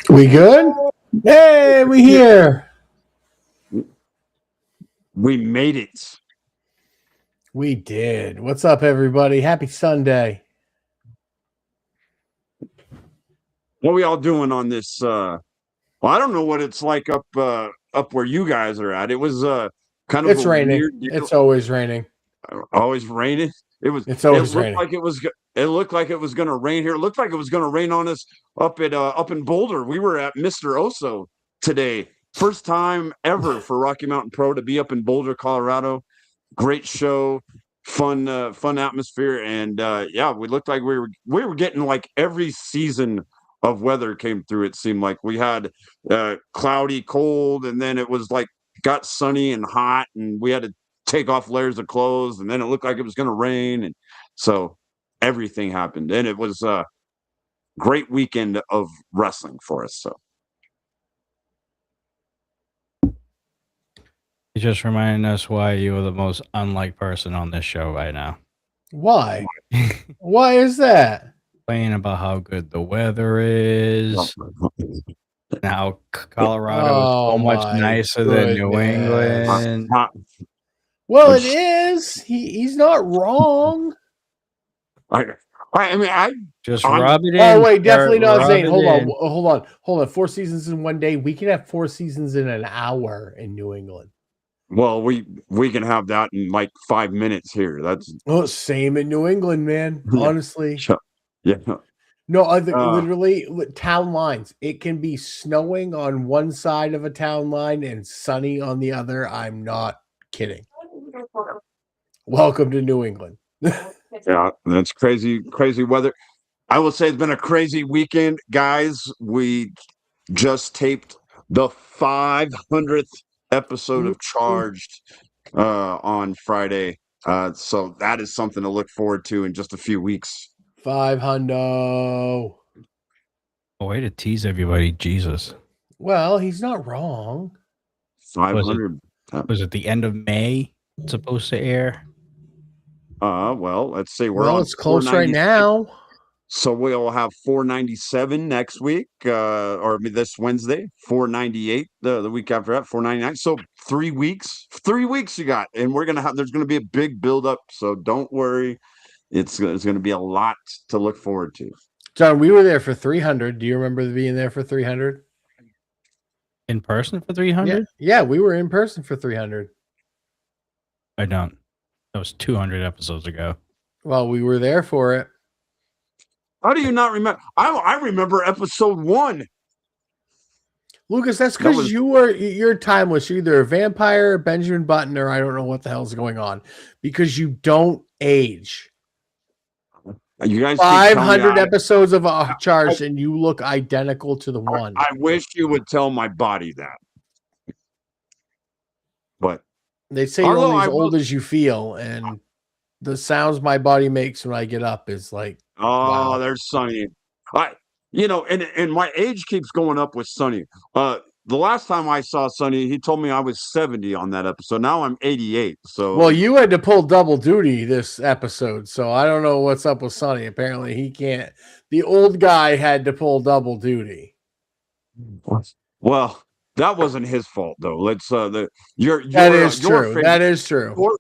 We good? Hey, we here. We made it. We did. What's up, everybody? Happy Sunday. What are we all doing on this? Well, I don't know what it's like up where you guys are at. It was kind of It's a raining. weird deal. It's always raining. Always raining. It's always raining. It looked like it was going to rain here. It looked like it was going to rain on us up in Boulder. We were at Mr. Oso today. First time ever for Rocky Mountain Pro to be up in Boulder, Colorado. Great show, fun atmosphere, and yeah, we looked like we were getting like every season of weather came through. It seemed like we had cloudy, cold, and then it was like got sunny and hot, and we had to take off layers of clothes, and then it looked like it was going to rain, and so everything happened, and it was a great weekend of wrestling for us. So You just reminding us why you are the most unlike person on this show right now. Why? Why is that? Playing about how good the weather is. Now Colorado is so much nicer than New England. Well, it is. He's not wrong. I mean, I just rub it in. Oh wait, definitely not Zane. Hold on. 4 seasons in one day. We can have 4 seasons in an hour in New England. Well, we can have that in like 5 minutes here. That's same in New England, man. Honestly, yeah. No, I think literally town lines. It can be snowing on one side of a town line and sunny on the other. I'm not kidding. Welcome to New England. Yeah, that's crazy weather. I will say it's been a crazy weekend, guys. We just taped the 500th episode of Charged on Friday. So that is something to look forward to in just a few weeks. 500. Oh, way to tease everybody, Jesus. Well, he's not wrong. 500. Was it the end of May it's supposed to air? Well, let's see. It's close right now. So we'll have 497 next week, or this Wednesday, 498 the week after that, 499. So 3 weeks. 3 weeks you got, and there's gonna be a big build up. So don't worry, it's gonna be a lot to look forward to. John, we were there for 300. Do you remember being there for 300? In person for 300? Yeah, we were in person for 300. I don't. That was 200 episodes ago. Well, we were there for it. How do you not remember? I remember episode 1. Lucas, that's because you're timeless. You're either a vampire, Benjamin Button, or I don't know what the hell's going on. Because you don't age. You guys 500 episodes of Charged, and you look identical to the one. I wish you would tell my body that. But they say you're only as old as you feel, and the sounds my body makes when I get up is like, wow. There's Sonny. And my age keeps going up with Sonny. The last time I saw Sonny, he told me I was 70 on that episode. Now I'm 88. So well, you had to pull double duty this episode, so I don't know what's up with Sonny. Apparently, he can't. The old guy had to pull double duty. Well, that wasn't his fault though. Let's that is true. That is true.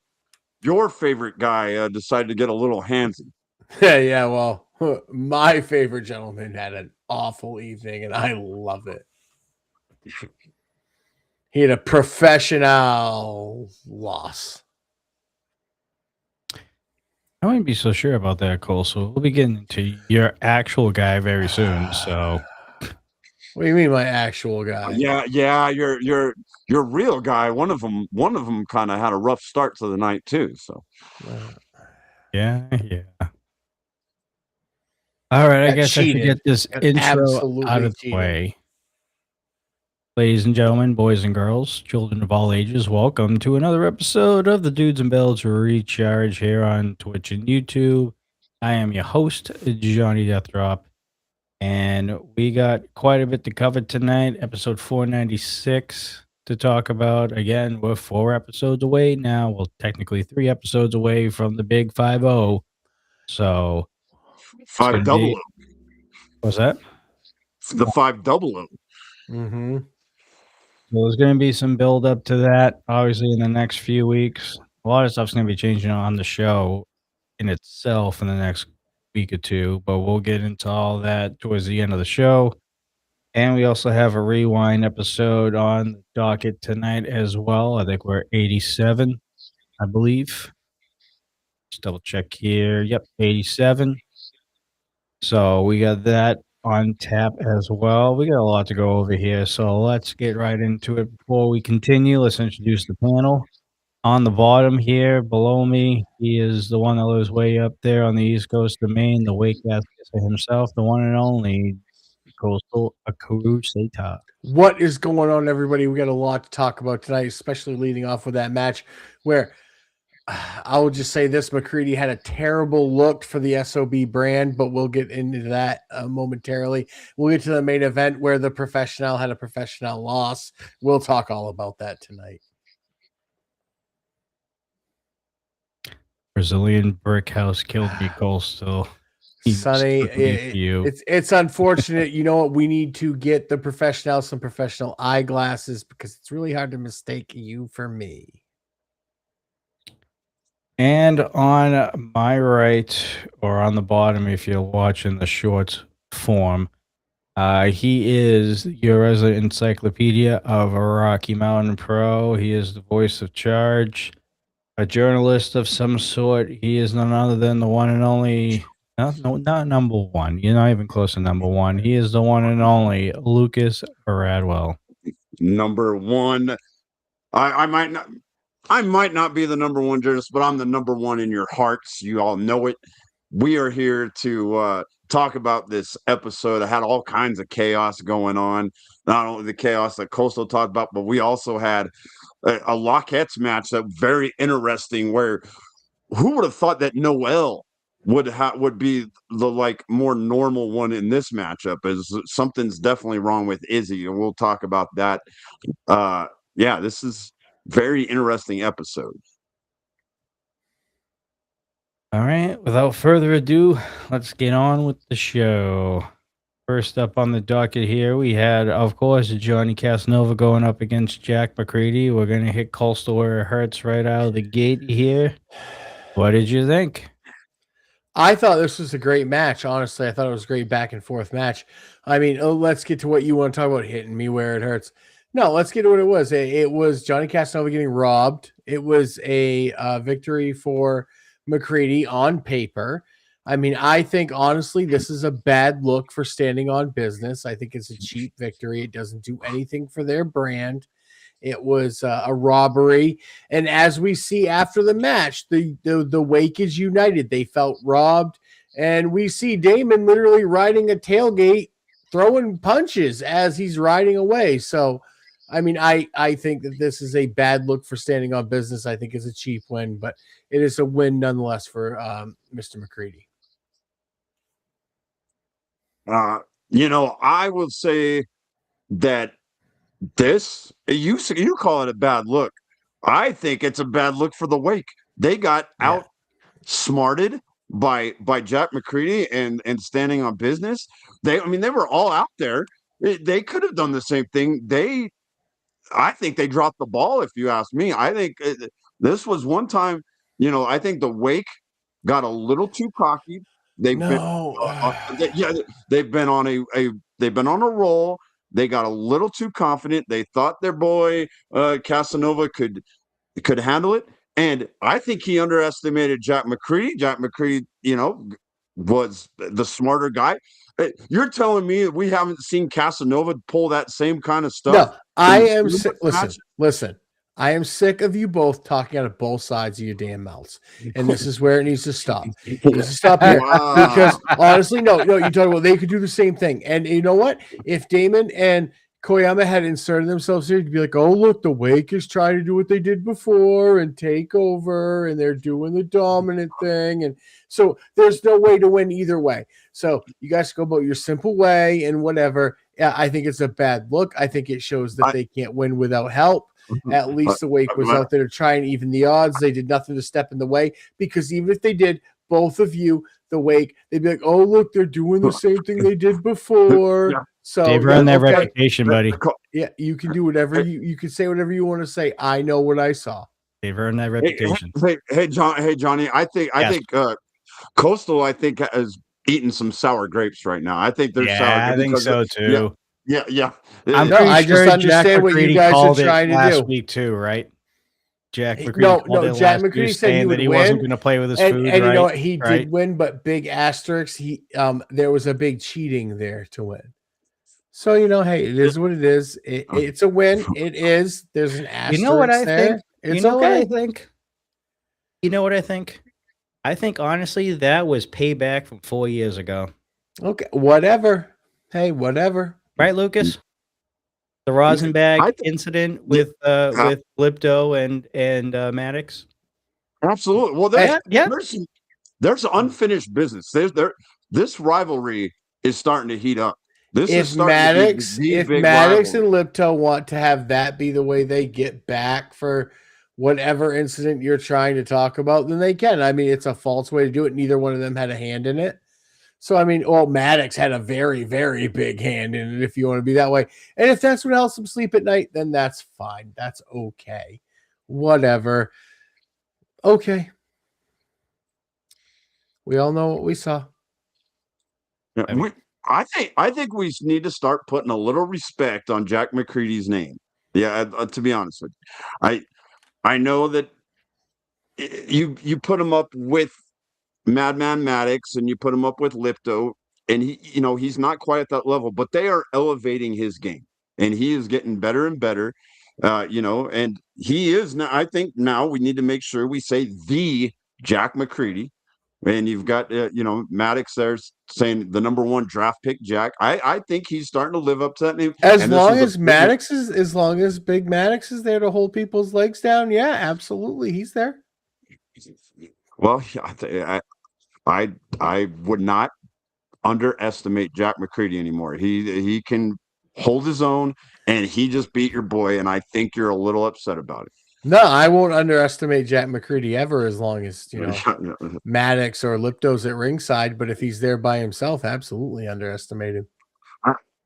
Your favorite guy decided to get a little handsy. Yeah. Well, my favorite gentleman had an awful evening, and I love it. He had a professional loss. I wouldn't be so sure about that, Cole. So we'll be getting to your actual guy very soon. So, what do you mean, my actual guy? Yeah, your real guy. One of them kind of had a rough start to the night too. So, yeah. All right, I guess I should get this intro out of the way. Ladies and gentlemen, boys and girls, children of all ages, welcome to another episode of the Dudes and Bells Recharge here on Twitch and YouTube. I am your host, Johnny Deathdrop, and we got quite a bit to cover tonight, episode 496 to talk about. Again, we're 4 episodes away now. Well, technically 3 episodes away from the big 5-0. So, 5-0. What's that? the 500. Mm-hmm. So there's going to be some build up to that, obviously, in the next few weeks. A lot of stuff's going to be changing on the show in itself in the next week or two, but we'll get into all that towards the end of the show. And we also have a rewind episode on the docket tonight as well. I think we're 87, I believe. Just double check here. Yep, 87. So we got that on tap as well. We got a lot to go over here, so let's get right into it. Before we continue, let's introduce the panel. On the bottom here, below me, he is the one that lives way up there on the east coast of Maine, the Wake Caster himself, the one and only Coastal Akaru Seta. What is going on, everybody? We got a lot to talk about tonight, especially leading off with that match where I will just say this: McCready had a terrible look for the SOB brand, but we'll get into that momentarily. We'll get to the main event where the professional had a professional loss. We'll talk all about that tonight. Brazilian brick house killed me, Coastal. Sonny, it's unfortunate. You know what? We need to get the professional some professional eyeglasses because it's really hard to mistake you for me. And on my right, or on the bottom, if you're watching the short form, he is your resident encyclopedia of Rocky Mountain Pro. He is the voice of charge, a journalist of some sort. He is none other than the one and only, no, not number one. You're not even close to number one. He is the one and only Lucas Bradwell. Number one. I might not be the number one journalist, but I'm the number one in your hearts. You all know it. We are here to talk about this episode. I had all kinds of chaos going on. Not only the chaos that Coastal talked about, but we also had a Lockettes match that very interesting. Where who would have thought that Noel would be the more normal one in this matchup? Is something's definitely wrong with Izzy, and we'll talk about that. Yeah, this is very interesting episode. All right, without further ado, let's get on with the show. First up on the docket here, we had, of course, Johnny Casanova going up against Jack McCready. We're going to hit Coastal where it hurts right out of the gate here. What did you think? I thought this was a great match. Honestly, I thought it was a great back and forth match. I mean, let's get to what you want to talk about, hitting me where it hurts. No, let's get to what it was. It was Johnny Casanova getting robbed. It was a victory for McCready on paper. I mean, I think, honestly, this is a bad look for Standing on Business. I think it's a cheap victory. It doesn't do anything for their brand. It was a robbery. And as we see after the match, the Wake is united. They felt robbed. And we see Damon literally riding a tailgate, throwing punches as he's riding away. So, I mean, I think that this is a bad look for Standing on Business. I think it's a cheap win, but it is a win nonetheless for Mr. McCready. I will say that this, you call it a bad look. I think it's a bad look for the Wake. They got outsmarted by Jack McCready and Standing on Business. They were all out there. They could have done the same thing. I think they dropped the ball, if you ask me. I think this was one time, I think the Wake got a little too cocky. They've been on a roll. They got a little too confident. They thought their boy Casanova could handle it, and I think he underestimated Jack McCready. Jack McCready, was the smarter guy. You're telling me we haven't seen Casanova pull that same kind of stuff? No, I am sick. Listen. I am sick of you both talking out of both sides of your damn mouths, and this is where it needs to stop. It needs to stop here because honestly, no, you talk about they could do the same thing, and you know what? If Damon and Koyama had inserted themselves here, you'd be like, "Oh, look, the Wake is trying to do what they did before and take over, and they're doing the dominant thing." And so there's no way to win either way. So you guys go about your simple way and whatever. Yeah, I think it's a bad look. I think it shows that they can't win without help. At least the Wake was out there to try and even the odds. They did nothing to step in the way because even if they did, both of you the wake. They'd be like, "Oh, look, they're doing the same thing they did before." Yeah. So they've earned their reputation, buddy. Yeah, you can do whatever you can say whatever you want to say. I know what I saw. They've earned that reputation. Hey, Johnny. I think Coastal, I think, is eating some sour grapes right now. I think they're sour. I think so too. Yeah. I just understand what you guys are trying to do last week too, right? Jack McCready. Jack McCready said he would win. Wasn't going to play with his food. And you know what? He did win, but big asterisk. There was a big cheating there to win. So hey, it is what it is. It's a win. It is. There's an asterisk. You know what I think? It's okay. You know what I think? I think honestly that was payback from 4 years ago. Okay, whatever. Hey, whatever. Right, Lucas? The Rosenbag incident with Lipto and Maddox. Absolutely. Well, there's unfinished business. This rivalry is starting to heat up. If Maddox and Lipto want to have that be the way they get back for whatever incident you're trying to talk about, then they can. I mean, it's a false way to do it. Neither one of them had a hand in it. So, I mean, Maddox had a very, very big hand in it if you want to be that way. And if that's what helps him sleep at night, then that's fine. That's okay. Whatever. Okay. We all know what we saw. Yeah, I think we need to start putting a little respect on Jack McCready's name. Yeah, to be honest with you. I know that you put him up with Madman Maddox and you put him up with Lipto, and he's not quite at that level, but they are elevating his game, and he is getting better and better. And he is now. I think now we need to make sure we say the Jack McCready. And you've got, Maddox there saying the number 1 draft pick, Jack. I think he's starting to live up to that name. As long as Big Maddox is there to hold people's legs down, yeah, absolutely, he's there. Well, I would not underestimate Jack McCready anymore. He can hold his own, and he just beat your boy, and I think you're a little upset about it. No, I won't underestimate Jack McCready ever, as long as Maddox or Lipto's at ringside. But if he's there by himself, absolutely underestimate him.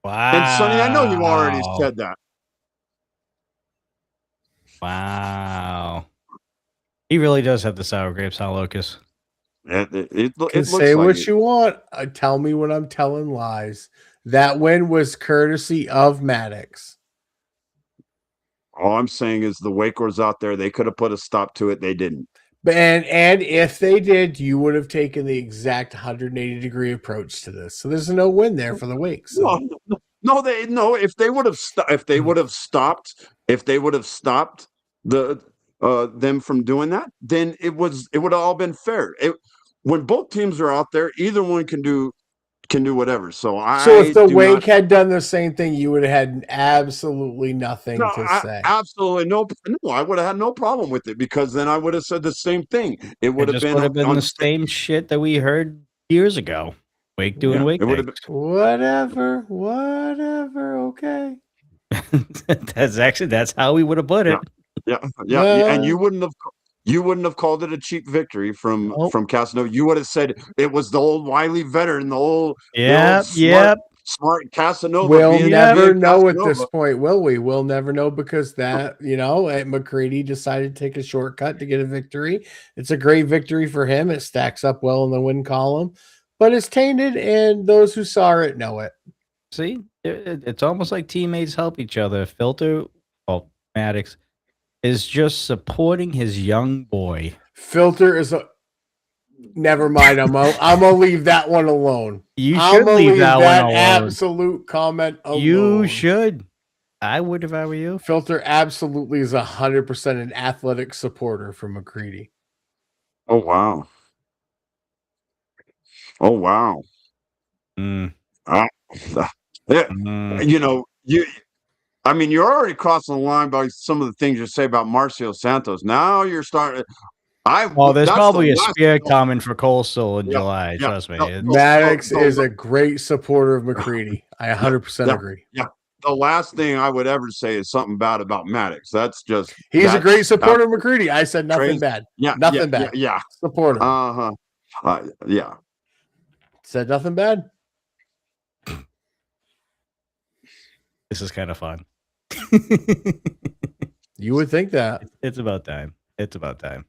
Wow! And Sonny, I know you already said that. Wow! He really does have the sour grapes, huh, Lucas? It say like what you want. Tell me when I'm telling lies. That win was courtesy of Maddox. All I'm saying is the Wakers out there, they could have put a stop to it. They didn't. And if they did, you would have taken the exact 180-degree approach to this. So there's no win there for the Wake. So. If they would have stopped the them from doing that, then it would have all been fair. When both teams are out there, either one can do whatever. So if the Wake had done the same thing, you would have had absolutely nothing to say. Absolutely no. I would have had no problem with it, because then I would have said the same thing. It would have been the same shit that we heard years ago. Wake doing Wake. It would have been whatever. Okay. That's how we would have put it. Yeah. And you wouldn't have called it a cheap victory from Casanova. You would have said it was the old wily veteran, the old smart Casanova. We'll never know at this point, will we? We'll never know, because that, McCready decided to take a shortcut to get a victory. It's a great victory for him. It stacks up well in the win column, but it's tainted, and those who saw it know it. See, it's almost like teammates help each other. Maddox is just supporting his young boy. Filter is never mind. I'm gonna leave that one alone. You should leave that one alone. Absolute comment alone. You should. I would if I were you. Filter absolutely is 100% an athletic supporter for McCready. Oh wow. You're already crossing the line by some of the things you say about Marcio Santos. Now you're starting. There's probably a spear coming for Coastal in July. Trust me. Maddox is a great supporter of McCready. I 100% agree. Yeah. The last thing I would ever say is something bad about Maddox. He's a great supporter of McCready. I said nothing bad. Yeah. Nothing bad. Yeah. Supporter. Uh-huh. Yeah. Said nothing bad. This is kind of fun. You would think that. It's about time. It's about time.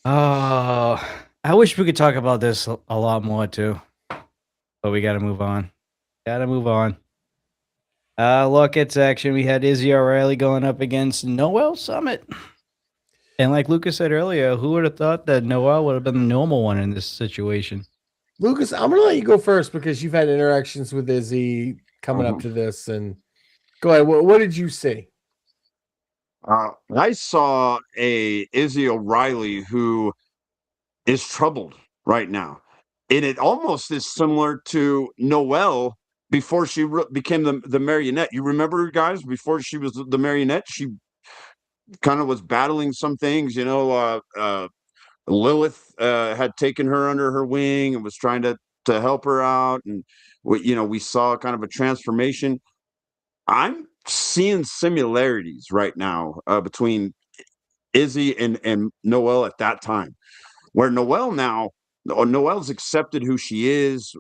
Oh, I wish we could talk about this a lot more too. But we got to move on. Look at section. We had Izzy O'Reilly going up against Noel Summit. And like Lucas said earlier, who would have thought that Noel would have been the normal one in this situation? Lucas, I'm going to let you go first because you've had interactions with Izzy coming up to this. And go ahead. What did you see? I saw a Izzy O'Reilly who is troubled right now. And it almost is similar to Noelle before she became the marionette. You remember, guys, before she was the marionette, she kind of was battling some things, Lilith had taken her under her wing and was trying to help her out. And we saw kind of a transformation. I'm seeing similarities right now between Izzy and Noelle at that time, where Noelle's accepted who she is.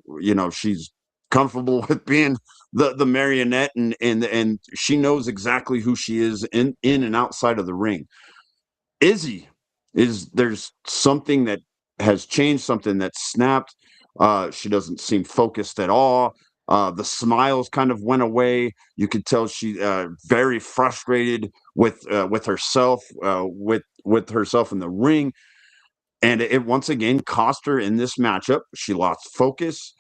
She's comfortable with being the marionette, and she knows exactly who she is in and outside of the ring. Izzy there's something that has changed, something that snapped. She doesn't seem focused at all. The smiles kind of went away. You could tell she very frustrated with herself, with herself in the ring, and it once again cost her in this matchup. She lost focus.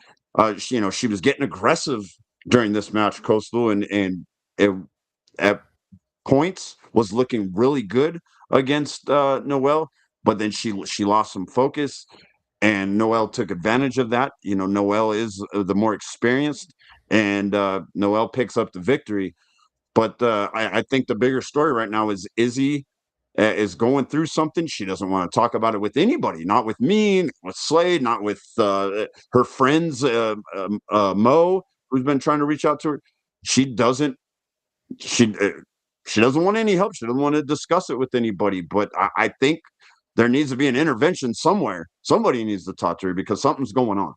She was getting aggressive during this match, Coastal, and it, at points was looking really good against Noelle, but then she lost some focus, and Noelle took advantage of that. Noelle is the more experienced, and Noelle picks up the victory. But I think the bigger story right now is Izzy is going through something. She doesn't want to talk about it with anybody, not with me, not with Slade, not with her friends, Mo, who's been trying to reach out to her. She doesn't. She doesn't want any help. She doesn't want to discuss it with anybody. But I think there needs to be an intervention somewhere. Somebody needs to talk to her because something's going on.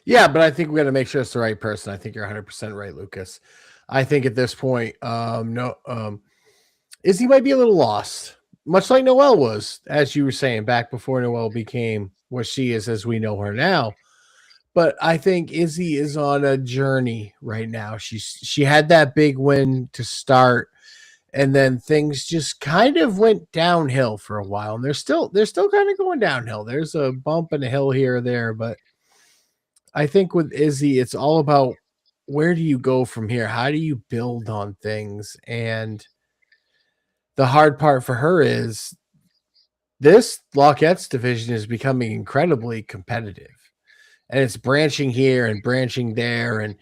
Yeah, but I think we got to make sure it's the right person. I think you're 100% right, Lucas. I think at this point, Izzy might be a little lost, much like Noelle was, as you were saying, back before Noelle became what she is as we know her now. But I think Izzy is on a journey right now. She had that big win to start, and then things just kind of went downhill for a while. And they're still kind of going downhill. There's a bump and a hill here or there, but I think with Izzy, it's all about where do you go from here? How do you build on things? And the hard part for her is this Lockettes division is becoming incredibly competitive. And it's branching here and branching there. And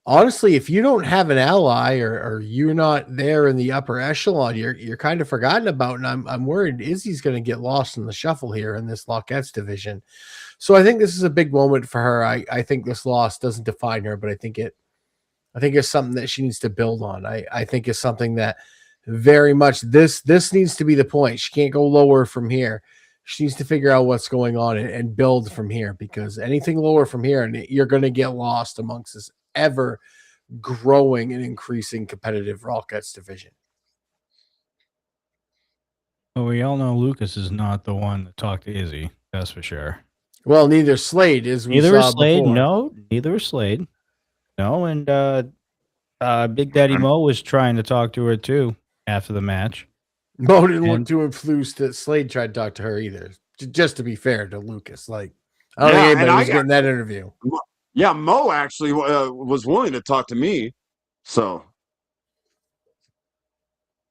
honestly, if you don't have an ally or you're not there in the upper echelon, you're kind of forgotten about. And I'm worried Izzy's going to get lost in the shuffle here in this Lockettes division. So I think this is a big moment for her. I think this loss doesn't define her, but I think it's something that she needs to build on. I think it's something that very much this needs to be the point. She can't go lower from here. She needs to figure out what's going on and build from here, because anything lower from here, and you're going to get lost amongst this ever growing and increasing competitive Rockets division. Well, we all know Lucas is not the one to talk to Izzy. That's for sure. Well, neither Slade is. Neither is Slade. Before. No, neither is Slade. No, and Big Daddy Mo was trying to talk to her too after the match. Mo didn't look too influenced that Slade tried to talk to her either. Just to be fair to Lucas, like I don't think anybody was getting that interview. Yeah, Mo actually was willing to talk to me, so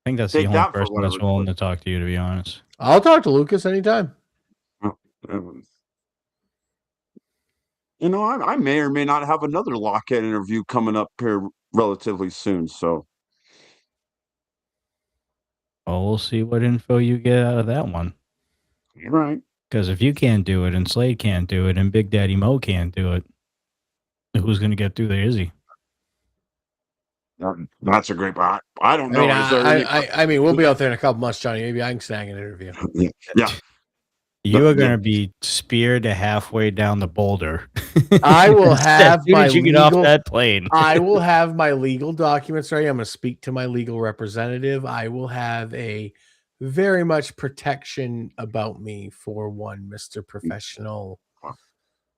I think that's the only person that's willing to talk to you, to be honest. I'll talk to Lucas anytime. I may or may not have another Lockheed interview coming up here relatively soon. So, well, we'll see what info you get out of that one. Right. Because if you can't do it, and Slade can't do it, and Big Daddy Mo can't do it, who's going to get through there? Izzy? That's a great part. I don't know. I mean, we'll be out there in a couple months, Johnny. Maybe I can snag an interview. Yeah. You are going to be speared halfway down the boulder. I will have my you get off that plane. I will have my legal documents ready. I'm going to speak to my legal representative. I will have a very much protection about me for one, Mr. Professional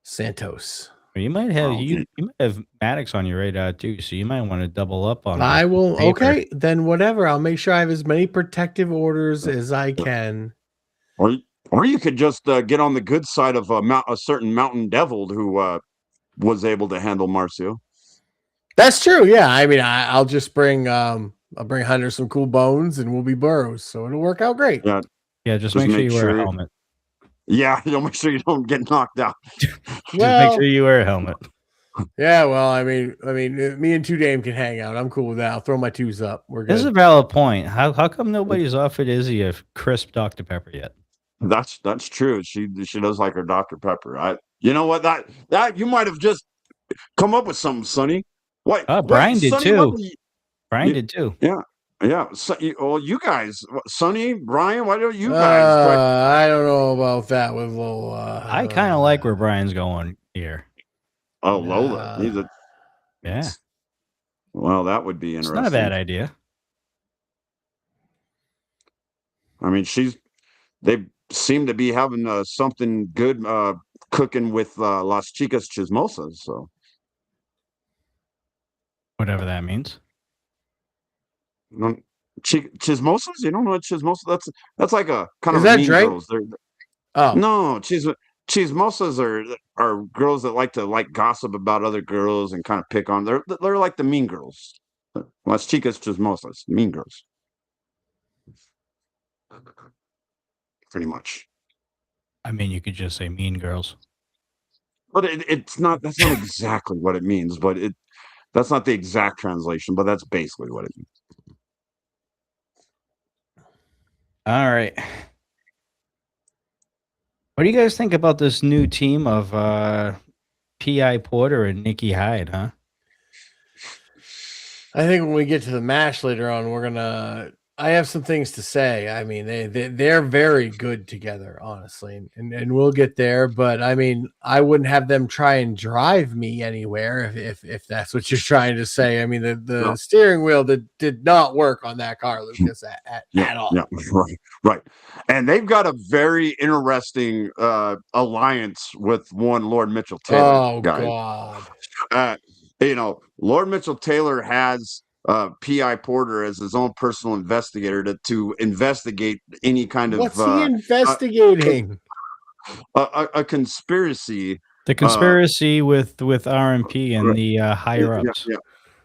Santos. You might have you might have Maddox on your radar too, so you might want to double up on. I will. Paper. Okay, then whatever. I'll make sure I have as many protective orders as I can. Or you could just get on the good side of a certain Mountain Devil who was able to handle Marcio. That's true. Yeah, I mean, I'll just bring I'll bring Hunter some cool bones, and we'll be Burrows, so it'll work out great. Yeah. Just make sure you wear a helmet. Yeah, you'll make sure you don't get knocked out. Well, make sure you wear a helmet. Yeah, well, I mean, me and Two Dame can hang out. I'm cool with that. I'll throw my twos up. We're good. This is a valid point. How come nobody's offered Izzy a crisp Dr. Pepper yet? That's true. She does like her Dr. Pepper. You know what? That you might have just come up with something, Sonny. What? Brian did too. Brian did too. Yeah. So, you guys, Sonny, Brian, why don't you guys? I don't know about that with Lola. I kind of like where Brian's going here. Oh, Lola. Yeah. Well, that would be interesting. It's not a bad idea. I mean, they seem to be having something good cooking with Las Chicas Chismosas. So, whatever that means. Chismosas? You don't know what chismosas? That's like a kind of mean drink? Girls. No, chismosas are girls that like to gossip about other girls and kind of pick on. They're like the mean girls. Las Chicas Chismosas, mean girls. Pretty much. I mean, you could just say mean girls. But it's not. That's not exactly what it means. But that's not the exact translation. But that's basically what it means. All right. What do you guys think about this new team of P.I. Porter and Nikki Hyde, huh? I think when we get to the match later on, I have some things to say. I mean, they're very good together, honestly, and we'll get there. But I mean, I wouldn't have them try and drive me anywhere if that's what you're trying to say. I mean, the steering wheel did not work on that car, Lucas, at all. Yeah, right. And they've got a very interesting alliance with one Lord Mitchell Taylor. Oh guys. God. Lord Mitchell Taylor has P.I. Porter as his own personal investigator to investigate any kind of what's he investigating? A conspiracy. The conspiracy with RMP and the higher ups.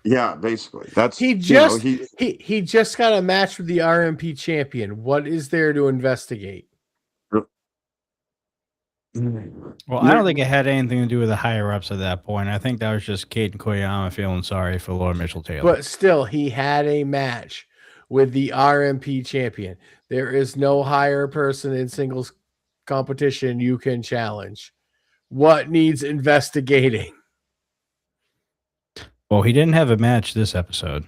Yeah, basically. That's he just got a match with the RMP champion. What is there to investigate? Well, I don't think it had anything to do with the higher ups at that point. I think that was just Kate and Koyama feeling sorry for Lord Mitchell Taylor. But still, he had a match with the RMP champion. There is no higher person in singles competition you can challenge. What needs investigating? Well, he didn't have a match this episode.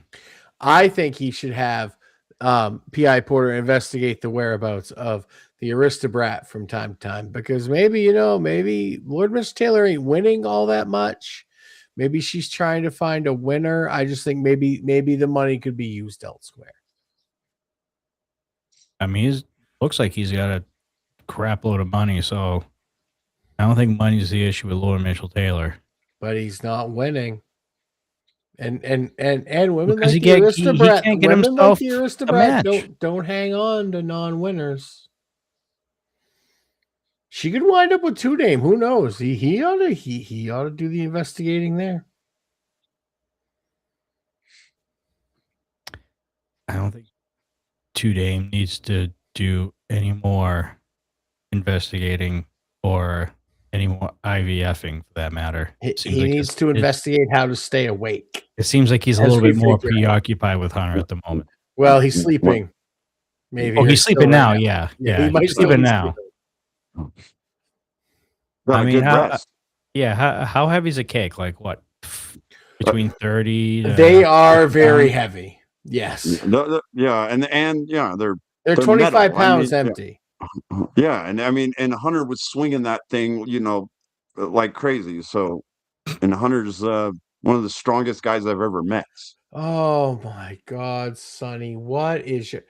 I think he should have P.I. Porter investigate the whereabouts of the Aristobrat from time to time, because maybe Lord Mitchell Taylor ain't winning all that much. Maybe she's trying to find a winner. I just think maybe the money could be used elsewhere. I mean, looks like he's got a crap load of money, so I don't think money's the issue with Lord Mitchell Taylor. But he's not winning. And women because like the Aristobrat, women like the Aristobrat don't hang on to non-winners. She could wind up with Two Dame. Who knows? He ought to do the investigating there. I don't think Two Dame needs to do any more investigating or any more IVFing for that matter. He needs to investigate how to stay awake. It seems like he's a little bit more preoccupied with Hunter at the moment. Well, he's sleeping. Maybe. Oh, he's sleeping now. Yeah. He might he's sleeping now. I mean, how heavy is a cake? Like what? Between 30. They are very heavy. Yes. Yeah, and they're 25 pounds empty. Yeah, and I mean, and Hunter was swinging that thing, like crazy. So, and Hunter's one of the strongest guys I've ever met. Oh my God, Sonny, what is your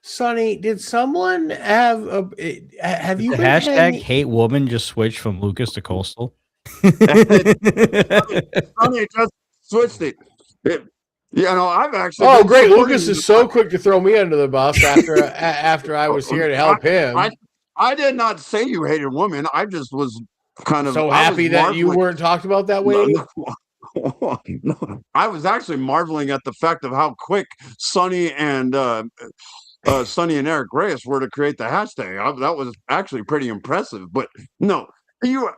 Sonny? Did someone have you the been hashtag hanging? hate woman just switched from Lucas to Coastal? Sonny just switched it. I've actually Oh, been great! supporting Lucas you. is so quick to throw me under the bus after I was here to help him. I did not say you hated women. I just was kind of So I was happy that you marveling. weren't talked about that way. No, I was actually marveling at the fact of how quick Sonny and Eric Reyes were to create the hashtag. That was actually pretty impressive. But no, you.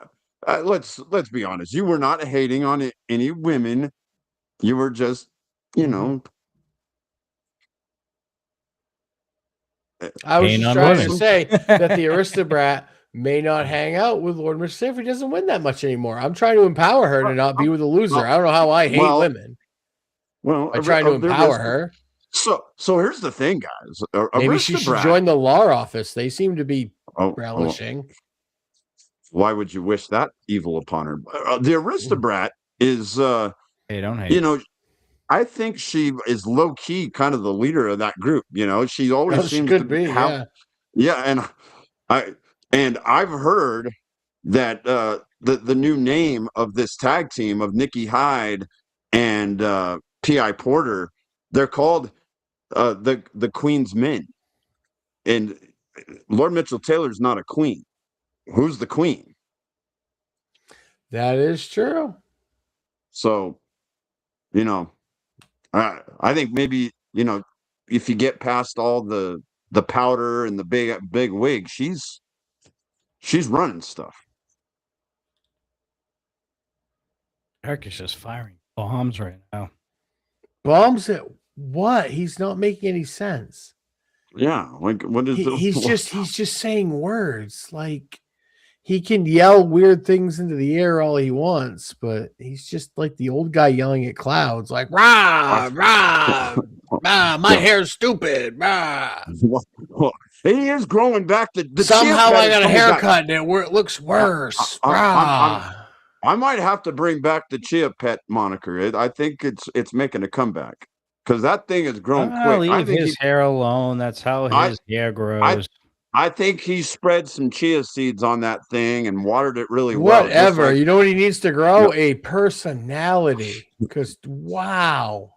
Let's be honest. You were not hating on any women. You were just, I was just trying to say that the aristocrat may not hang out with Lord Mr. if he doesn't win that much anymore. I'm trying to empower her to not be with a loser. I don't know how I hate women. Well, I try to empower her. So here's the thing, guys. Maybe she should join the law office. They seem to be relishing. Why would you wish that evil upon her? The aristocrat is, hey, don't hate. I think she is low key kind of the leader of that group. She always seems to be. Yeah, and I've heard that the new name of this tag team of Nikki Hyde and P.I. Porter, they're called the Queen's Men. And Lord Mitchell Taylor's not a queen. Who's the queen? That is true. So, I think maybe, if you get past all the powder and the big wig, she's running stuff. Eric is just firing bombs right now. Bombs at what? He's not making any sense. Yeah, like what is he's just saying words. Like he can yell weird things into the air all he wants, but he's just like the old guy yelling at clouds, like rah rah rah. My hair's stupid. Rah. Well, he is growing back. Somehow I got a haircut and it looks worse. I might have to bring back the Chia Pet moniker. I think it's making a comeback because that thing has grown quick. Leave his hair alone. That's how his hair grows. I think he spread some chia seeds on that thing and watered it really well. Whatever. You know what he needs to grow? A personality. Because, wow.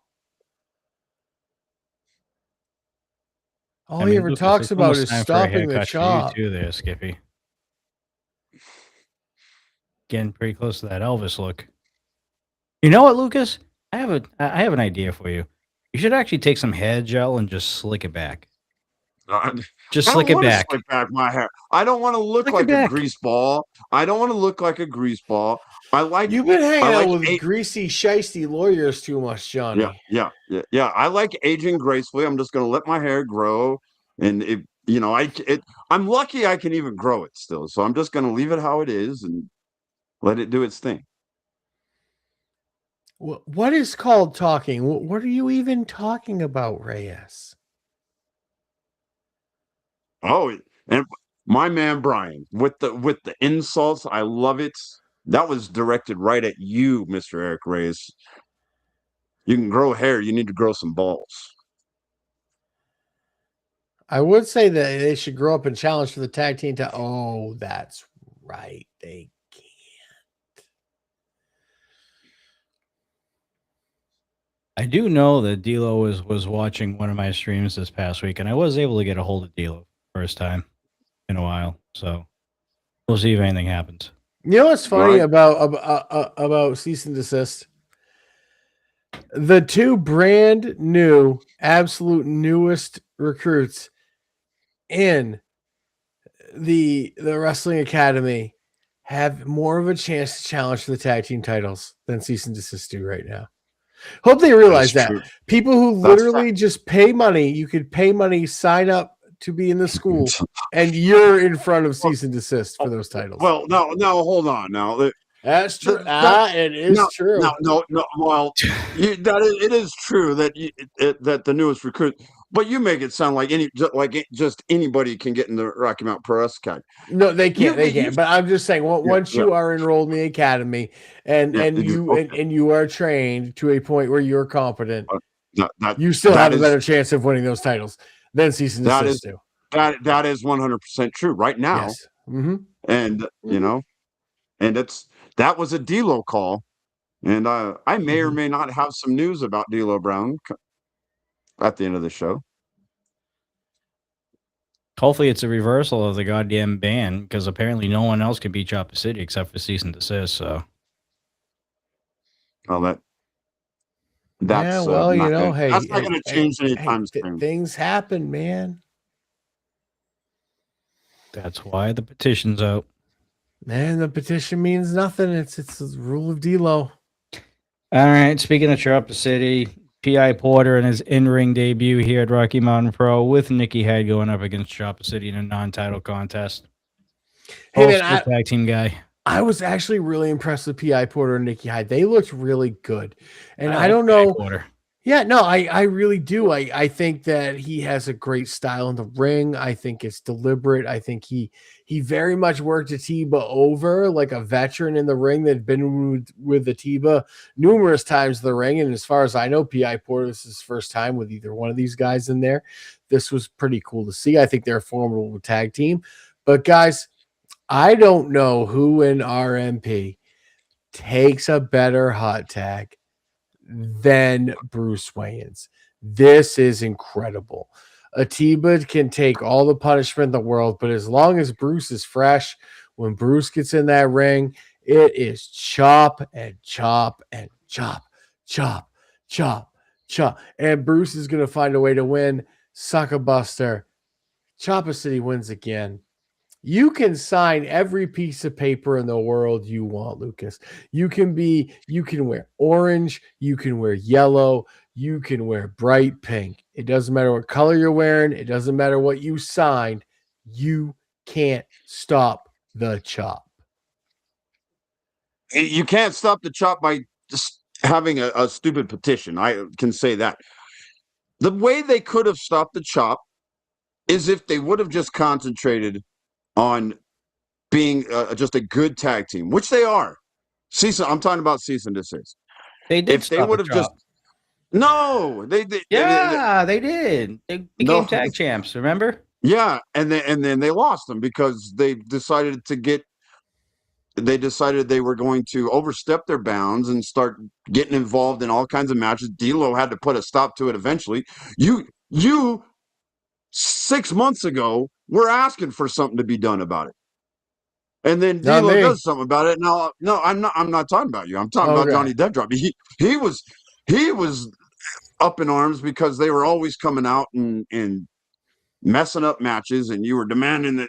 All he ever talks about is stopping the chop. You too there, Skippy. Getting pretty close to that Elvis look. You know what, Lucas? I have an idea for you. You should actually take some hair gel and just slick it back. Just slick it back. Slick back my hair. I don't want to look like a grease ball. I don't want to look like a grease ball. You've been hanging out with greasy, shisty lawyers too much, Johnny. Yeah. I like aging gracefully. I'm just going to let my hair grow, and I'm lucky I can even grow it still. So I'm just going to leave it how it is and let it do its thing. What is called talking? What are you even talking about, Reyes? Oh, and my man Brian with the insults, I love it. That was directed right at you, Mr. Eric Reyes. You can grow hair, you need to grow some balls. I would say that they should grow up and challenge for the tag team to. Oh, that's right. They can't. I do know that D'Lo was watching one of my streams this past week, and I was able to get a hold of D'Lo first time in a while. So we'll see if anything happens. You know what's funny about cease and desist? The two brand new, absolute newest recruits in the Wrestling Academy have more of a chance to challenge for the tag team titles than cease and desist do right now. Hope they realize that. People who literally just pay money, you could pay money, sign up to be in the school, and you're in front of cease and desist for those titles. Well, no, hold on now. That's true. It is true. No. Well, it is true that that the newest recruit. But you make it sound like just anybody can get in the Rocky Mountain Pro Wrestling Academy. No, they can't. They can't. But I'm just saying, once you are enrolled in the academy and you are trained to a point where you're competent, you still have a better chance of winning those titles than cease and desist do. That is 100% true right now. Yes. Mm-hmm. And and that was a D'Lo call, and I may or may not have some news about D'Lo Brown at the end of the show. Hopefully it's a reversal of the goddamn ban, because apparently no one else can beat Chopper City except for cease and desist. So, well, that's hey, that's not going to change anytime soon. Things happen, man. That's why the petition's out. Man, the petition means nothing. It's the rule of D'Lo. All right. Speaking of Chopper City, P.I. Porter in his in-ring debut here at Rocky Mountain Pro with Nicky Head going up against Chopper City in a non-title contest. Hey, man, tag team guy. I was actually really impressed with P.I. Porter and Nicky Hyde. They looked really good. And I don't know. Porter. Yeah, no, I really do. I think that he has a great style in the ring. I think it's deliberate. I think he very much worked Atiba over like a veteran in the ring that had been with Atiba numerous times in the ring. And as far as I know, P.I. Porter, this is his first time with either one of these guys in there. This was pretty cool to see. I think they're a formidable tag team. But guys, I don't know who in RMP takes a better hot tag than Bruce Wayans. This is incredible. Atiba can take all the punishment in the world, but as long as Bruce is fresh, when Bruce gets in that ring, it is chop and chop and chop, chop, chop, chop. And Bruce is going to find a way to win. Sucker Buster. Chopper City wins again. You can sign every piece of paper in the world you want, Lucas. You can wear orange, you can wear yellow, you can wear bright pink. It doesn't matter what color you're wearing. It doesn't matter what you signed. You can't stop the chop. You can't stop the chop by just having a stupid petition. I can say that. The way they could have stopped the chop is if they would have just concentrated on being just a good tag team, which they are. I'm talking about cease and desist. They did. If they would have just they did. They did. They became tag champs. Remember? Yeah, and then they lost them because they decided they were going to overstep their bounds and start getting involved in all kinds of matches. D'Lo had to put a stop to it eventually. You 6 months ago were asking for something to be done about it. And then D'Lo does something about it. No, I'm not talking about you. I'm talking about Johnny Deadrop. He was up in arms because they were always coming out and messing up matches, and you were demanding that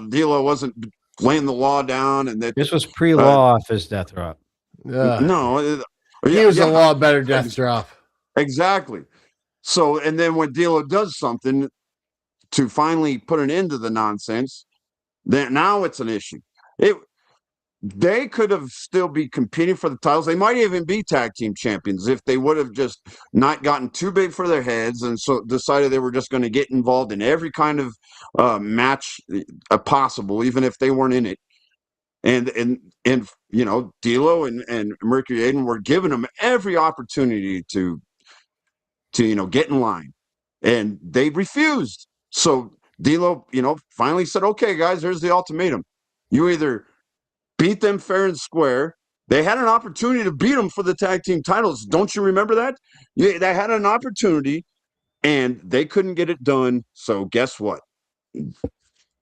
D'Lo wasn't laying the law down, and that this was pre-law office death drop. No, he was a lot better death drop. Exactly. So, and then when D'Lo does something to finally put an end to the nonsense, then now it's an issue. They could have still be competing for the titles. They might even be tag team champions if they would have just not gotten too big for their heads and so decided they were just going to get involved in every kind of match possible, even if they weren't in it. And D'Lo and Mercury Aiden were giving them every opportunity to get in line, and they refused. So D'Lo, finally said, "Okay, guys, here's the ultimatum. You either beat them fair and square." They had an opportunity to beat them for the tag team titles. Don't you remember that? Yeah, they had an opportunity, and they couldn't get it done. So guess what?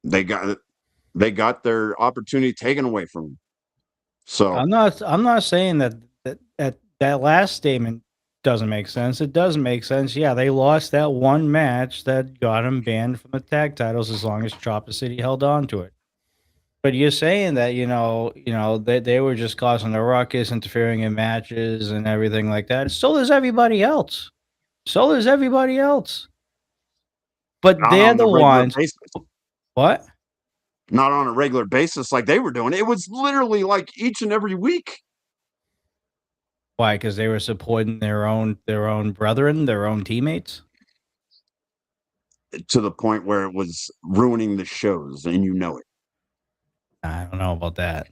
They got their opportunity taken away from them. So I'm not saying that last statement doesn't make sense. It doesn't make sense. Yeah, they lost that one match that got them banned from the tag titles as long as Chopper City held on to it. But you're saying that they were just causing a ruckus, interfering in matches and everything like that. So does everybody else. But they're the ones. What? Not on a regular basis like they were doing. It was literally like each and every week. Why? Because they were supporting their own brethren, their own teammates? to the point where it was ruining the shows, and you know it. I don't know about that.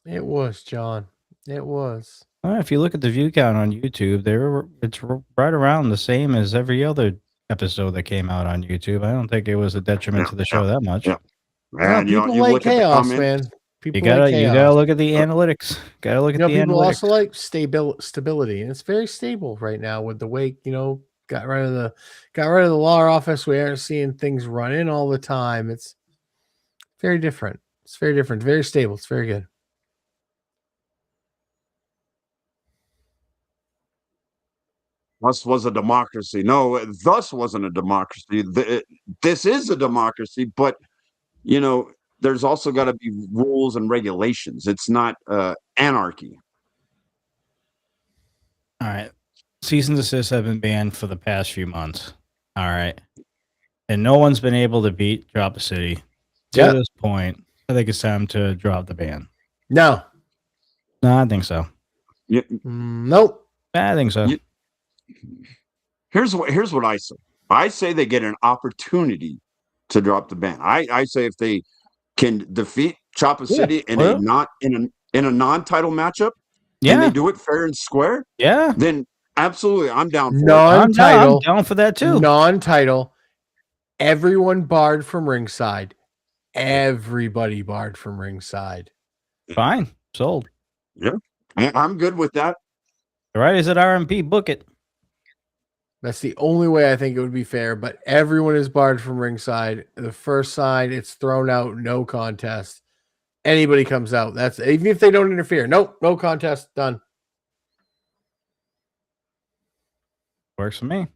It was, John. It was. If you look at the view count on YouTube, it's right around the same as every other episode that came out on YouTube. I don't think it was a detriment to the show that much. Yeah. And people like look chaos, man. People you gotta look at the analytics. Gotta look at the people analytics. Also like stability, and it's very stable right now with the Wake. Got rid of the law office. We aren't seeing things run in all the time. It's very different. It's very different. Very stable. It's very good. Thus was a democracy. No, thus wasn't a democracy. This is a democracy, but there's also got to be rules and regulations. It's not anarchy. All right. Cease and desist have been banned for the past few months. All right. And no one's been able to beat Drop a City. To this point, I think it's time to drop the ban. No, I think so. Yeah. Nope. I think so. Here's what I say. I say they get an opportunity to drop the ban. I say if they can defeat Choppa City in a non-title matchup, and they do it fair and square, then absolutely I'm down for non-title. I'm down for that too. Non-title. Everyone barred from ringside. Everybody barred from ringside. Fine. Sold. Yeah. I'm good with that. All right, is it RMP? Book it. That's the only way I think it would be fair, but everyone is barred from ringside. The first side, it's thrown out, no contest. Anybody comes out, that's even if they don't interfere. Nope, no contest, done. Works for me.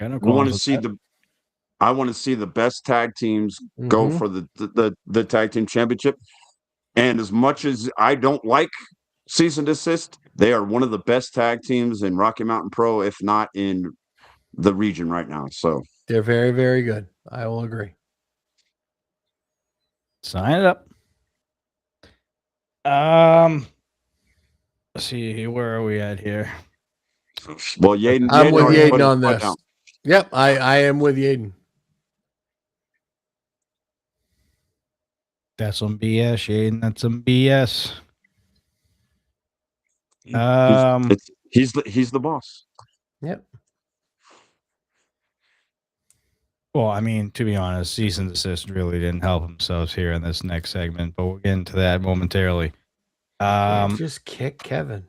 I want to see the best tag teams go for the tag team championship. And as much as I don't like Cease and Desist, they are one of the best tag teams in Rocky Mountain Pro, if not in the region right now. So they're very, very good. I will agree. Sign it up. Let's see, where are we at here? Well, Yaden, I'm with Yaden on this. Yep, I am with Yaden. That's some BS, Yaden. That's some BS. He's the boss. Yep. Well, I mean, to be honest, Cease and Desist really didn't help themselves here in this next segment, but we'll get into that momentarily. Just kick Kevin.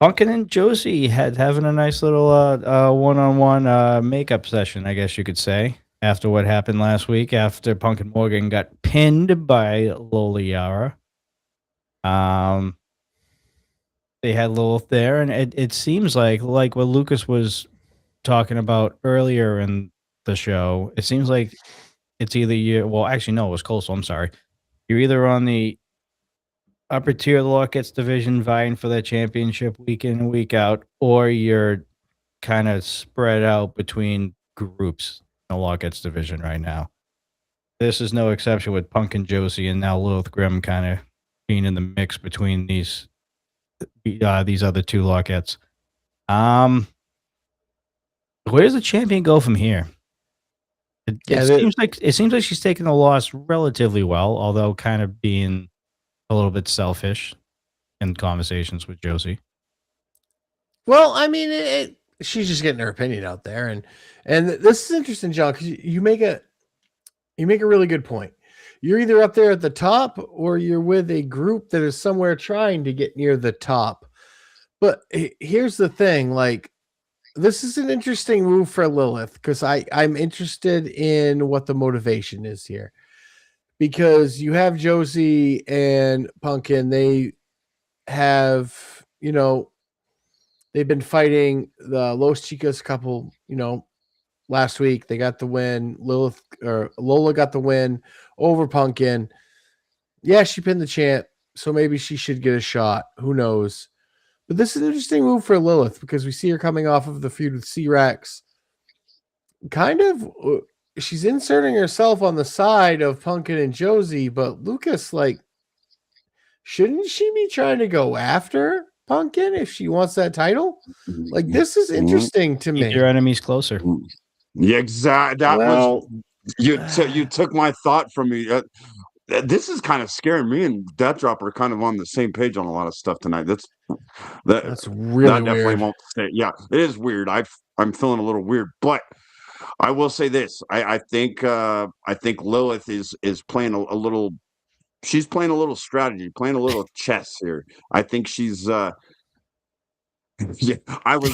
Punkin and Josie having a nice little one-on-one makeup session, I guess you could say, after what happened last week, after Punkin Morgan got pinned by Lola Yara. They had a little there, and it seems like what Lucas was talking about earlier in the show, it seems like it's either it was Coastal, I'm sorry. You're either on the upper tier of the Lockettes division vying for that championship week in and week out, or you're kind of spread out between groups in the Lockettes division right now. This is no exception with Punk and Josie and now Lilith Grimm kind of being in the mix between these other two Lockettes. Where does the champion go from here? It seems like she's taking the loss relatively well, although kind of being a little bit selfish in conversations with Josie. Well, I mean, she's just getting her opinion out there, and this is interesting, John, because you make a really good point. You're either up there at the top or you're with a group that is somewhere trying to get near the top. But here's the thing, like, this is an interesting move for Lilith because I'm interested in what the motivation is here. Because you have Josie and Punkin, they have, they've been fighting the Los Chicas couple, last week. They got the win. Lola got the win over Punkin. Yeah, she pinned the champ, so maybe she should get a shot. Who knows? But this is an interesting move for Lilith because we see her coming off of the feud with C-Rex. Kind of, she's inserting herself on the side of Punkin and Josie, but Lucas, like, shouldn't she be trying to go after Punk in if she wants that title? Like, this is interesting to me. Keep your enemies closer. Yeah, exactly. You took my thought from me. This is kind of scaring me and Death Drop are kind of on the same page on a lot of stuff tonight. That's really that definitely weird. Won't stay. Yeah, it is weird. I'm feeling a little weird, but I will say this. I think Lilith is playing a little. She's playing a little strategy, playing a little chess here. I think she's. Yeah, I was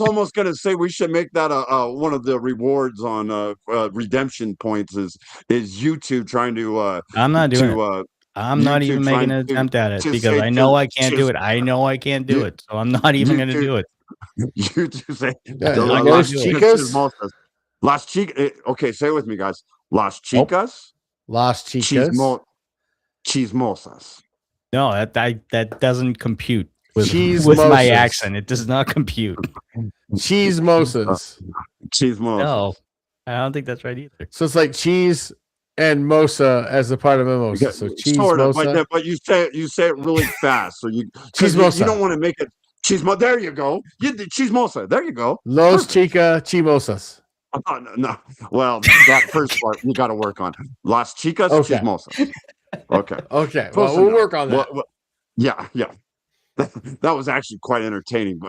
almost gonna say we should make that one of the rewards on redemption points is YouTube trying to. I'm not doing it. I'm not even making an attempt at it because I know I can't do it. I know I can't do it, so I'm not even going to do it. YouTube say Las Chicas. Las Chicas. Okay, say it with me, guys. Las Chicas. Las Chicas. Chismosas. No, that doesn't compute with Cheesemosas. My accent. It does not compute. Cheesemosas. Chismosas. No, I don't think that's right either. So it's like cheese and mosa as a part of mimosa. So cheese sort of, mosa. but you say it really fast. So you don't want to make it chismo. There you go. Chismosa. There you go. Los Chica Chimosas. No. Well, that first part you got to work on. Las Chicas Chismosas. Okay. Okay. Well, we'll work on that. Yeah. That was actually quite entertaining.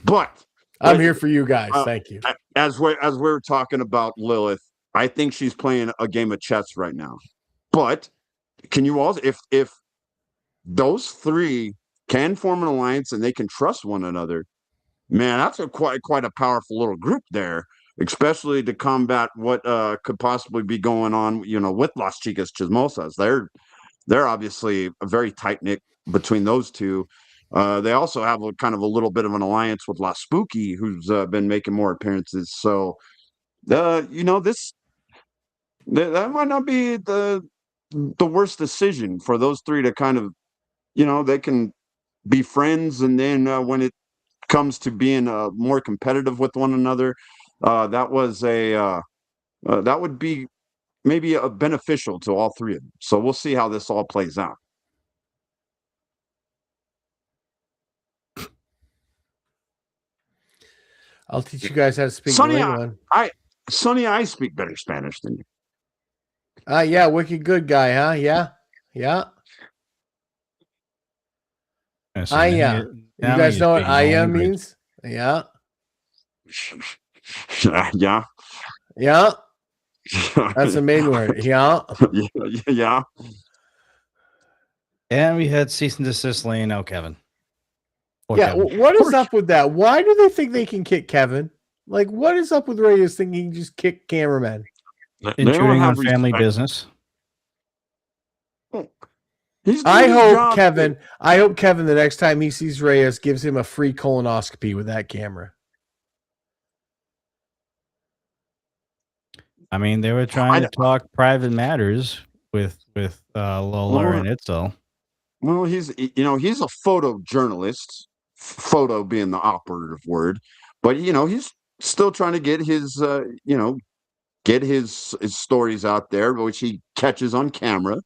But I'm here for you guys. Thank you. As we're talking about Lilith, I think she's playing a game of chess right now. But can you also, if those three can form an alliance and they can trust one another, man, that's quite a powerful little group there, especially to combat what could possibly be going on, with Las Chicas Chismosas. They're obviously a very tight knit between those two. They also have a kind of a little bit of an alliance with La Spooky, who's been making more appearances. So, this that might not be the worst decision for those three to kind of, they can be friends, and then when it comes to being more competitive with one another, that would be maybe beneficial to all three of them. So we'll see how this all plays out. I'll teach you guys how to speak Sonny, Sonny, I speak better Spanish than you. Yeah, wicked good guy, huh? Yeah. You guys know what "aya" means? Yeah. Yeah. That's the main word. Yeah. Yeah. And we had cease and desist laying out Kevin. Kevin. What is up with that? Why do they think they can kick Kevin? Like, what is up with Reyes thinking he can just kick cameramen? Intruding on family business. I hope Kevin, the next time he sees Reyes, gives him a free colonoscopy with that camera. I mean, they were trying to talk private matters with Lola and Itzel. Well, he's a photojournalist, photo being the operative word, but he's still trying to get his stories out there, which he catches on camera,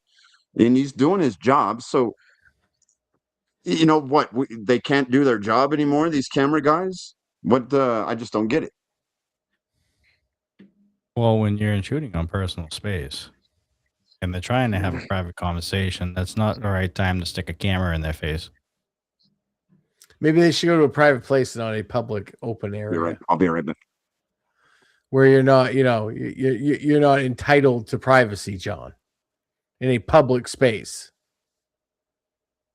and he's doing his job. So, they can't do their job anymore, these camera guys. I just don't get it. Well, when you're intruding on personal space and they're trying to have a private conversation, that's not the right time to stick a camera in their face. Maybe they should go to a private place and not a public open area. You're right. I'll be right back. Where you're not, you're not entitled to privacy, John, in a public space.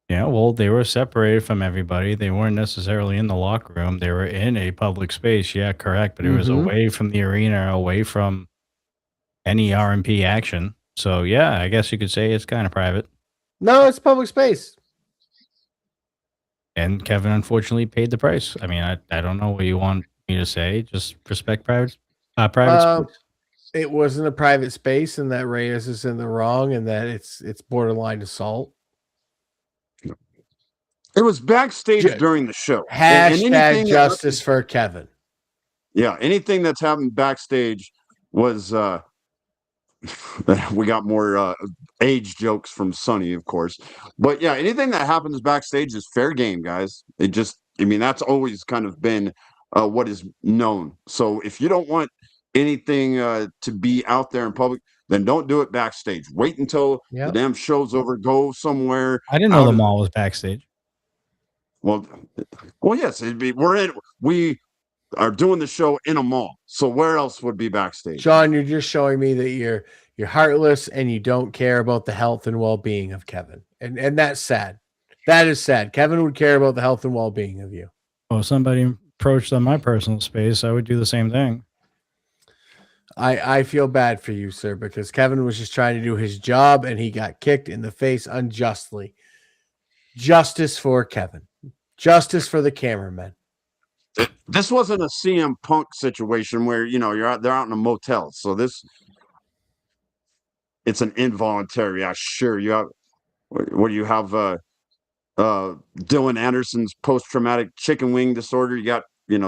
Yeah, well, they were separated from everybody. They weren't necessarily in the locker room. They were in a public space. Yeah, correct. But it was away from the arena, away from any RMP action. So, yeah, I guess you could say it's kind of private. No, it's public space. And Kevin, unfortunately, paid the price. I mean, I don't know what you want me to say. Just respect private space. It wasn't a private space, and that Reyes is in the wrong, and that it's borderline assault. It was backstage during the show. Hashtag justice for Kevin. Yeah, anything that's happened backstage was we got more age jokes from Sonny, of course. But yeah, anything that happens backstage is fair game, guys. That's always kind of been what is known. So if you don't want anything to be out there in public, then don't do it backstage. Wait until the damn show's over. Go somewhere. I didn't know the mall was backstage. Well, yes, we are doing the show in a mall. So where else would be backstage? Sean, you're just showing me that you're heartless and you don't care about the health and well-being of Kevin. And that's sad. That is sad. Kevin would care about the health and well-being of you. Well, if somebody approached on my personal space, I would do the same thing. I feel bad for you, sir, because Kevin was just trying to do his job and he got kicked in the face unjustly. Justice for Kevin. Justice for the cameraman. This wasn't a CM Punk situation where they're out in a motel. So it's an involuntary. Yeah, sure. You have what do you have? Dylan Anderson's post-traumatic chicken wing disorder. You got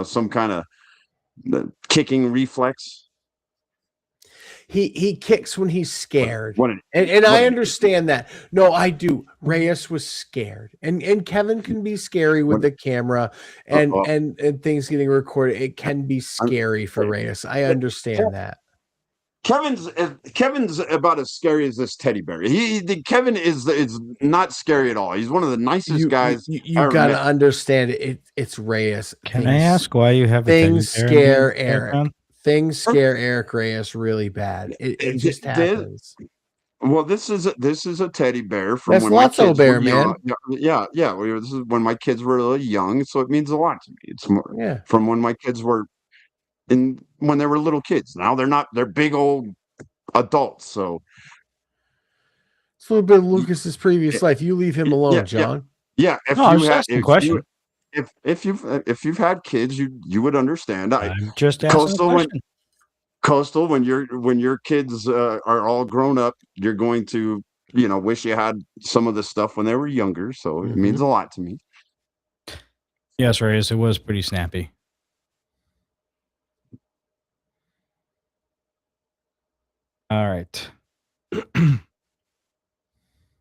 some kind of kicking reflex. He kicks when he's scared. And I understand that. No, I do. Reyes was scared. And Kevin can be scary with the camera and things getting recorded. It can be scary for Reyes. I understand that. Kevin's about as scary as this teddy bear. Kevin is not scary at all. He's one of the nicest guys. You got to understand it. It's Reyes. Can I ask why you have things scare Eric? Things scare Eric Reyes really bad. It just happens. Well, this is a teddy bear from that's when my kids bear, were man. Young. Yeah. This is when my kids were really young, so it means a lot to me. It's more from when my kids were when they were little kids. Now they're not. They're big old adults. So it's a little bit of Lucas's previous life. You leave him alone, John. Yeah. If you've had kids, you would understand. I'm just asking Coastal, when your kids are all grown up, you're going to wish you had some of the stuff when they were younger. So it means a lot to me. Yes, Reyes, it was pretty snappy. All right.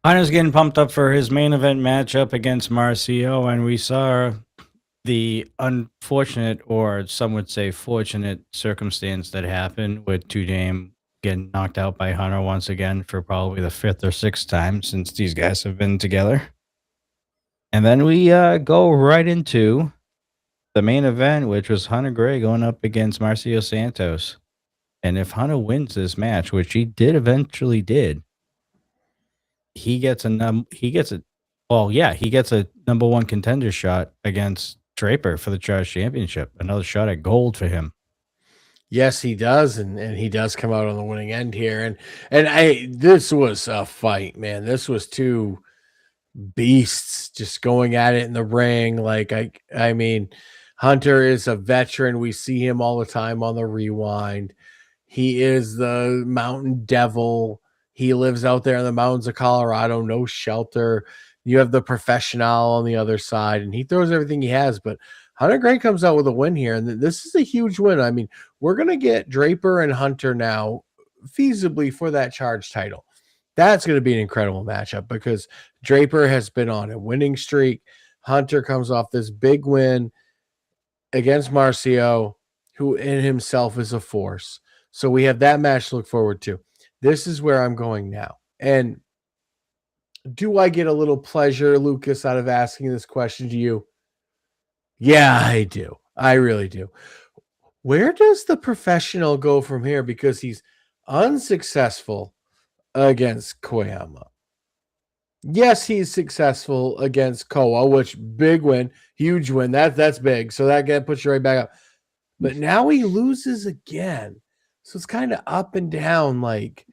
Hunter's getting pumped up for his main event matchup against Marcio, and we saw the unfortunate, or some would say fortunate, circumstance that happened with Two Dame getting knocked out by Hunter once again for probably the 5th or 6th time since these guys have been together. And then we go right into the main event, which was Hunter Gray going up against Marcio Santos. And if Hunter wins this match, which he eventually did, he gets a number 1 contender shot against Draper for the Charge Championship. Another shot at gold for him. Yes, he does, and he does come out on the winning end here. And this was a fight, man. This was two beasts just going at it in the ring. Like I mean, Hunter is a veteran. We see him all the time on the Rewind. He is the mountain devil. He lives out there in the mountains of Colorado, no shelter. You have the professional on the other side, and he throws everything he has. But Hunter Gray comes out with a win here, and this is a huge win. I mean, we're going to get Draper and Hunter now feasibly for that Charge title. That's going to be an incredible matchup because Draper has been on a winning streak. Hunter comes off this big win against Marcio, who in himself is a force. So we have that match to look forward to. This is where I'm going now. And do I get a little pleasure, Lucas, out of asking this question to you? Yeah, I do. I really do. Where does the professional go from here? Because he's unsuccessful against Koyama. Yes, he's successful against Koa, which big win, huge win. That's big. So that puts you right back up. But now he loses again. So it's kind of up and down, like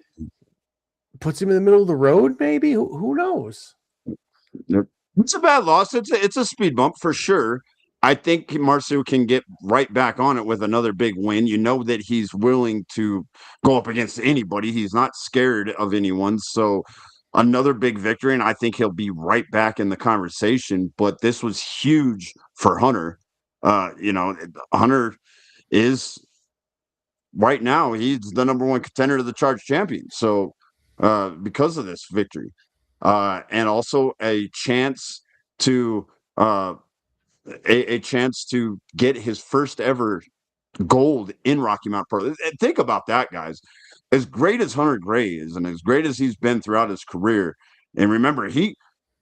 puts him in the middle of the road, maybe? Who knows? It's a bad loss. It's a speed bump for sure. I think Marcio can get right back on it with another big win. You know that he's willing to go up against anybody. He's not scared of anyone. So another big victory, and I think he'll be right back in the conversation. But this was huge for Hunter. Hunter is right now he's the number one contender to the Charge champion. So because of this victory, and also a chance to a chance to get his first ever gold in Rocky Mountain Pro. Think about that, guys. As great as Hunter Gray is, and as great as he's been throughout his career, and remember,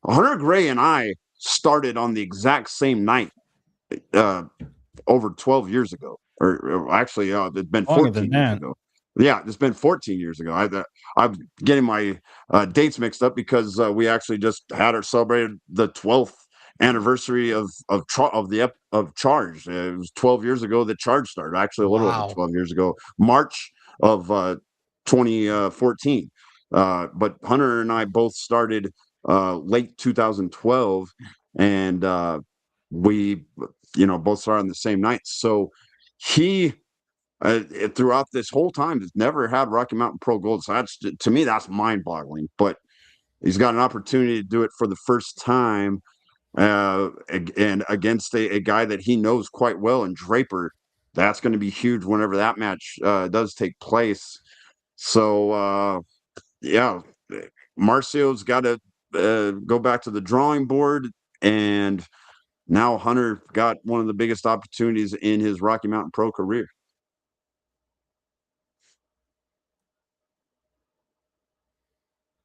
Hunter Gray and I started on the exact same night over 12 years ago, or actually, it's been 14 years ago. Yeah, it's been 14 years ago. I'm getting my dates mixed up because we actually just celebrated the 12th anniversary of Charge. It was 12 years ago that Charge started. Actually, a little over 12 years ago, March of 2014. But Hunter and I both started late 2012, and we both started on the same night. So he throughout this whole time has never had Rocky Mountain Pro Gold. So to me, that's mind-boggling. But he's got an opportunity to do it for the first time, and against a guy that he knows quite well, and Draper. That's going to be huge whenever that match does take place. So yeah, Marcio's got to go back to the drawing board, and now Hunter got one of the biggest opportunities in his Rocky Mountain Pro career.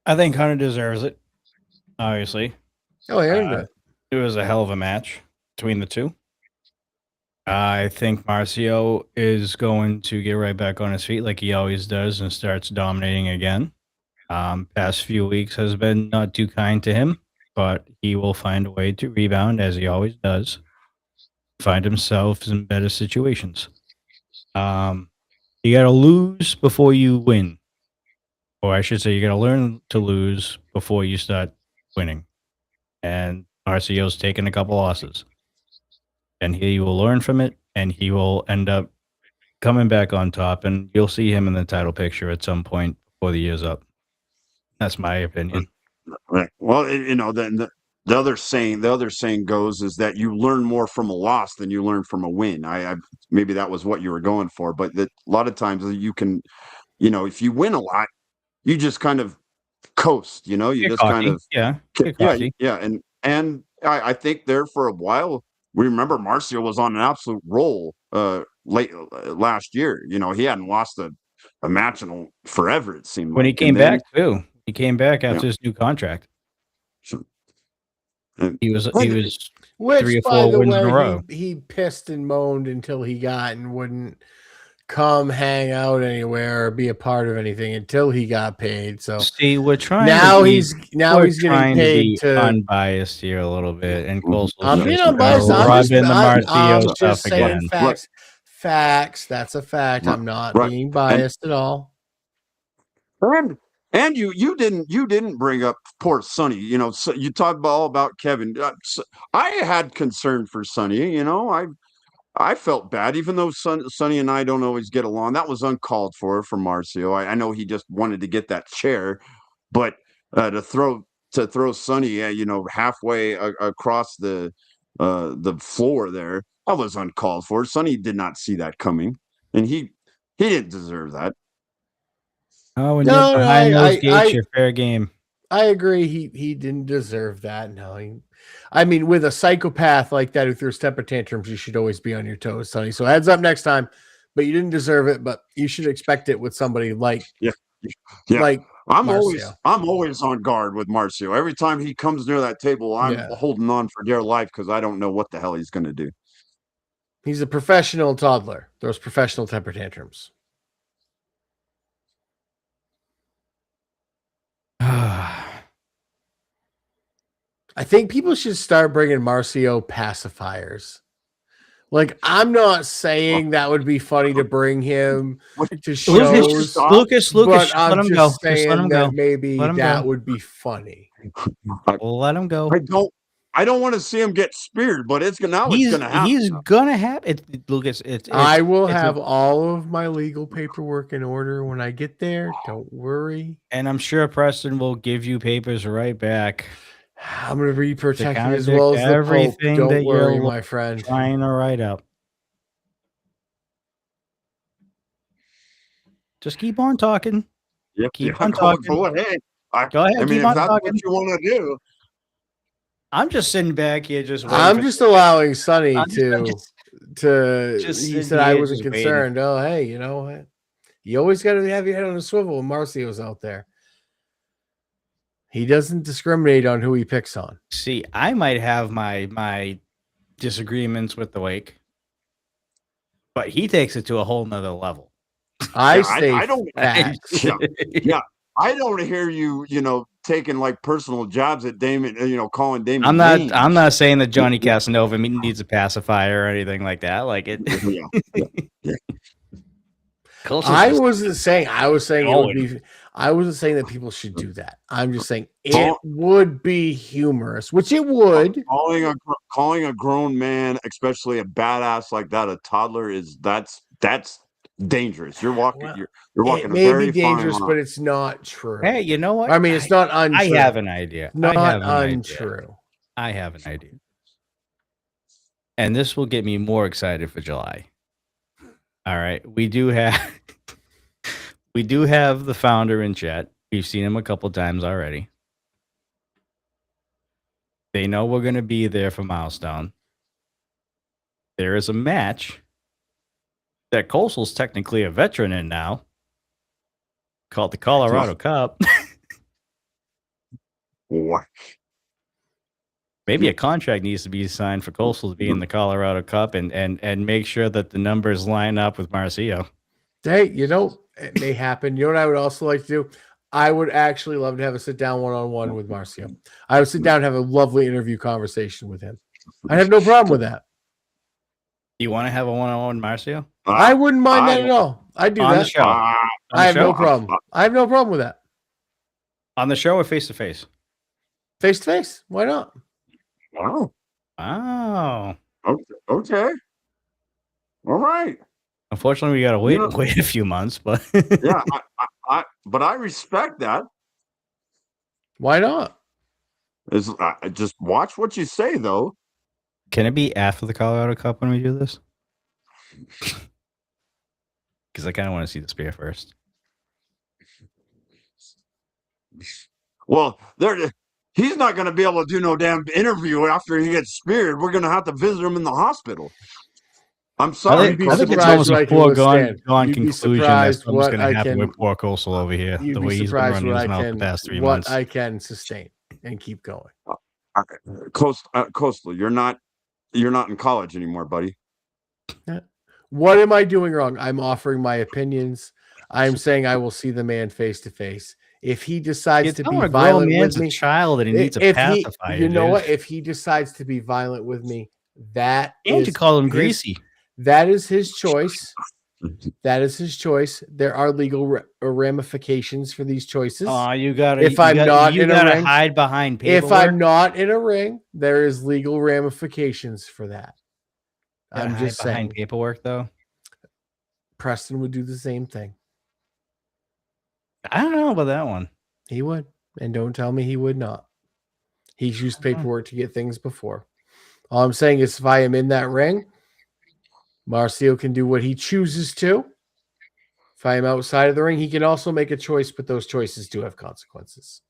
I think Hunter deserves it, obviously. Oh, yeah. It was a hell of a match between the two. I think Marcio is going to get right back on his feet like he always does and starts dominating again. Past few weeks has been not too kind to him, but he will find a way to rebound as he always does. Find himself in better situations. You got to lose before you win. Or I should say, you got to learn to lose before you start winning. And Marcio's taken a couple losses. And he will learn from it, and he will end up coming back on top, and you'll see him in the title picture at some point before the year's up. That's my opinion. Right. Well, the other saying goes is that you learn more from a loss than you learn from a win. I maybe that was what you were going for, but a lot of times you can, if you win a lot, you just kind of coast. You just cocky. kind of and I think there for a while. We remember Marcio was on an absolute roll late last year. He hadn't lost a match in forever. It seemed when he came back too. He came back after his new contract. He was 3 or 4 wins in a row. He pissed and moaned until he got and wouldn't come hang out anywhere or be a part of anything until he got paid. So see, we're trying now he's getting paid to unbiased here a little bit, and I'm being unbiased. I'm just saying facts. Facts. That's a fact. I'm not being biased at all. And you didn't bring up poor Sonny. So you talked all about Kevin. I had concern for Sonny. I felt bad, even though Sonny and I don't always get along. That was uncalled for from Marcio. I know he just wanted to get that chair, but to throw Sonny, halfway across the floor there, that was uncalled for. Sonny did not see that coming, and he didn't deserve that. Oh, when you're behind those gates, you're fair game. I agree. He didn't deserve that. No, I mean, with a psychopath like that who throws temper tantrums, you should always be on your toes, Sonny. So heads up next time. But you didn't deserve it. But you should expect it with somebody like like I'm always on guard with Marcio. Every time he comes near that table, I'm holding on for dear life because I don't know what the hell he's going to do. He's a professional toddler. Those professional temper tantrums. I think people should start bringing Marcio pacifiers. Like, I'm not saying that would be funny to bring him to shows. Lucas, but I'm let him just go. saying Just let him that go. Maybe that would be funny. Let him go. I don't want to see him get speared, but it's gonna happen. He's gonna have it, Lucas. I will have all of my legal paperwork in order when I get there. Don't worry. And I'm sure Preston will give you papers right back. I'm going to be protected as well as the Pope. Don't worry, my friend. Trying to write up. Just keep on talking. Yep. Keep on talking. Go ahead. Go ahead. I mean, keep if on that's talking. what you want to do. I'm just sitting back here, just waiting. I'm just allowing Sonny I'm to. He said I wasn't concerned. Oh, hey, you always got to have your head on a swivel when Marcio's out there. He doesn't discriminate on who he picks on. See, I might have my disagreements with the Wake, but he takes it to a whole nother level. I don't. Yeah. I don't hear you, taking like personal jabs at Damon, calling Damon. I'm not saying that Johnny Casanova needs a pacifier or anything like that. Like it. Yeah. I wasn't saying it would be. I wasn't saying that people should do that. I'm just saying it would be humorous, which it would. Calling a grown man, especially a badass like that, a toddler, that's dangerous. You're walking. You're walking. It may be dangerous, but it's not true. Hey, you know what? I mean, it's not untrue. I have an idea. Not untrue. I have an idea, and this will get me more excited for July. All right, we do have the founder in chat. We've seen him a couple times already. They know we're going to be there for Milestone. There is a match that Coastal's technically a veteran in now, called the Colorado Cup. What? Maybe a contract needs to be signed for Coastal to be in the Colorado Cup and make sure that the numbers line up with Marcio. Hey, it may happen. You know what I would also like to do? I would actually love to have a sit-down one-on-one with Marcio. I would sit down and have a lovely interview conversation with him. I have no problem with that. You want to have a one-on-one with Marcio? I wouldn't mind that at all. I'd do that. The show. I have no problem. I have no problem with that. On the show or face-to-face? Face-to-face. Why not? Wow. Okay. All right. Unfortunately, we got to wait a few months, but yeah, but I respect that. Why not? Just watch what you say, though. Can it be after the Colorado Cup when we do this? Because I kind of want to see the spear first. Well, he's not going to be able to do no damn interview after he gets speared. We're going to have to visit him in the hospital. I'm sorry. I think it's almost a foregone conclusion that something's going to happen with poor Coastal over here. The way he's been running his mouth the past 3 months. What I can sustain and keep going. Coastal, you're not in college anymore, buddy. What am I doing wrong? I'm offering my opinions. I'm saying I will see the man face to face. If he decides to be violent with me, a child and he needs a pacifier. You know what? If he decides to be violent with me, you call him greasy. That is his choice. That is his choice. There are legal ramifications for these choices. Oh, you got to hide behind paperwork. If I'm not in a ring, there is legal ramifications for that. I'm just saying. Behind paperwork, though. Preston would do the same thing. I don't know about that one. He would, and don't tell me he would not. He's used paperwork to get things before. All I'm saying is, if I am in that ring, Marcio can do what he chooses to. If I am outside of the ring, he can also make a choice, but those choices do have consequences.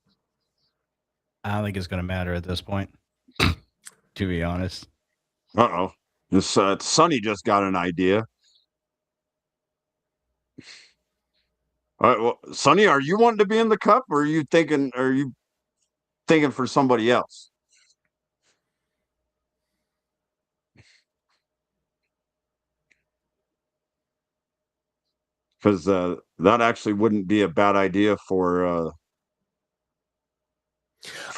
I don't think it's going to matter at this point, to be honest. Uh-oh. This Sonny just got an idea. All right, well, Sonny, are you wanting to be in the cup, or are you thinking for somebody else? Because that actually wouldn't be a bad idea for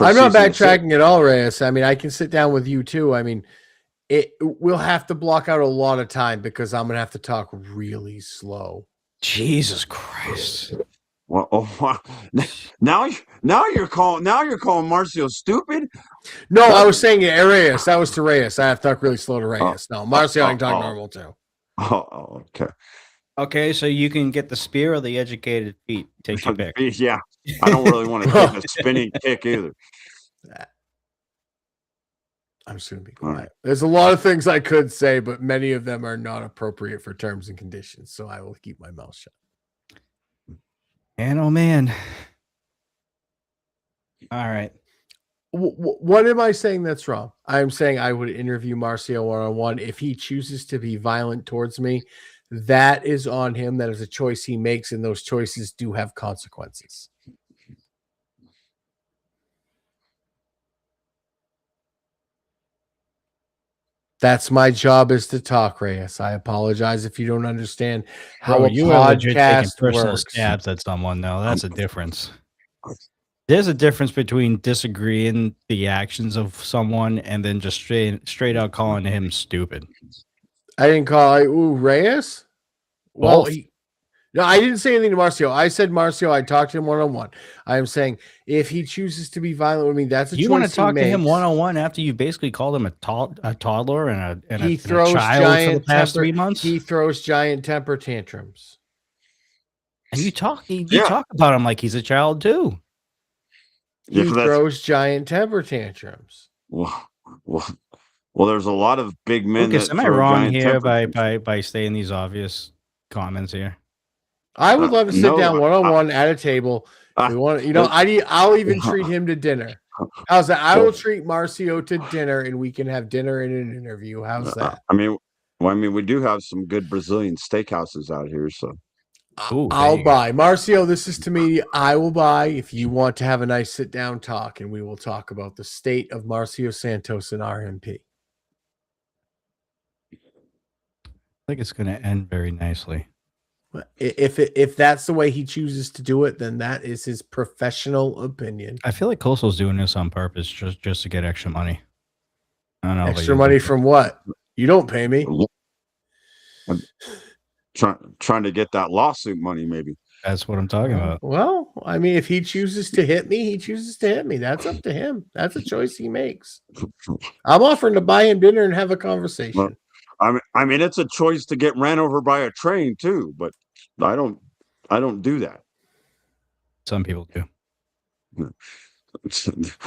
I'm not backtracking at all, Reyes. I mean, I can sit down with you too. I mean, we'll have to block out a lot of time because I'm gonna have to talk really slow. Jesus Christ! Well, now you're calling Marcio stupid. No, I was saying Reyes. That was to Reyes. I have to talk really slow to Reyes. No, Marcio, I can talk normal too. Oh, okay. Okay, so you can get the spear or the educated feet. Take your pick. Yeah, I don't really want to take a spinning kick either. I'm just going to be quiet. Right. There's a lot of things I could say, but many of them are not appropriate for terms and conditions, so I will keep my mouth shut. Man, oh man. All right. What am I saying that's wrong? I'm saying I would interview Marcio one-on-one. If he chooses to be violent towards me, that is on him. That is a choice he makes, and those choices do have consequences. That's my job, is to talk, Reyes. I apologize if you don't understand how a podcast works. Stabs at someone, though. That's a difference. There's a difference between disagreeing the actions of someone and then just straight out calling him stupid. I didn't call Reyes. Well, no, I didn't say anything to Marcio. I said Marcio. I talked to him one-on-one. I am saying if he chooses to be violent with me, that's a choice. You want to talk to him one-on-one after you basically called him a toddler and a child for the past 3 months? He throws giant temper tantrums. And you talk about him like he's a child too. He throws giant temper tantrums. Well, there's a lot of big men. Lucas, am I wrong here by saying these obvious comments here? I would love to sit down one-on-one at a table. We want, I'll even treat him to dinner. How's that? I will treat Marcio to dinner, and we can have dinner and an interview. How's that? I mean, we do have some good Brazilian steakhouses out here, so. I'll buy. Marcio, this is to me. I will buy if you want to have a nice sit-down talk, and we will talk about the state of Marcio Santos and RMP. I think it's going to end very nicely. If that's the way he chooses to do it, then that is his professional opinion. I feel like Coastal's doing this on purpose just to get extra money. I don't know. Extra money from what? You don't pay me. Trying to get that lawsuit money, maybe. That's what I'm talking about. Well, I mean, if he chooses to hit me, he chooses to hit me. That's up to him. That's a choice he makes. I'm offering to buy him dinner and have a conversation. Well, I mean, it's a choice to get ran over by a train too, but I don't do that. Some people do.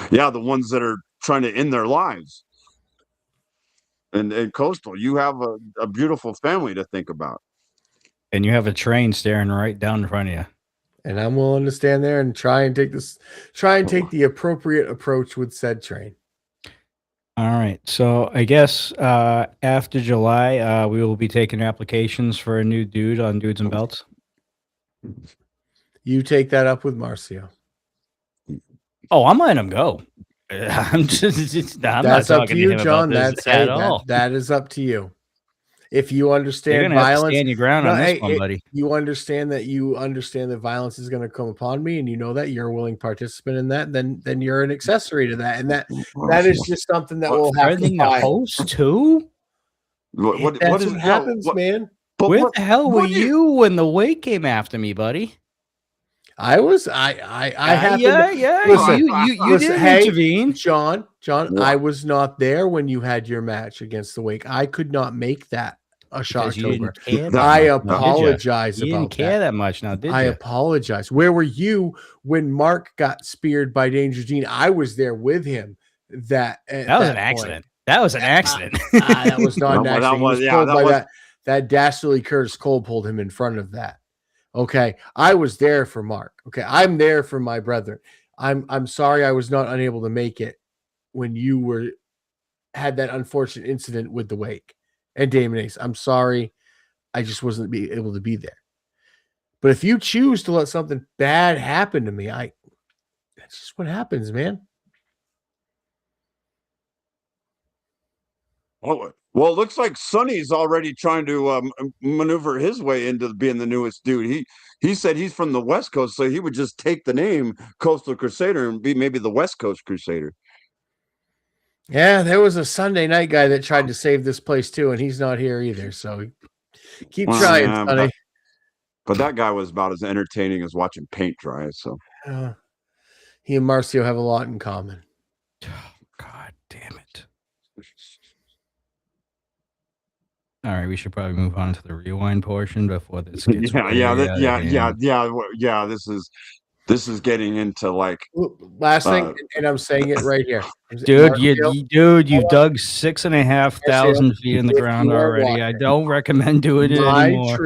Yeah, the ones that are trying to end their lives. And Coastal, you have a beautiful family to think about. And you have a train staring right down in front of you. And I'm willing to stand there and try and take the appropriate approach with said train. All right. So I guess after July, we will be taking applications for a new dude on Dudes and Belts. You take that up with Marcio. Oh, I'm letting him go. I'm that's up to you, John. That is up to you. If you understand violence, stand your ground on this one, buddy. You understand that violence is going to come upon me, and you know that you're a willing participant in that. Then you're an accessory to that, and that is just something that will happen. The host too. What happens, man? Where the hell were you when the wake came after me, buddy? I happened. Yeah. You didn't intervene, John. I was not there when you had your match against the Wake. I could not make that a Shocktober. I apologize about that. You didn't care that much now, did you? I apologize. Where were you when Mark got speared by Danger Gene? I was there with him. That was an accident. That was an accident. That was not an accident. That dastardly Curtis Cole pulled him in front of that. Okay, I was there for Mark. Okay, I'm there for my brethren. I'm sorry I was not unable to make it when you had that unfortunate incident with the Wake and Damon Ace. I'm sorry, I just wasn't able to be there. But if you choose to let something bad happen to me, that's just what happens, man. Well, it looks like Sonny's already trying to maneuver his way into being the newest dude. He said he's from the West Coast, so he would just take the name Coastal Crusader and be maybe the West Coast Crusader. Yeah, there was a Sunday night guy that tried to save this place too, and he's not here either. So keep trying, Sonny. But that guy was about as entertaining as watching paint dry. So he and Marcio have a lot in common. Oh, God damn it. All right, we should probably move on to the rewind portion before this gets This is getting into like last thing, and I'm saying it right here, dude. You've dug 6,500 feet in the ground already. I don't recommend doing it anymore.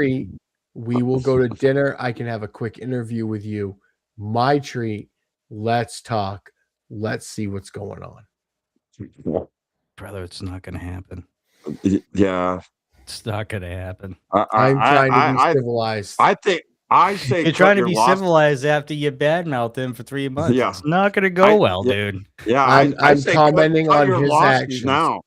We will go to dinner. I can have a quick interview with you. My treat. Let's talk. Let's see what's going on. Brother, it's not going to happen. Yeah. It's not going to happen. I'm trying to be civilized. I say you're trying to be civilized after you badmouth him for 3 months. Yeah. It's not going to go well, dude. Yeah, I'm commenting on his actions now.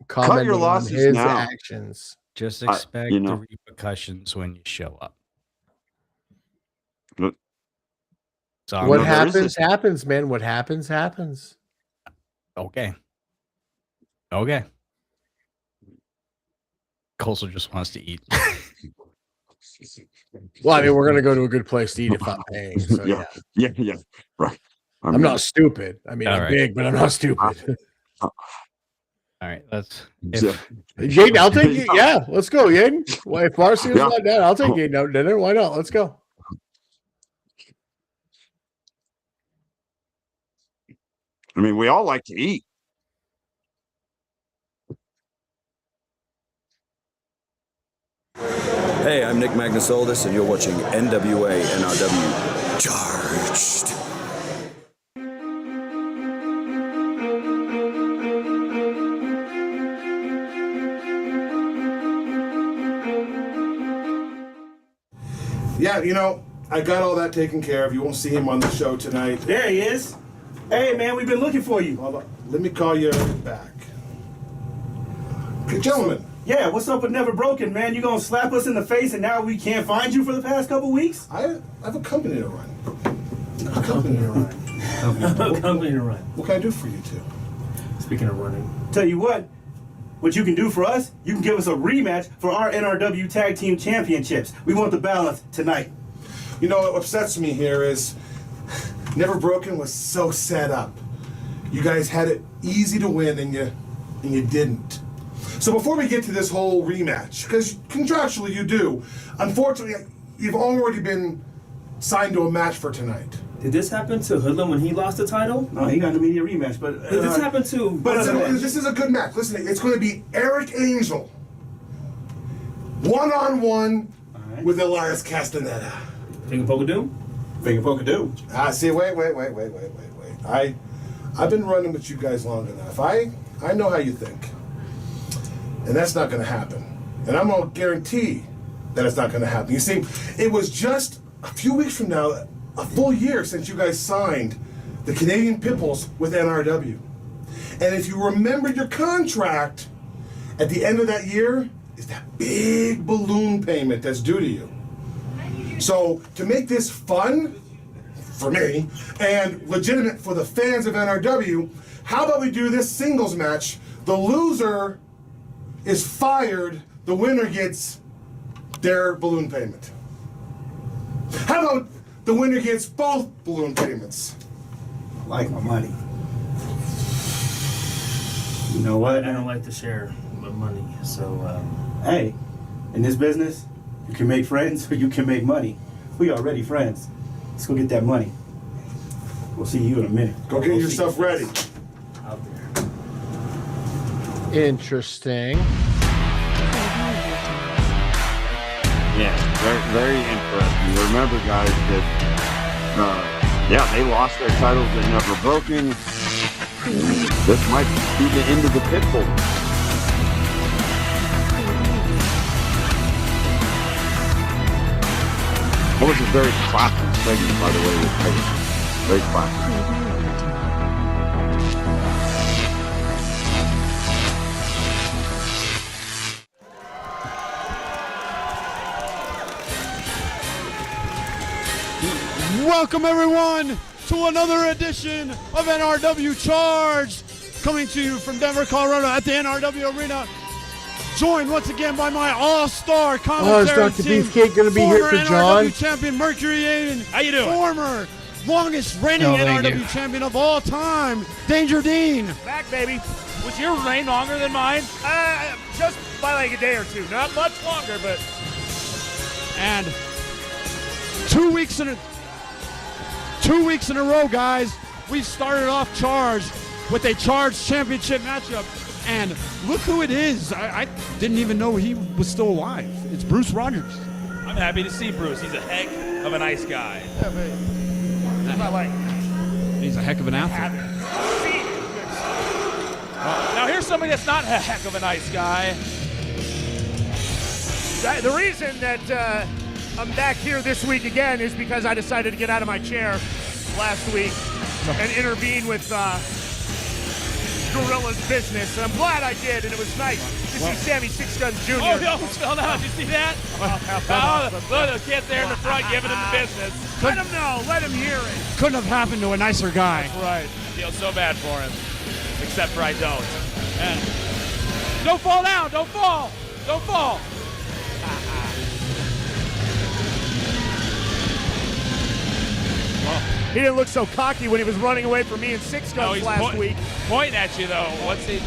Cut your losses on his actions. Just expect the repercussions when you show up. So what happens, happens, man. What happens, happens. Okay. Coastal just wants to eat. Well, I mean, we're gonna go to a good place to eat if I'm paying. So yeah. Right. I'm not stupid. I mean, I'm big, but I'm not stupid. All right, let's. Yaden, I'll take it. Yeah, let's go, Yaden. Well, if Marcy's not dead, I'll take Yaden out to dinner. Why not? Let's go. I mean, we all like to eat. Hey, I'm Nick Magnusoldis, and you're watching NWA NRW Charged. Yeah, I got all that taken care of. You won't see him on the show tonight. There he is. Hey, man, we've been looking for you. Hold on. Let me call you back. Okay, gentlemen. Yeah, what's up with Never Broken, man? You gonna slap us in the face and now we can't find you for the past couple weeks? I have a company to run. A company to run. Company to run. What can I do for you two? Speaking of running. Tell you what you can do for us, you can give us a rematch for our NRW Tag Team Championships. We want the balance tonight. You know what upsets me here is Never Broken was so set up. You guys had it easy to win and you didn't. So before we get to this whole rematch, because contractually you do, unfortunately you've already been signed to a match for tonight. Did this happen to Hoodlum when he lost the title? No, he got an immediate rematch, but did this happen to? But this is a good match. Listen, it's going to be Eric Angel one-on-one with Elias Castaneda. Finger poke of doom? Finger poke of doom. See, wait. I've been running with you guys long enough. I know how you think. And that's not going to happen. And I'm going to guarantee that it's not going to happen. You see, it was just a few weeks from now, a full year since you guys signed the Canadian Pitbulls with NRW. And if you remember your contract, at the end of that year is that big balloon payment that's due to you. So to make this fun for me and legitimate for the fans of NRW, how about we do this singles match? The loser is fired, the winner gets their balloon payment. How about the winner gets both balloon payments? I like my money. You know what? I don't like to share my money, so hey, in this business, you can make friends or you can make money. We already friends. Let's go get that money. We'll see you in a minute. Go get yourself ready. Out there. Interesting. Yeah, very, very interesting. Remember, guys, that they lost their titles at Never Broken. This might be the end of the Pitbull. That was a very classic segment, by the way, with Peggy. Very classic. Welcome everyone to another edition of NRW Charged, coming to you from Denver, Colorado at the NRW Arena. Joined once again by my all-star commentary is Dr. team, Beefcake going to be here for John? NRW champion Mercury Aiden. How you doing? Former longest reigning NRW champion of all time, Danger Dean. Back, baby. Was your reign longer than mine? Just by like a day or two. Not much longer, but. And 2 weeks in a row, guys, we've started off Charged with a Charged championship matchup. And look who it is. I didn't even know he was still alive. It's Bruce Rogers. I'm happy to see Bruce. He's a heck of a nice guy. Yeah, but I'm not like He's a heck of an athlete. Now here's somebody that's not a heck of a nice guy. The reason that I'm back here this week again is because I decided to get out of my chair last week and intervene with Gorilla's business. And I'm glad I did, and it was nice to see Sammy Six Guns Jr. Oh, he almost fell down. Did you see that? Oh, look, the kid there in the front giving him the business. Let him know. Let him hear it. couldn't have happened to a nicer guy. That's right. I feel so bad for him, except for I don't. And don't fall down. Don't fall. Don't fall. He didn't look so cocky when he was running away from me and Six Guns last week. Pointing at you, though. What's he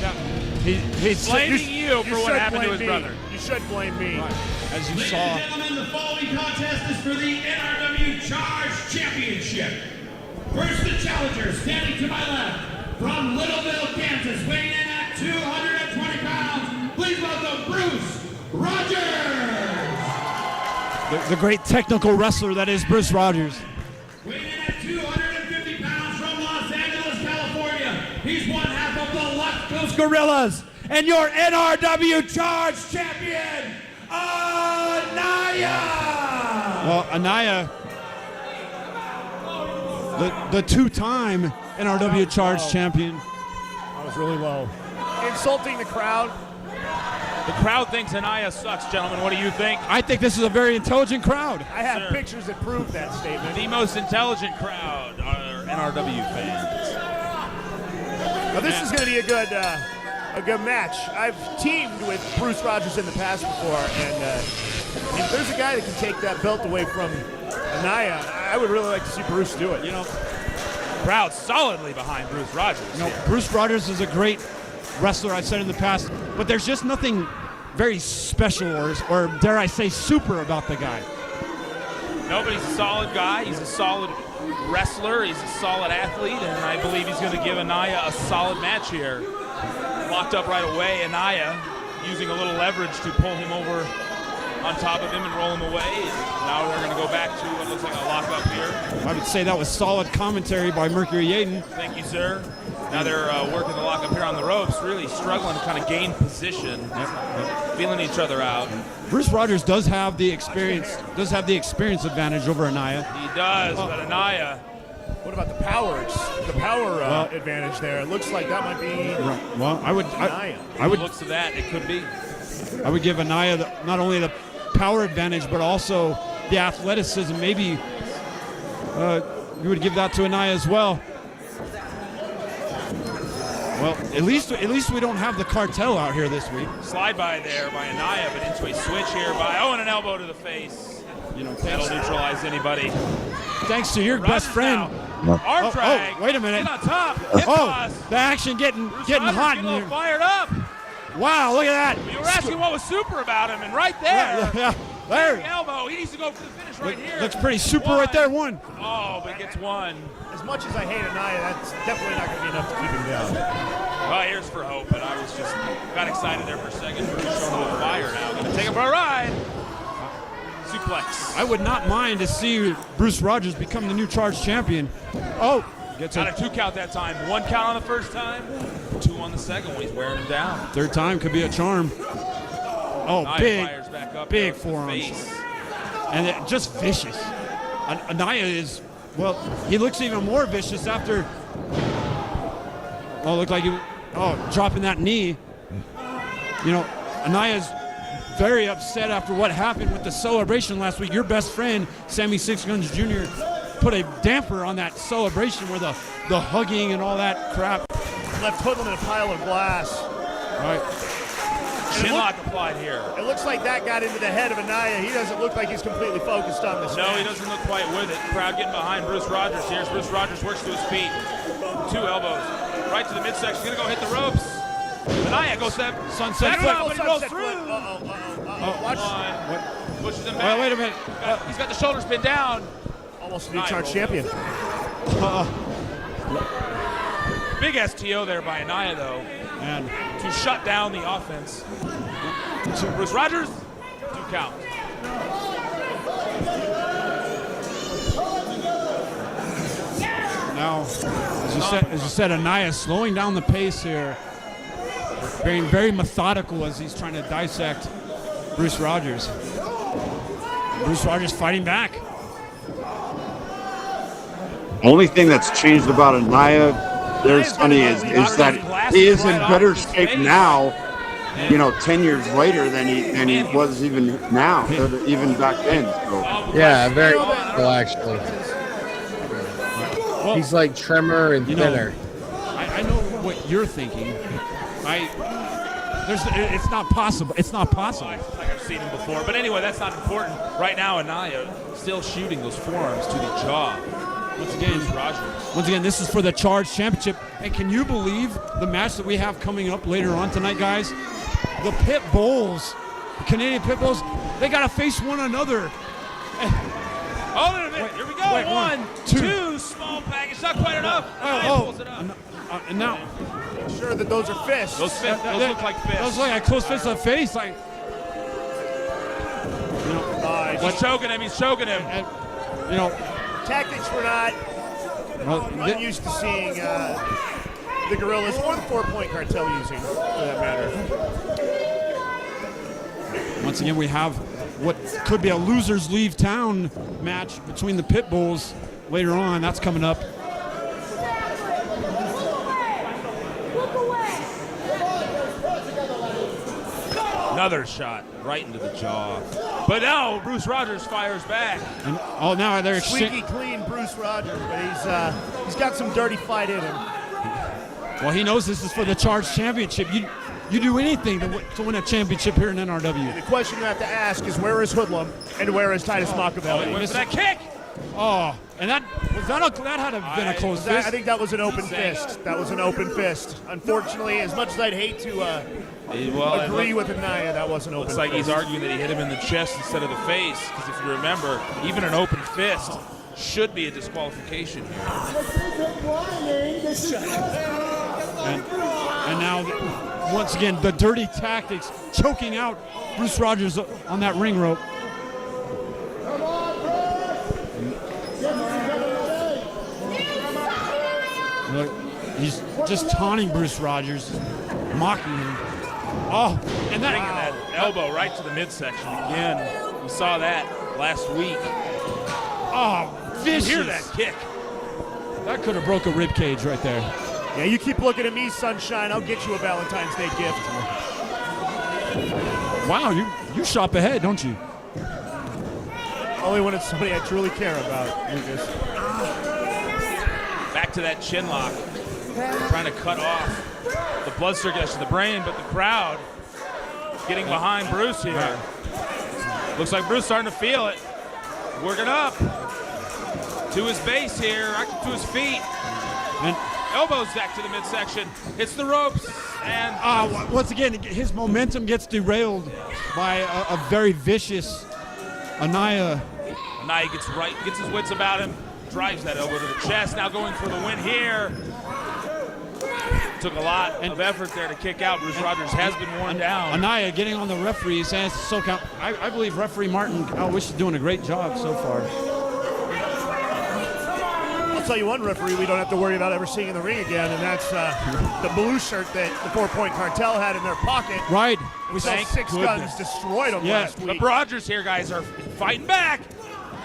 He's blaming you for what happened to his brother. You should blame me. Right. As you Ladies saw. and gentlemen, the following contest is for the NRW Charge Championship. First, the challenger, standing to my left, from Littleville, Kansas, weighing in at 220 pounds. Please welcome Bruce Rogers. The great technical wrestler that is Bruce Rogers. Weighing in at 250 pounds from Los Angeles, California. He's one half of the Left Coast Gorillas and your NRW Charge Champion, Anaya! Well, Anaya, the two-time NRW Charge champion. I was really low. Insulting the crowd. The crowd thinks Anaya sucks, gentlemen. What do you think? I think this is a very intelligent crowd. I have pictures that prove that statement. The most intelligent crowd are NRW fans. Now this is going to be a good match. I've teamed with Bruce Rogers in the past before, and if there's a guy that can take that belt away from Anaya, I would really like to see Bruce do it. You know, crowd solidly behind Bruce Rogers. You know, Bruce Rogers is a great wrestler, I've said in the past, but there's just nothing very special or dare I say super about the guy. No, but he's a solid guy. He's a solid wrestler. He's a solid athlete, and I believe he's going to give Anaya a solid match here. Locked up right away, Anaya using a little leverage to pull him over on top of him and roll him away. Now they're going to go back to what looks like a lockup here. I would say that was solid commentary by Mercury Yaden. Thank you, sir. Now they're working the lockup here on the ropes, really struggling to kind of gain position, feeling each other out. Bruce Rogers does have the experience advantage over Anaya. He does, but Anaya. What about the powers? The power advantage there. It looks like that might be. Well, I would. Looks of that, it could be. I would give Anaya not only the power advantage, but also the athleticism. Maybe you would give that to Anaya as well. Well, at least we don't have the cartel out here this week. Slide by there by Anaya, but into a switch here by and an elbow to the face. You know, that'll neutralize anybody. Thanks to your best friend. Arm drag. Oh, wait a minute. Get on top. Hip toss. The action getting hot in here. here. Fired up. Wow, look at that. You were asking what was super about him, and right there. Yeah. There. Elbow. He needs to go for the finish right here. Looks pretty super right there. One. Oh, but gets one. As much as I hate Anaya, that's definitely not going to be enough to keep him down. Well, here's for hope, but I was just got excited there for a second. Bruce showing a little fire now. Going to take him for a ride. Suplex. I would not mind to see Bruce Rogers become the new Charge champion. Oh, gets got a 2 count that time. 1 count on the first time, 2 on the second when he's wearing him down. Third time could be a charm. Oh, big forearms. And just vicious. Anaya is, well, he looks even more vicious after, looked like dropping that knee. You know, Anaya's very upset after what happened with the celebration last week. Your best friend, Sammy Six Guns Jr., put a damper on that celebration where the hugging and all that crap. Left Hoodlum in a pile of glass. All right. Chin lock applied here. It looks like that got into the head of Anaya. He doesn't look like he's completely focused on this. No, match. he doesn't look quite with it. Crowd getting behind Bruce Rogers. Here's Bruce Rogers, works to his feet. 2 elbows. Right to the midsection. Gonna go hit the ropes. Anaya goes that sunset flip, but he goes through. Watch. Pushes him back. Wait a minute. He's got the shoulders pinned down. Almost a new Charge champion. Big STO there by Anaya, though. And to shut down the offense. Bruce Rogers, 2 count. Now, as you said, Anaya slowing down the pace here, being very methodical as he's trying to dissect Bruce Rogers. Bruce Rogers fighting back. Only thing that's changed about Anaya there, Sonny, is that he is in better shape now, 10 years later than he was even now, even back then. So. Yeah, very well, actually. Well, he's like trimmer and thinner. I know what you're thinking. It's not possible. It's not possible. Like I've seen him before. But anyway, that's not important. Right now, Anaya still shooting those forearms to the jaw. Once again, this is for the Charge Championship. And can you believe the match that we have coming up later on tonight, guys? The Pit Bulls, the Canadian Pit Bulls, they got to face one another. Hold it a minute. Here we go. One, two, small package. Not quite enough. Pulls it up. And now, I'm sure that those are fists. Those look like fists. Those look like close fists to the face. Like, he's choking him. He's choking him. Tactics we're not unused to seeing the Gorillas or the 4-Point Cartel using, for that matter. Once again, we have what could be a losers leave town match between the Pit Bulls later on. That's coming up. Another shot right into the jaw. But now Bruce Rogers fires back. And now they're squeaky clean Bruce Rogers, but he's got some dirty fight in him. Well, he knows this is for the Charge Championship. You do anything to win a championship here in NRW. The question you have to ask is, where is Hoodlum and where is Titus Machiavelli? Where's that kick? Oh, and that had to have been a close fist. I think that was an open fist. That was an open fist. Unfortunately, as much as I'd hate to agree with Anaya, that was an open fist. Looks like he's arguing that he hit him in the chest instead of the face, because if you remember, even an open fist should be a disqualification here. And now, once again, the dirty tactics, choking out Bruce Rogers on that ring rope. He's just taunting Bruce Rogers, mocking him. Oh, and that elbow right to the midsection again. We saw that last week. Oh, vicious. You hear that kick? That could have broke a rib cage right there. Yeah, you keep looking at me, Sunshine. I'll get you a Valentine's Day gift. Wow, you shop ahead, don't you? Only when it's somebody I truly care about, Lucas. Back to that chin lock. Trying to cut off the blood circulation to the brain, but the crowd getting behind Bruce here. Looks like Bruce starting to feel it. Working up to his base here, to his feet. And elbows back to the midsection. Hits the ropes. And once again, his momentum gets derailed by a very vicious Anaya. Anaya gets his wits about him. Drives that elbow to the chest. Now going for the win here. Took a lot of effort there to kick out. Bruce Rogers has been worn down. Anaya getting on the referee's hands to soak out. I believe referee Martin Alwish is doing a great job so far. I'll tell you one referee we don't have to worry about ever seeing in the ring again, and that's the blue shirt that the 4-Point Cartel had in their pocket. Right. We saw Six Guns destroyed them last week. But Rogers here, guys, are fighting back.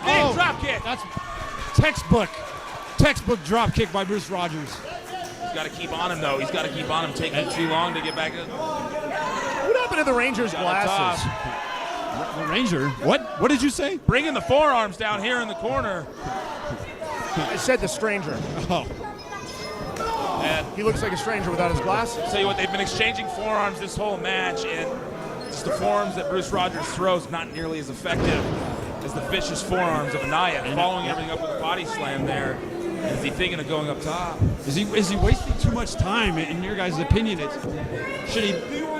Big drop kick. That's textbook drop kick by Bruce Rogers. He's got to keep on him, though. He's got to keep on him, taking too long to get back. What happened to the Ranger's glasses? The Ranger? What did you say? Bringing the forearms down here in the corner. I said the stranger. Oh. And he looks like a stranger without his glasses. I'll tell you what, they've been exchanging forearms this whole match, and just the forearms that Bruce Rogers throws not nearly as effective as the vicious forearms of Anaya, following everything up with a body slam there. Is he thinking of going up top? Is he wasting too much time, in your guys' opinion? Should he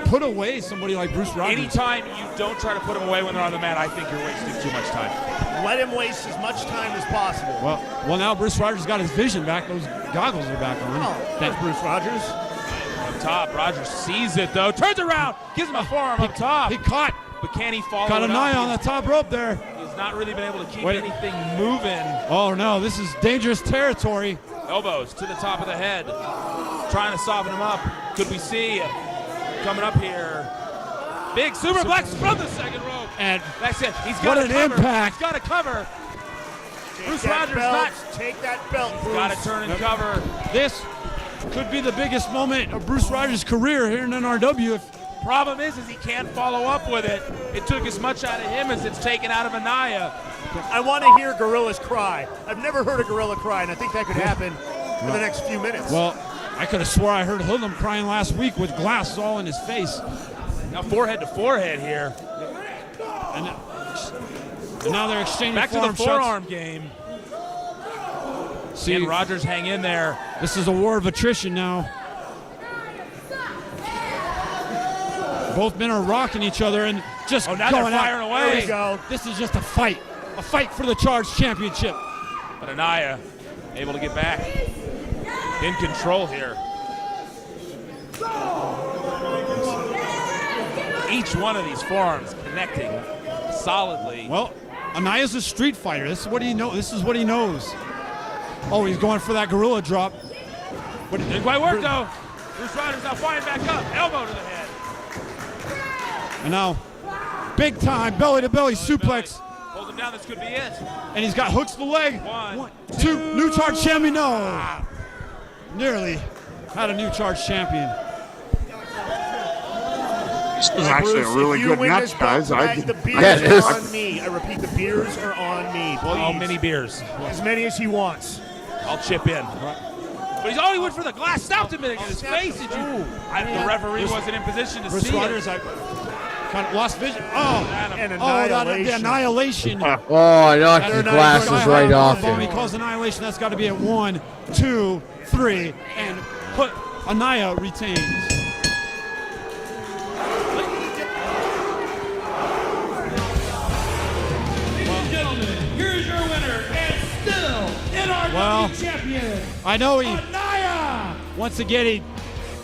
put away somebody like Bruce Rogers? Anytime you don't try to put him away when they're on the mat, I think you're wasting too much time. Let him waste as much time as possible. Well, now Bruce Rogers got his vision back. Those goggles are back on. Oh, that's Bruce Rogers. Up top, Rogers sees it, though. Turns around, gives him a forearm up top. He caught. But can he follow Got it an up? eye on the top rope there. He's not really been able to keep anything moving. Oh, no, this is dangerous territory. Elbows to the top of the head. Trying to soften him up. Could we see coming up here? Big superplex from the second rope. And that's it. He's got what an impact. He's got to cover. Bruce Rogers take that belt. He's got to turn and cover. This could be the biggest moment of Bruce Rogers' career here in NRW. Problem is he can't follow up with it. It took as much out of him as it's taken out of Anaya. I want to hear gorillas cry. I've never heard a gorilla cry, and I think that could happen in the next few minutes. Well, I could have swore I heard Hoodlum crying last week with glasses all in his face. Now forehead to forehead here. And now they're exchanging back to the forearm game. See, and Rogers hang in there. This is a war of attrition now. Both men are rocking each other and just now going they're firing away. There we go. This is just a fight for the Charge Championship. But Anaya able to get back in control here. Each one of these forearms connecting solidly. Well, Anaya's a street fighter. This is what he knows. This is what he knows. Oh, he's going for that gorilla drop. But it didn't quite work though. Bruce Rogers now firing back up. Elbow to the head. And now, big time belly-to-belly suplex. Hold him down, this could be it. And he's got hooks to the leg. One, two. New Charge champion, no. Nearly had a new Charge champion. This is actually a really good match, guys. The beers are on me. I repeat, the beers are on me. Well, how many beers? As many as he wants. I'll chip in. But he's already went for the glass. Stopped him in his face. Did you? The referee wasn't in position to see it. Kind of lost vision. Oh, and annihilation. The annihilation. Oh, I knocked his glasses right off him. He calls annihilation. That's got to be at 1, 2, 3, and put Anaya retains. Here's your winner and still NRW champion. I know he Anaya. once again he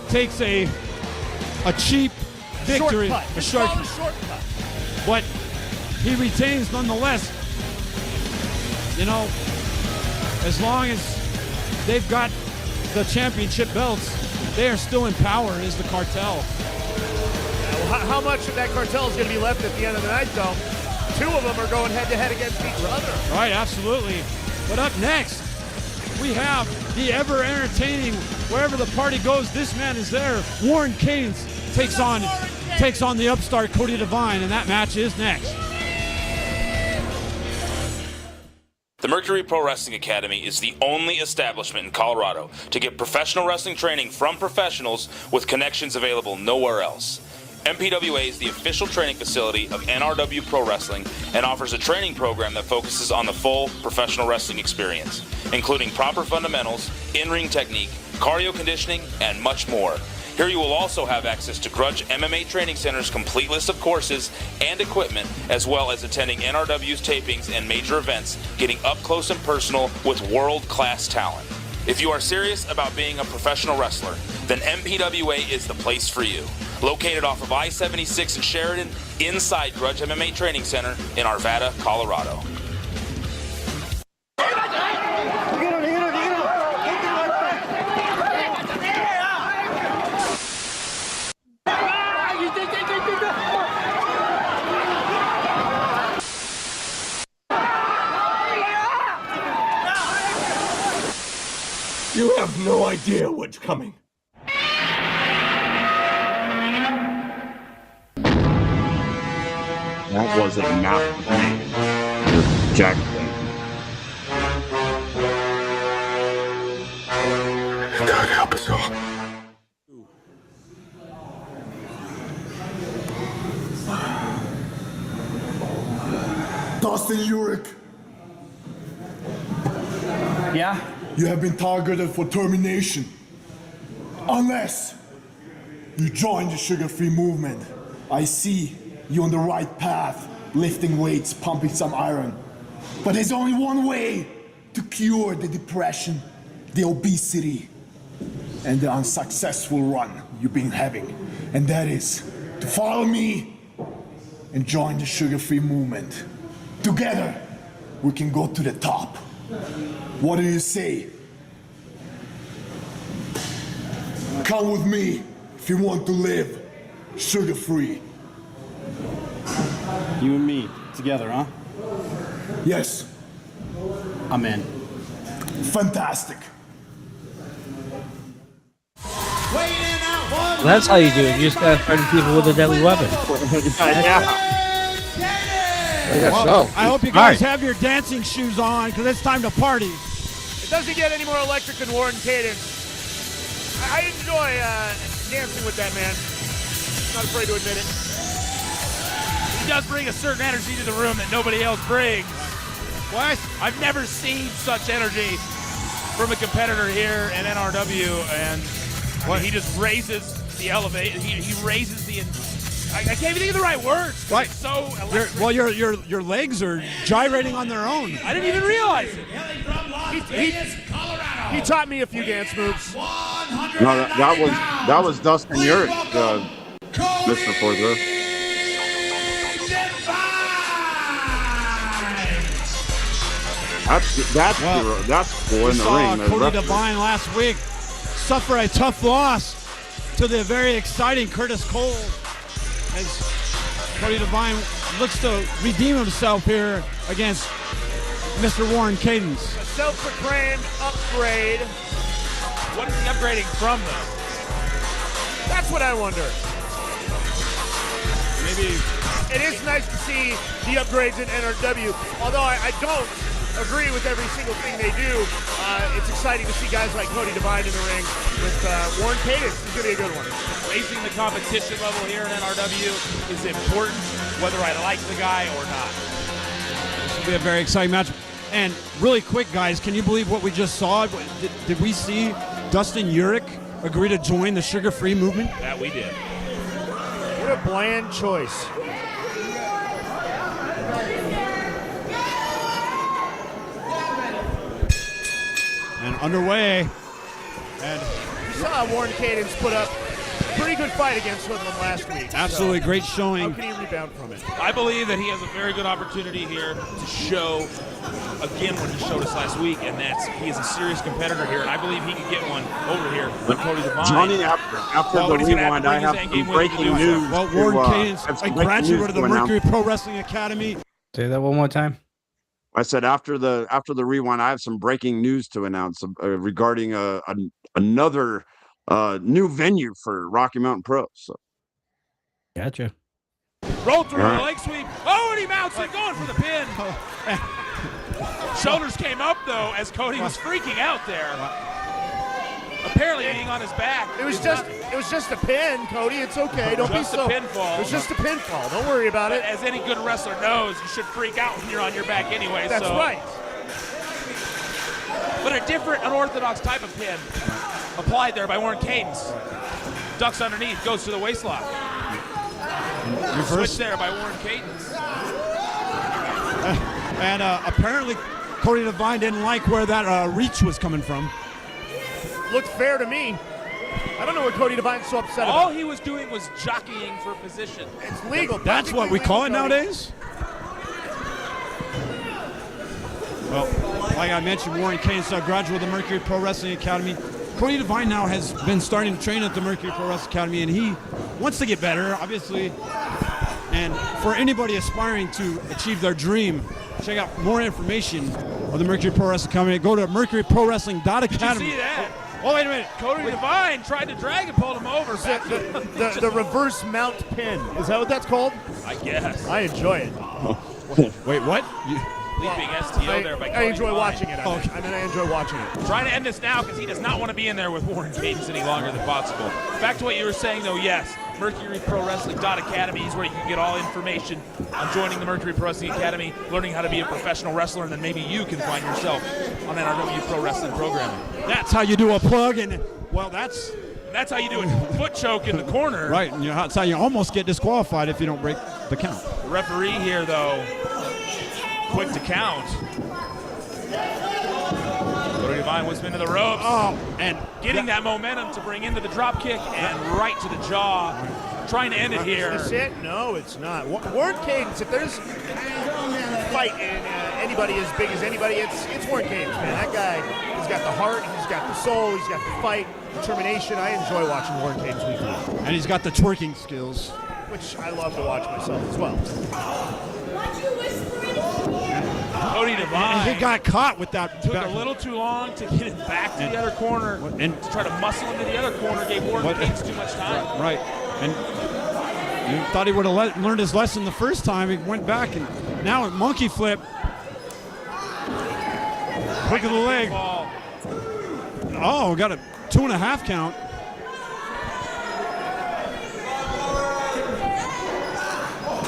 takes a cheap victory, a shortcut. But he retains nonetheless. You know, as long as they've got the championship belts, they are still in power as the cartel. Well, how much of that cartel is going to be left at the end of the night, though? Two of them are going head-to-head against each other. Right, absolutely. But up next, we have the ever-entertaining, wherever the party goes, this man is there. Warren Keynes takes on the upstart Cody Devine, and that match is next. The Mercury Pro Wrestling Academy is the only establishment in Colorado to get professional wrestling training from professionals with connections available nowhere else. MPWA is the official training facility of NRW Pro Wrestling and offers a training program that focuses on the full professional wrestling experience, including proper fundamentals, in-ring technique, cardio conditioning, and much more. Here you will also have access to Grudge MMA Training Center's complete list of courses and equipment, as well as attending NRW's tapings and major events, getting up close and personal with world-class talent. If you are serious about being a professional wrestler, then MPWA is the place for you. Located off of I-76 in Sheridan, inside Grudge MMA Training Center in Arvada, Colorado. You have no idea what's coming. That wasn't not Jackson. God help us all. Dustin Urich. Yeah? You have been targeted for termination. Unless you join the sugar-free movement. I see you on the right path, lifting weights, pumping some iron. But there's only one way to cure the depression, the obesity, and the unsuccessful run you've been having. And that is to follow me and join the sugar-free movement. Together, we can go to the top. What do you say? Come with me if you want to live sugar-free. You and me together, huh? Yes. I'm in. Fantastic. Well, that's how you do it. You just gotta threaten people with a deadly weapon. Well, I hope you guys have your dancing shoes on because it's time to party. It doesn't get any more electric than Warren Cadence. I enjoy dancing with that man. Not afraid to admit it. He does bring a certain energy to the room that nobody else brings. What? I've never seen such energy from a competitor here in NRW, and he just raises the elevate. He raises the. I can't even think of the right words. Right. It's so electric. Your legs are gyrating on their own. I didn't even realize it. He taught me a few dance moves. No, that was Dustin Urich, Mr. Forza. That's cool in the ring. We saw Cody Devine last week suffer a tough loss to the very exciting Curtis Cole as Cody Devine looks to redeem himself here against Mr. Warren Cadence. A self-proclaimed upgrade. What is he upgrading from, though? That's what I wonder. Maybe it is nice to see the upgrades in NRW, although I don't agree with every single thing they do. It's exciting to see guys like Cody Devine in the ring with Warren Cadence. It's going to be a good one. Raising the competition level here in NRW is important, whether I like the guy or not. This will be a very exciting match. And really quick, guys, can you believe what we just saw? Did we see Dustin Urich agree to join the sugar-free movement? That we did. What a bland choice. And underway. And you saw Warren Cadence put up a pretty good fight against Hoodlum last week. Absolutely great showing. How can he rebound from it? I believe that he has a very good opportunity here to show again what he showed us last week, and that's he is a serious competitor here, and I believe he can get one over here with Cody Devine. Johnny, after the rewind, I have some breaking news. Well, Warren Cadence, a graduate of the Mercury Pro Wrestling Academy. Say that one more time. I said after the rewind, I have some breaking news to announce regarding another new venue for Rocky Mountain Pro. So. Gotcha. Roll through the leg sweep. Oh, and he mounts it, going for the pin. Shoulders came up though as Cody was freaking out there. Apparently being on his back. It was just a pin, Cody. It's okay. Don't be so. Just a pinfall. It was just a pinfall. Don't worry about it. As any good wrestler knows, you should freak out when you're on your back anyway. That's right. But a different, unorthodox type of pin applied there by Warren Cadence. Ducks underneath, goes to the waistlock. Switch there by Warren Cadence. And apparently Cody Devine didn't like where that reach was coming from. Looked fair to me. I don't know what Cody Devine's so upset about. All he was doing was jockeying for position. It's legal. That's what we call it nowadays? Well, like I mentioned, Warren Cadence, a graduate of the Mercury Pro Wrestling Academy. Cody Devine now has been starting to train at the Mercury Pro Wrestling Academy, and he wants to get better, obviously. And for anybody aspiring to achieve their dream, check out more information on the Mercury Pro Wrestling Academy. Go to mercuryprowrestling.academy. Did you see that? Oh, wait a minute. Cody Devine tried to drag and pulled him over. The reverse mount pin. Is that what that's called? I guess. I enjoy it. Wait, what? Leaping STO there by Cody I enjoy Devine. watching it. I enjoy watching it. Trying to end this now because he does not want to be in there with Warren Cadence any longer than possible. Back to what you were saying, though, yes. MercuryProWrestling.academy is where you can get all information on joining the Mercury Pro Wrestling Academy, learning how to be a professional wrestler, and then maybe you can find yourself on NRW Pro Wrestling programming. That's how you do a plug, and, well, that's how you do a foot choke in the corner. Right, and that's how you almost get disqualified if you don't break the count. The referee here, though, quick to count. Cody Devine was into the ropes. Oh, and getting that momentum to bring into the drop kick and right to the jaw. Trying to end it here. Is this it? No, it's not. Warren Cadence, if there's a fight and anybody as big as anybody, it's Warren Cadence, man. That guy has got the heart, he's got the soul, he's got the fight, determination. I enjoy watching Warren Caden's weekly. And he's got the twerking skills, which I love to watch myself as well. Cody Devine. He got caught with that. Took a little too long to get it back to the other corner and to try to muscle into the other corner. Gave Warren Caden too much time. Right. And you thought he would have learned his lesson the first time. He went back and now a monkey flip. Quick of the leg. Oh, got a 2.5 count.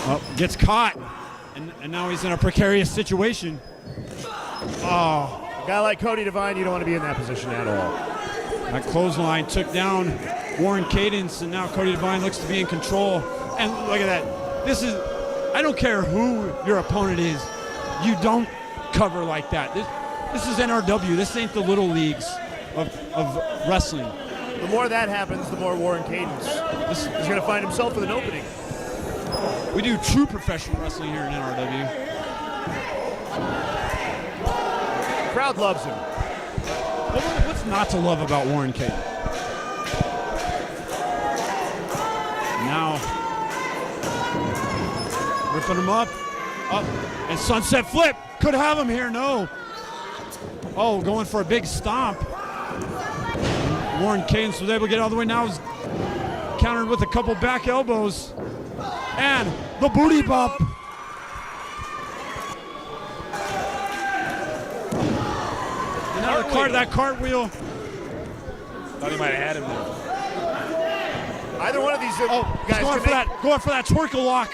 Oh, gets caught. And now he's in a precarious situation. Oh. A guy like Cody Devine, you don't want to be in that position at all. That clothesline took down Warren Cadence, and now Cody Devine looks to be in control. And look at that. This is, I don't care who your opponent is, you don't cover like that. This is NRW. This ain't the little leagues of wrestling. The more that happens, the more Warren Cadence is going to find himself with an opening. We do true professional wrestling here in NRW. Crowd loves him. What's not to love about Warren Caden? Now, ripping him up, and sunset flip. Could have him here, no. Oh, going for a big stomp. Warren Caden was able to get all the way. Now he's countered with a couple back elbows. And the booty bump. Another that cartwheel. Thought he might have had him there. Either one of these guys going for that twerkle lock.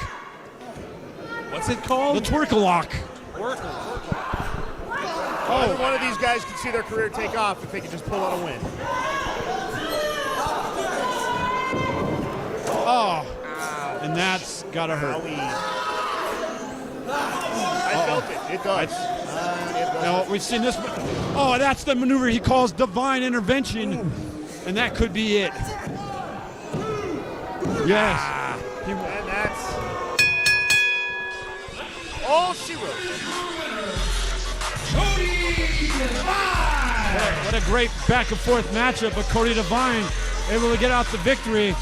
What's it called? The twerkle lock. Either one of these guys can see their career take off if they can just pull out a win. Oh. And that's gotta hurt. I felt it. It does. No, we've seen this. Oh, that's the maneuver he calls divine intervention, and that could be it. Yes. And that's all she wrote. What a great back and forth matchup, but Cody Devine able to get out the victory.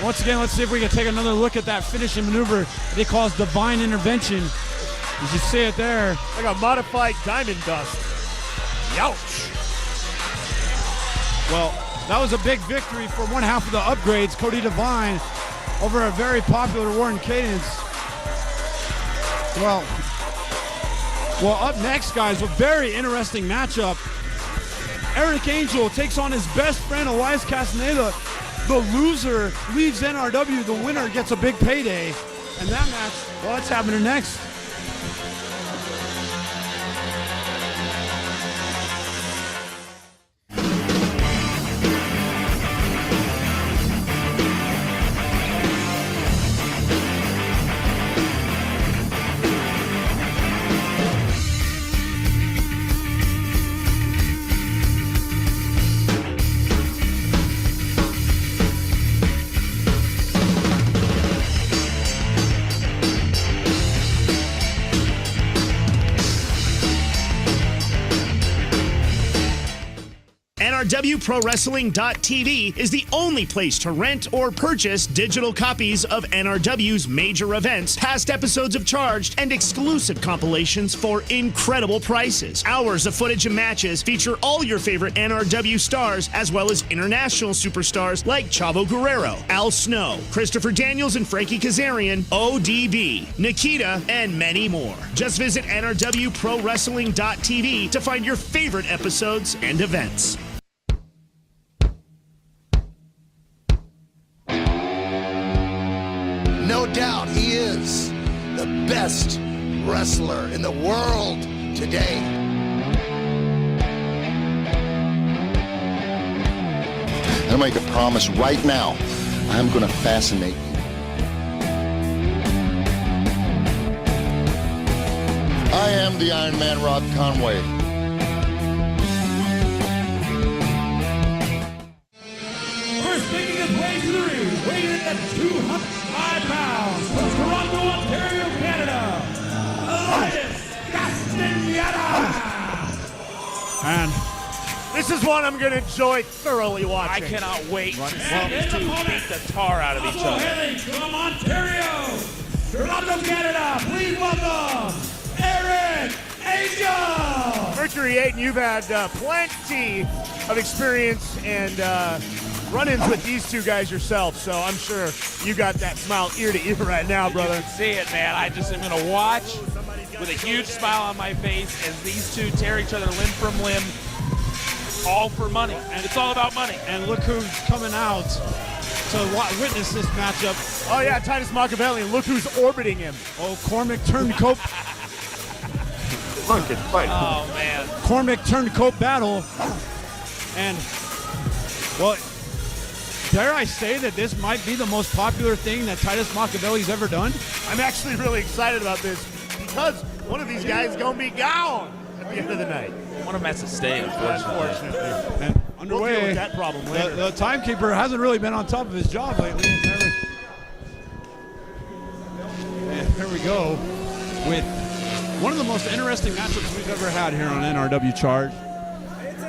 Once again, let's see if we can take another look at that finishing maneuver that he calls divine intervention. As you see it there. Like a modified diamond dust. Youch. Well, that was a big victory for one half of the upgrades, Cody Devine, over a very popular Warren Cadence. Well, up next, guys, a very interesting matchup. Eric Angel takes on his best friend, Elias Castaneda. The loser leaves NRW. The winner gets a big payday. And that match, well, that's happening next. NRWProWrestling.tv is the only place to rent or purchase digital copies of NRW's major events, past episodes of Charged, and exclusive compilations for incredible prices. Hours of footage and matches feature all your favorite NRW stars, as well as international superstars like Chavo Guerrero, Al Snow, Christopher Daniels and Frankie Kazarian, ODB, Nikita, and many more. Just visit NRWProWrestling.tv to find your favorite episodes and events. No doubt he is the best wrestler in the world today. I make a promise right now. I'm going to fascinate you. I am the Iron Man, Rob Conway. First making his way to the ring, weighing in at 205 pounds, from Toronto, Ontario, Canada, Elias Castaneda. And This is one I'm going to enjoy thoroughly watching. I cannot wait to see these two beat the tar out of each other. Hailing from Ontario, Toronto, Canada, please welcome Eric Angel. Mercury 8, and you've had plenty of experience and run-ins with these two guys yourself, so I'm sure you got that smile ear to ear right now, brother. You can see it, man. I just am going to watch with a huge smile on my face as these two tear each other limb from limb, all for money. And it's all about money. And look who's coming out to witness this matchup. Oh, yeah, Titus Machiavelli, and look who's orbiting him. Oh, Cormac Turncoat. Look, it's fight. Oh, man. Cormac Turncoat battle. And, well, dare I say that this might be the most popular thing that Titus Machiavelli's ever done? I'm actually really excited about this because one of these guys is going to be gone at the end of the night. One of them has to stay, unfortunately. And We'll deal underway, with that problem later. the timekeeper hasn't really been on top of his job lately. And there we go with one of the most interesting matchups we've ever had here on NRW Charge.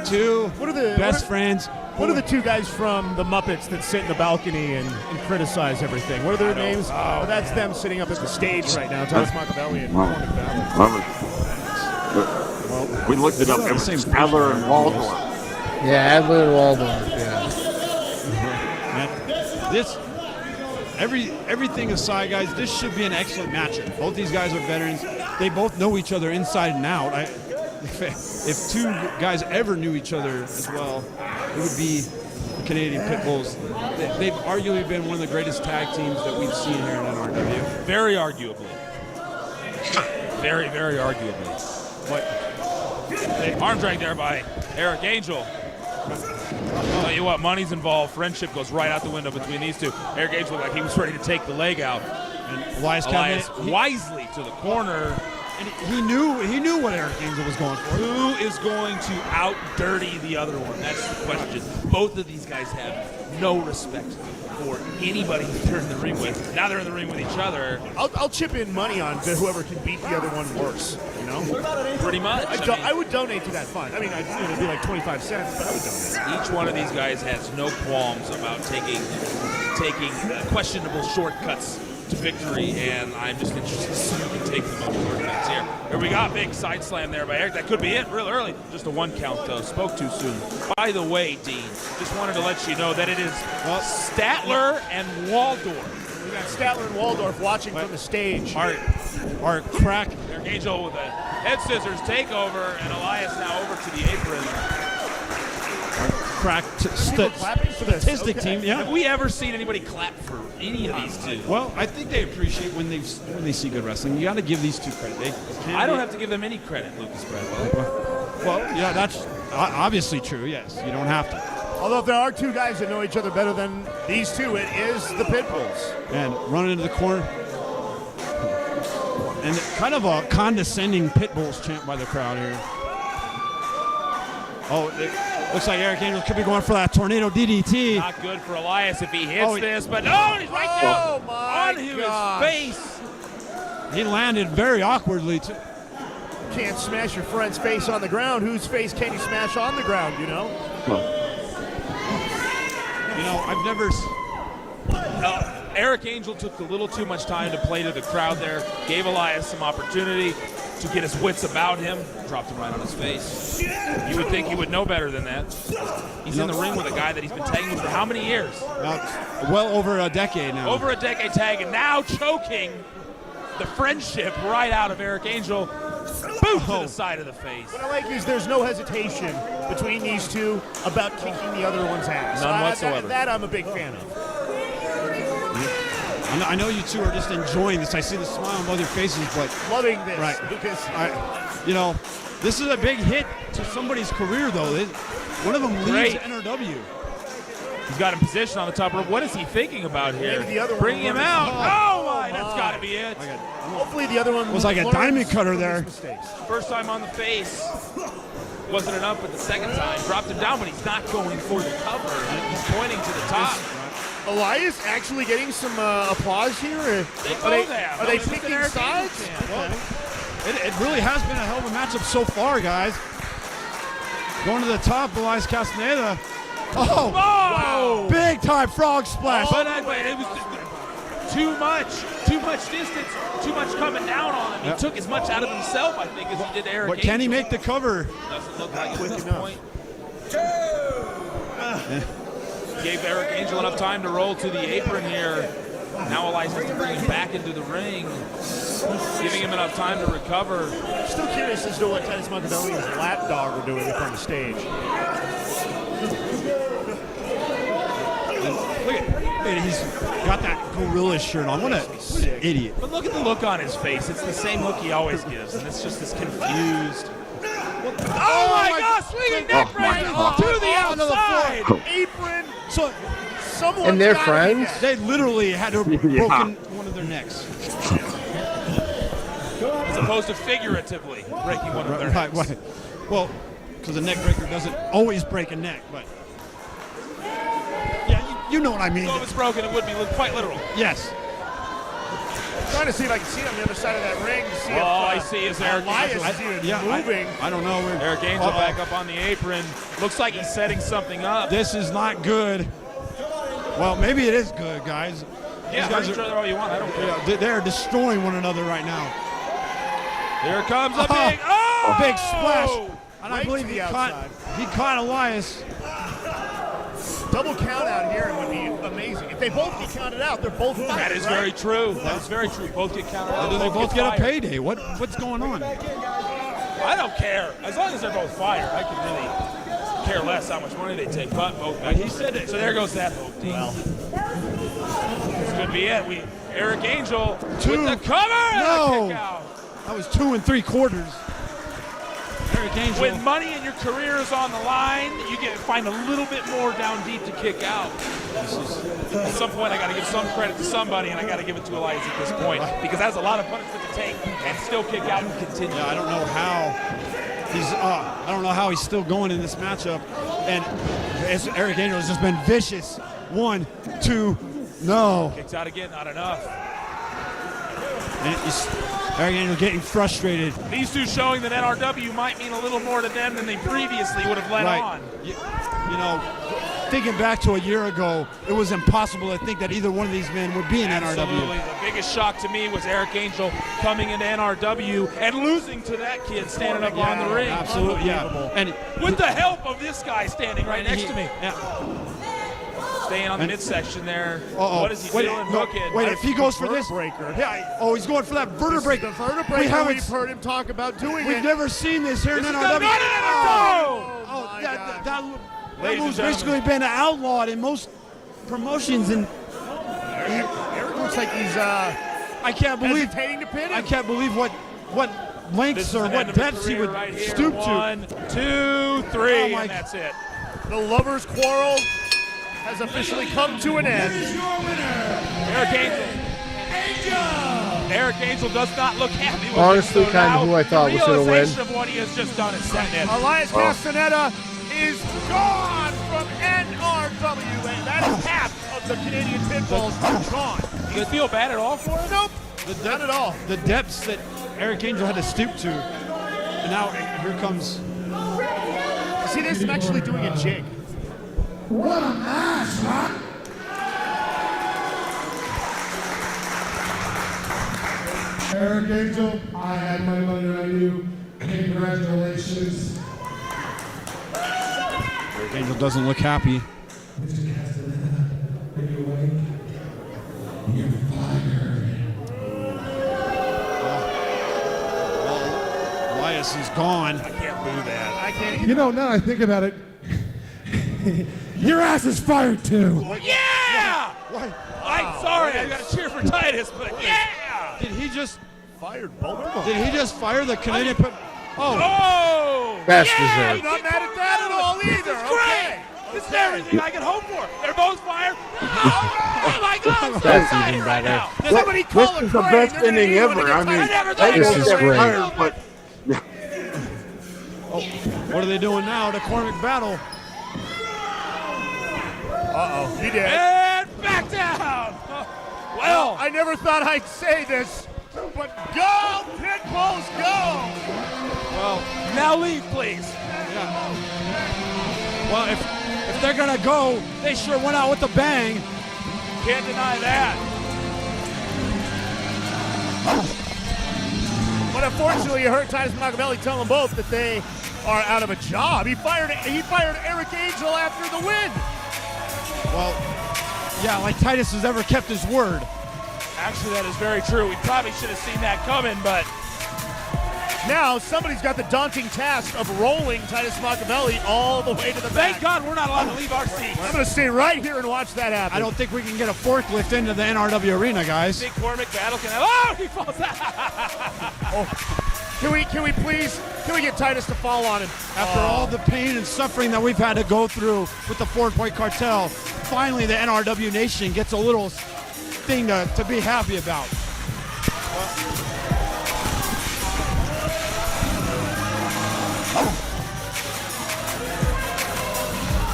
Two best friends. What are the two guys from the Muppets that sit in the balcony and criticize everything? What are their names? Oh, that's them sitting up at the stage right now. Titus Machiavelli and Cormac Ballard. We looked it up. It was Adler and Waldorf. Yeah, Adler and Waldorf. Yeah. This, everything aside, guys, this should be an excellent matchup. Both these guys are veterans. They both know each other inside and out. If two guys ever knew each other as well, it would be the Canadian Pitbulls. They've arguably been one of the greatest tag teams that we've seen here in NRW. Very arguably. Very, very arguably. But arm drag there by Eric Angel. I'll tell you what, money's involved. Friendship goes right out the window between these two. Eric Angel looked like he was ready to take the leg out. And Elias wisely to the corner. And he knew what Eric Angel was going for. Who is going to out-dirty the other one? That's the question. Both of these guys have no respect for anybody they're in the ring with. Now they're in the ring with each other. I'll chip in money on to whoever can beat the other one worse, you know? Pretty much. I would donate to that fund. I mean, it'd be like 25 cents, but I would donate. Each one of these guys has no qualms about taking questionable shortcuts to victory, and I'm just interested to see who can take the most shortcuts here. Here we got big side slam there by Eric. That could be it real early. Just a one count though. Spoke too soon. By the way, Dean, just wanted to let you know that it is Statler and Waldorf. We got Statler and Waldorf watching from the stage. Our crack. Eric Angel with a head scissors takeover, and Elias now over to the apron. Crack statistic team. Yeah. Have we ever seen anybody clap for any of these two? Well, I think they appreciate when they see good wrestling. You got to give these two credit. I don't have to give them any credit, Lucas Bradwell. Well, yeah, that's obviously true. Yes, you don't have to. Although if there are two guys that know each other better than these two, it is the Pitbulls. And running into the corner. And kind of a condescending Pitbulls chant by the crowd here. Oh, looks like Eric Angel could be going for that tornado DDT. Not good for Elias if he hits this, but he's right down on his face. He landed very awkwardly, too. Can't smash your friend's face on the ground. Whose face can you smash on the ground, you know? You know, I've never... Eric Angel took a little too much time to play to the crowd there. Gave Elias some opportunity to get his wits about him. Dropped him right on his face. You would think he would know better than that. He's in the ring with a guy that he's been tagging with for how many years? Well over a decade now. Over a decade tagging, now choking the friendship right out of Eric Angel. Boom to the side of the face. What I like is there's no hesitation between these two about kicking the other one's ass. None whatsoever. That I'm a big fan of. I know you two are just enjoying this. I see the smile on both your faces, but loving this. Right. Because you know, this is a big hit to somebody's career, though. One of them leaves NRW. He's got him positioned on the top rope. What is he thinking about here? Maybe the other Bringing him out. Oh my! That's got to be it. Hopefully the other one was like a diamond cutter there. First time on the face. Wasn't enough, but the second time dropped him down, but he's not going for the cover. He's pointing to the top. Elias actually getting some applause here? Are they picking sides? Well, it really has been a hell of a matchup so far, guys. Going to the top, Elias Castaneda. Oh, wow. Big time frog splash. But it was too much distance, too much coming down on him. He took as much out of himself, I think, as he did Eric Angel. Can he make the cover? Doesn't look like it at this point. Gave Eric Angel enough time to roll to the apron here. Now Elias has to bring him back into the ring, giving him enough time to recover. Still curious as to what Titus Machiavelli's lapdog are doing up on the stage. Look at he's got that gorilla shirt on. What an idiot. But look at the look on his face. It's the same look he always gives, and it's just this confused. Oh my gosh, swinging neck breaker to the outside. Apron. So someone. And they're friends? They literally had to broken one of their necks. As opposed to figuratively breaking one of their necks. Right. Well, because a neck breaker doesn't always break a neck, but yeah, you know what I mean. So if it's broken, it would be quite literal. Yes. Trying to see if I can see it on the other side of that ring to see if I see is Eric Elias Angel. is even moving. I don't know. Eric Angel back up on the apron. Looks like he's setting something up. This is not good. Well, maybe it is good, guys. Yeah, These guys sure they're all you want. I don't care. Yeah, they're destroying one another right now. Here comes a big splash. And I Right believe to he the caught Elias. Double count out here would be amazing. If they both get counted out, they're both fired. That is very true. That is very true. Both get counted out. Do they both get a payday? What's going on? I don't care. As long as they're both fired, I can really care less how much money they take. But both guys. He said it. So there goes that hope team. Well, this could be it. Eric Angel with the cover. No. Kick out. That was 2 3/4. Eric Angel. When money in your career is on the line, you find a little bit more down deep to kick out. At some point, I got to give some credit to somebody, and I got to give it to Elias at this point because that's a lot of punishment to take and still kick out and continue. Yeah, I don't know how he's still going in this matchup. And Eric Angel has just been vicious. 1, 2, no. Kicks out again, not enough. And Eric Angel getting frustrated. These two showing that NRW might mean a little more to them than they previously would have let on. You know, thinking back to a year ago, it was impossible to think that either one of these men would be in Absolutely. NRW. The biggest shock to me was Eric Angel coming into NRW and losing to that kid standing up on the ring. Absolutely, yeah. And with the help of this guy standing right next to me. Yeah. Staying on the midsection there. Uh-oh. What is he doing? Hooking. Wait, if he goes for this. Breaker. Yeah. Oh, he's going for that vertebrae. The vertebrae we've heard him talk about doing We've it. never seen this here in NRW. That move's basically been outlawed in most promotions. And Eric looks like he's I can't believe hesitating to pin him. I can't believe what lengths or what depths he would stoop to. 1, 2, 3, and that's it. The lovers' quarrel has officially come to an end. Eric Angel does not look happy with honestly kind of who I thought was going to win. The realization of what he has just done is setting in. Elias Castaneda is gone from NRW, and that is half of the Canadian Pitbulls gone. Do you feel bad at all for him? Nope, not at all. The depths that Eric Angel had to stoop to. And now here comes. See this? I'm actually doing a jig. What a match, huh? Eric Angel, I had my money on you. Congratulations. Eric Angel doesn't look happy. Mr. Castaneda, are you awake? You're fired. Elias is gone. I can't boo that. I can't. You know, now I think about it, your ass is fired too. Yeah! I'm sorry, I got to cheer for Titus, but yeah! Did he just fired both of them? Did he just fire the Canadian? Oh! Best yeah, deserved. Not mad at that at all either. Great! This is everything I can hope for. They're both fired. Oh my God! I'm so That's excited even right better. now. Somebody call This it is the Crane. best They're gonna inning need one ever. against I mean, I never they thought This just is got great. fired, but What are they doing now? The Cormac battle. Uh-oh, he did. And back down. Well, I never thought I'd say this, but go, Pitbulls, go! Well, now leave, please. Yeah, Well, if they're going to go, they sure went out with a bang. Can't deny that. But unfortunately, you heard Titus Machiavelli tell them both that they are out of a job. He fired Eric Angel after the win. Well, yeah, like Titus has ever kept his word. Actually, that is very true. We probably should have seen that coming, but now somebody's got the daunting task of rolling Titus Machiavelli all the way to the back. Thank God we're not allowed to leave our seats. I'm going to stay right here and watch that happen. I don't think we can get a forklift into the NRW arena, guys. Big Cormac battle can have. Oh, he falls out. Can we get Titus to fall on him? After all the pain and suffering that we've had to go through with the 4-Point Cartel, finally the NRW Nation gets a little thing to be happy about.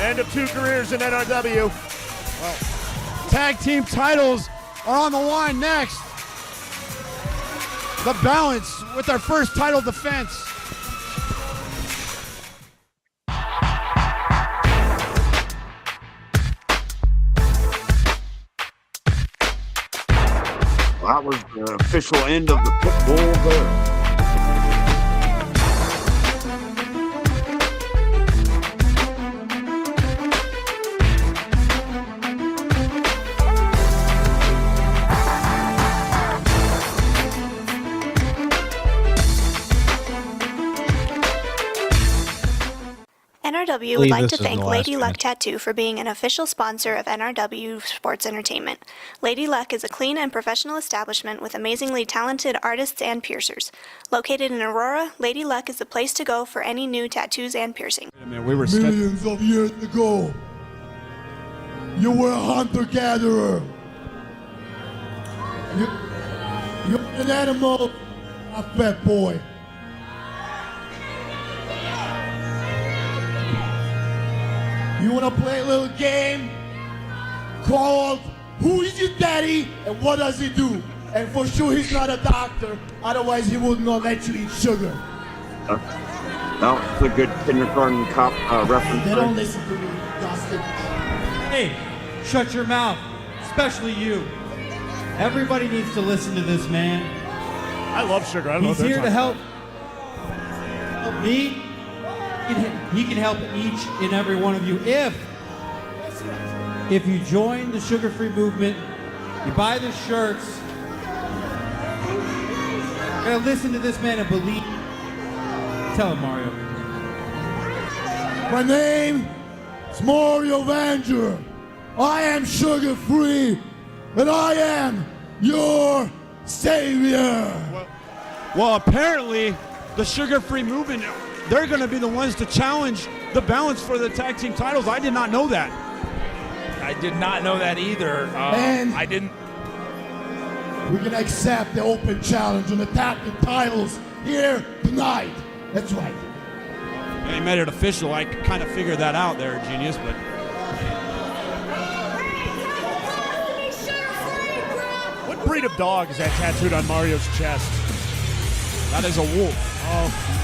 End of 2 careers in NRW. Well, tag team titles are on the line next. The Balance with their first title defense. That was the official end of the pit bull there. NRW would like to thank Lady Luck Tattoo for being an official sponsor of NRW Sports Entertainment. Lady Luck is a clean and professional establishment with amazingly talented artists and piercers. Located in Aurora, Lady Luck is the place to go for any new tattoos and piercing. Millions of years ago, you were a hunter-gatherer. You're an animal, a fat boy. You want to play a little game called Who is Your Daddy and What Does He Do? And for sure he's not a doctor, otherwise he would not let you eat sugar. That was a good kindergarten cop reference. They don't listen to me, Dustin. Hey, shut your mouth, especially you. Everybody needs to listen to this man. I love sugar. I don't know what He's they're here to talking help me. He can help each and every one of you if you join the sugar-free movement, you buy the shirts, you're gonna listen to this man and believe. Tell him, Mario. My name is Mario Vanger. I am sugar-free, and I am your savior. Well, apparently the sugar-free movement, they're going to be the ones to challenge the Balance for the tag team titles. I did not know that. I did not know that either. And I didn't. We're going to accept the open challenge and attack the titles here tonight. That's right. They made it official. I kind of figured that out there, genius, but. What breed of dog is that tattooed on Mario's chest? That is a wolf. Oh.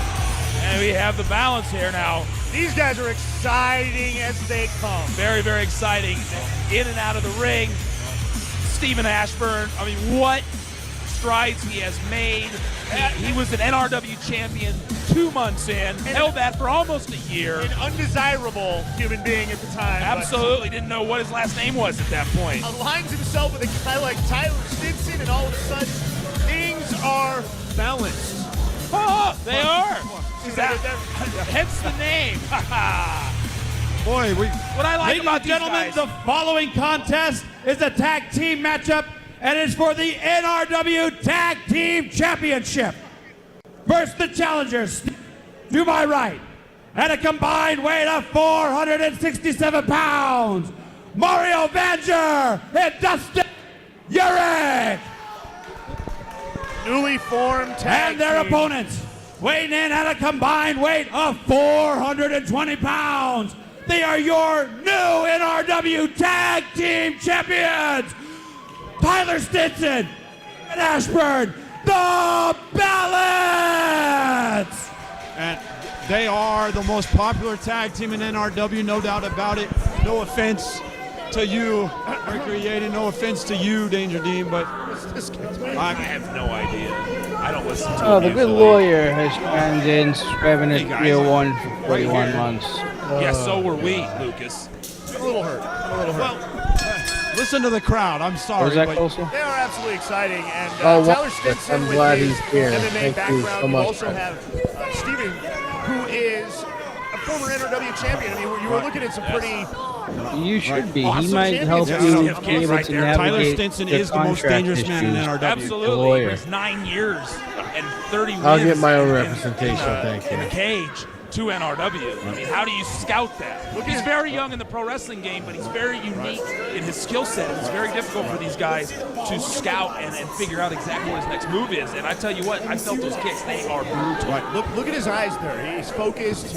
And we have the Balance here now. These guys are exciting as they come. Very, very exciting. In and out of the ring. Stephen Ashburn, I mean, what strides he has made. He was an NRW champion 2 months in, held that for almost a year. An undesirable human being at the time. Absolutely, didn't know what his last name was at that point. Aligns himself with a guy like Tyler Stinson, and all of a sudden, things are balanced. Oh, they are. Hence the name. Boy, what I like Ladies about and gentlemen, these guys. the following contest is a tag team matchup, and it's for the NRW Tag Team Championship. First, the challengers, to my right, at a combined weight of 467 pounds, Mario Vanger and Dustin Urich. Newly formed tag And their team. opponents, weighing in at a combined weight of 420 pounds. They are your new NRW Tag Team Champions, Tyler Stinson and Ashburn, the Balance. And They are the most popular tag team in NRW, no doubt about it. No offense to you, Mercury Yeti. No offense to you, Danger Dean, but I have no idea. I don't listen to Oh, him the good usually. lawyer has chimed in, subscribing to 301 for 41 here. months. Yeah, so were we, Lucas. A little hurt. Well, listen to the crowd. I'm sorry. Was that but close? They are absolutely exciting. And Oh, Tyler well, Stinson I'm with glad his he's here. MMA Thank you background. so You much, also man. have Steven, who is a former NRW champion. I mean, you were looking at some pretty... You should be. Awesome he might help champions. you be able to navigate Tyler Stinson the is the most contract dangerous man in issues. NRW. Absolutely. lawyer. He was 9 years and 30 wins. I'll get my own in- representation, thank in you. the cage to NRW. I mean, how do you scout that? He's very young in the pro wrestling game, but he's very unique in his skill set. It's very difficult for these guys to scout and figure out exactly what his next move is. And I tell you what, I felt those kicks. They are brutal. Right. Look at his eyes there. He's focused.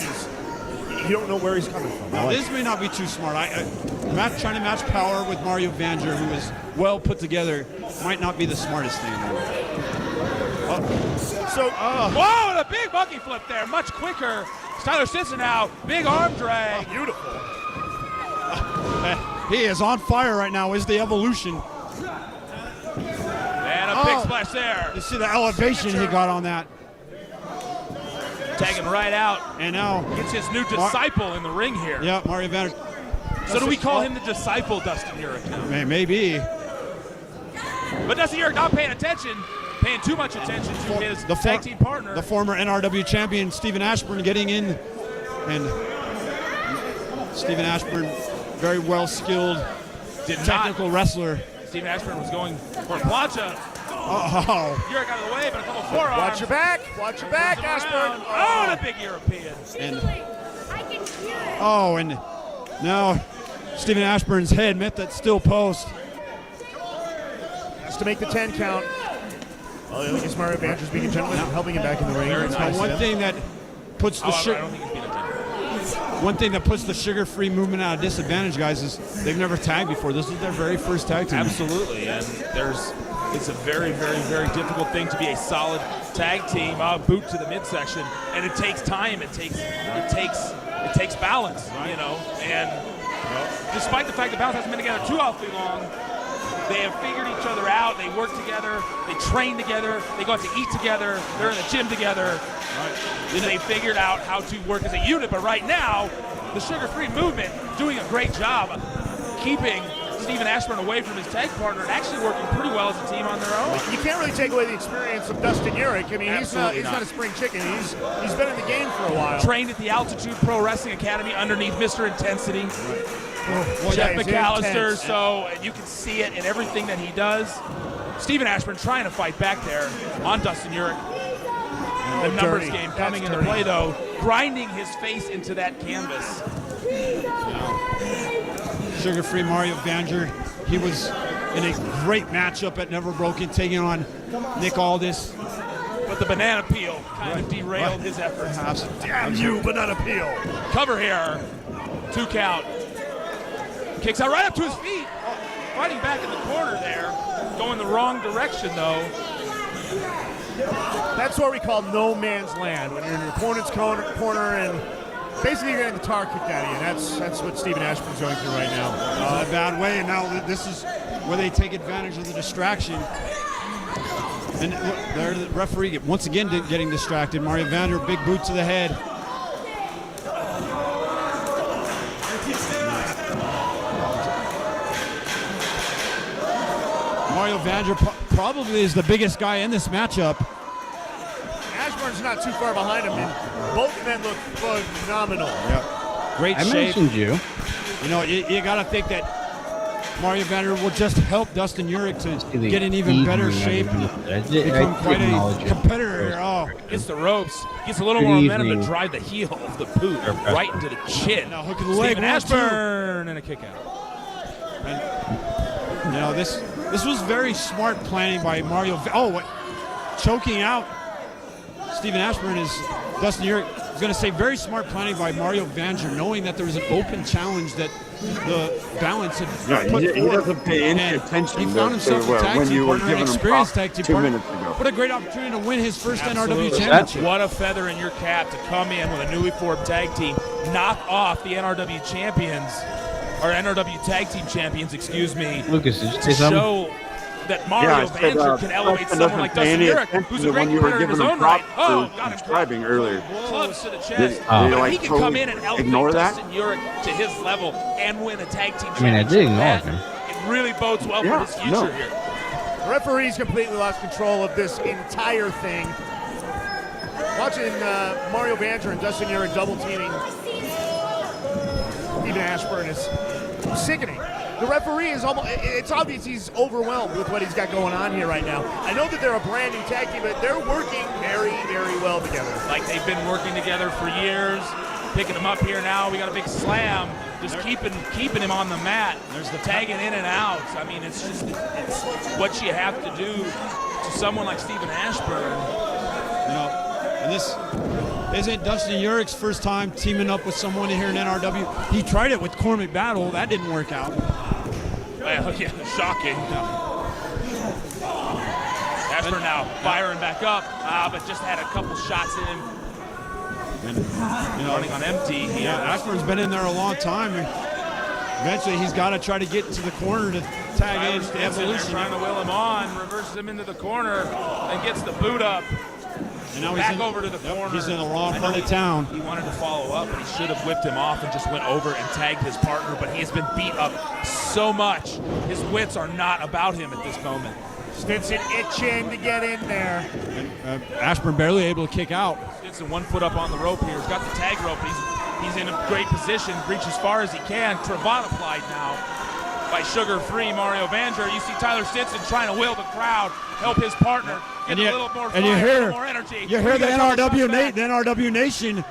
You don't know where he's coming from. Now, this may not be too smart. Trying to match power with Mario Vanger, who is well put together, might not be the smartest thing. Whoa, and a big monkey flip there, much quicker. Tyler Stinson now, big arm drag. Beautiful. He is on fire right now. Is the evolution? And a big splash there. You see the elevation he got on that. Tagging right out. And now gets his new disciple in the ring here. Yeah, Mario Vander. So do we call him the disciple, Dustin Urich? Maybe. But Dustin Urich not paying paying too much attention to his tag team partner. The former NRW champion, Stephen Ashburn, getting in. And Stephen Ashburn, very well-skilled, technical wrestler. Stephen Ashburn was going for a plancha. Oh. Urich out of the way, but a couple forearms. Watch your back. Watch your back, Ashburn. Oh, and a big European. And now Stephen Ashburn's head met that steel post. Has to make the 10 count. Oh, I guess Mario Vander's being a gentleman and helping him back in the ring. That's nice. One thing that puts the sugar-free movement at a disadvantage, guys, is they've never tagged before. This is their very first tag team. Absolutely, and it's a very, very, very difficult thing to be a solid tag team. Boot to the midsection, and it takes time. It takes balance, you know. And despite the fact that balance hasn't been together too awfully long, they have figured each other out. They work together. They train together. They go out to eat together. They're in the gym together. Right. They figured out how to work as a unit. But right now, the sugar-free movement doing a great job keeping Stephen Ashburn away from his tag partner and actually working pretty well as a team on their own. You can't really take away the experience of Dustin Urich. I mean, he's not a spring chicken. He's been in the game for a while. Trained at the Altitude Pro Wrestling Academy underneath Mr. Intensity. Well, Jeff yeah, he's McAllister, intense. so you can see it in everything that he does. Stephen Ashburn trying to fight back there on Dustin Urich. The numbers dirty. game coming That's into dirty. play, though, grinding his face into that canvas. Sugar-free Mario Vanger, he was in a great matchup at Never Broken, taking on Nick Aldis. But the banana peel kind of derailed his efforts. Damn you, banana peel. Cover here. 2 count. Kicks out right up to his feet. Fighting back in the corner there. Going the wrong direction, though. That's what we call no man's land. When you're in your opponent's corner and basically you're getting the tar kicked out of you. That's what Stephen Ashburn's going through right now. A bad way, and now this is where they take advantage of the distraction. And there the referee once again getting distracted. Mario Vander, big boot to the head. Mario Vander probably is the biggest guy in this matchup. Ashburn's not too far behind him, and both men look phenomenal. Yep. Great I shape. mentioned you. You know, you got to think that Mario Vander will just help Dustin Urich to get in even better shape. Become quite a competitor here. Oh, Gets the ropes. Gets a little Good more momentum evening. to drive the heel of the boot right into the chin. Now hook of the leg. Stephen 1, 2. Ashburn and a kick out. And, you know, this was very smart planning by Mario. Choking out Stephen Ashburn is Dustin Urich is going to say very smart planning by Mario Vanger, knowing that there was an open challenge that the balance had Yeah, put he forth. doesn't pay any And attention He found to himself a tag when team you were partner, an giving him experienced props tag team 2 partner. minutes ago. What a great opportunity to win his first Absolutely. NRW championship. What a feather in your cap to come in with a newly formed tag team, knock off the NRW champions, or NRW tag team champions, excuse me. Lucas, did you to say something? show that Mario Banzer can elevate someone like Dustin Urich, who's a great competitor in his own right. Oh, got him describing earlier. clubs to the chest. Did But you, if he like, can come totally in and elevate ignore that? Dustin Urich to his level and win a tag team I mean, I did ignore championship, him. it really bodes well for his future here. The referee's completely lost control of this entire thing. Watching Mario Banzer and Dustin Urich double teaming Stephen Ashburn is sickening. The referee is it's obvious he's overwhelmed with what he's got going on here right now. I know that they're a brand new tag team, but they're working very, very well together. Like they've been working together for years, picking him up here now. We got a big slam, just keeping him on the mat. There's the tagging in and out. I mean, it's what you have to do to someone like Stephen Ashburn. You know, and this isn't Dustin Urich's first time teaming up with someone here in NRW. He tried it with Cormac Battle. That didn't work out. Well, yeah, shocking. Ashburn now firing back up, but just had a couple shots in him. And, you know, running on empty. Yeah, Ashburn's been in there a long time. And eventually, he's got to try to get to the corner to tag in the Evolution. Trying to will him on, reverses him into the corner, and gets the boot up. And now back over to the corner. He's in the wrong part of town. He wanted to follow up, but he should have whipped him off and just went over and tagged his partner. But he has been beat up so much. His wits are not about him at this moment. Stinson itching to get in there. And, Ashburn barely able to kick out. Stinson 1 foot up on the rope here. He's got the tag rope. He's in a great position. Reach as far as he can. Cravat applied now by sugar-free Mario Banzer. You see Tyler Stinson trying to will the crowd, help his partner get a little more fire, a little more energy. You hear the NRW Nation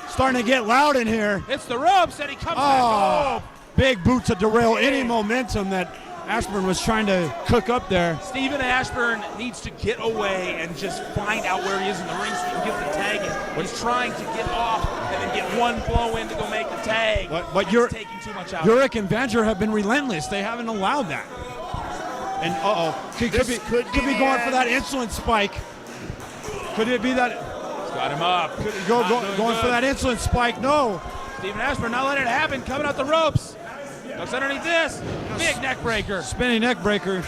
starting to get loud in here. It's the ropes, and he comes back. Oh, big boot to derail any momentum that Ashburn was trying to cook up there. Stephen Ashburn needs to get away and just find out where he is in the ring so he can get the tag in. He's trying to get off and then get one blow in to go make the tag. But you're taking too much out. Uric and Banzer have been relentless. They haven't allowed that. And could be going for that insulin spike. Could it be that? He's got him up. Going for that insulin spike. No. Stephen Ashburn not letting it happen. Coming out the ropes. Looks underneath this. Big neck breaker. Spinning neck breaker.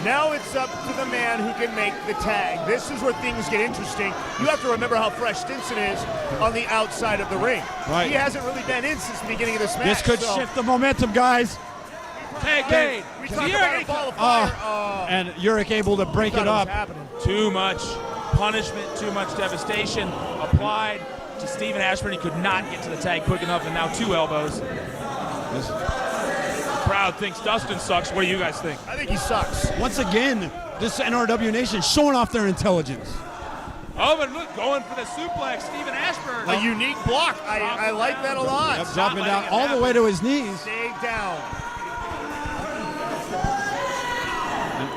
Now it's up to the man who can make the tag. This is where things get interesting. You have to remember how fresh Stinson is on the outside of the ring. Right. He hasn't really been in since the beginning of this match. This could shift the momentum, guys. Tag made. We talk about a ball of fire. And Uric able to break it up. Too much punishment, too much devastation applied to Stephen Ashburn. He could not get to the tag quick enough, and now 2 elbows. The crowd thinks Dustin sucks. What do you guys think? I think he sucks. Once again, this NRW Nation showing off their intelligence. Oh, but look, going for the suplex, Stephen Ashburn. A unique block. I like that a lot. Yep, dropping down all the way to his knees. Stay down.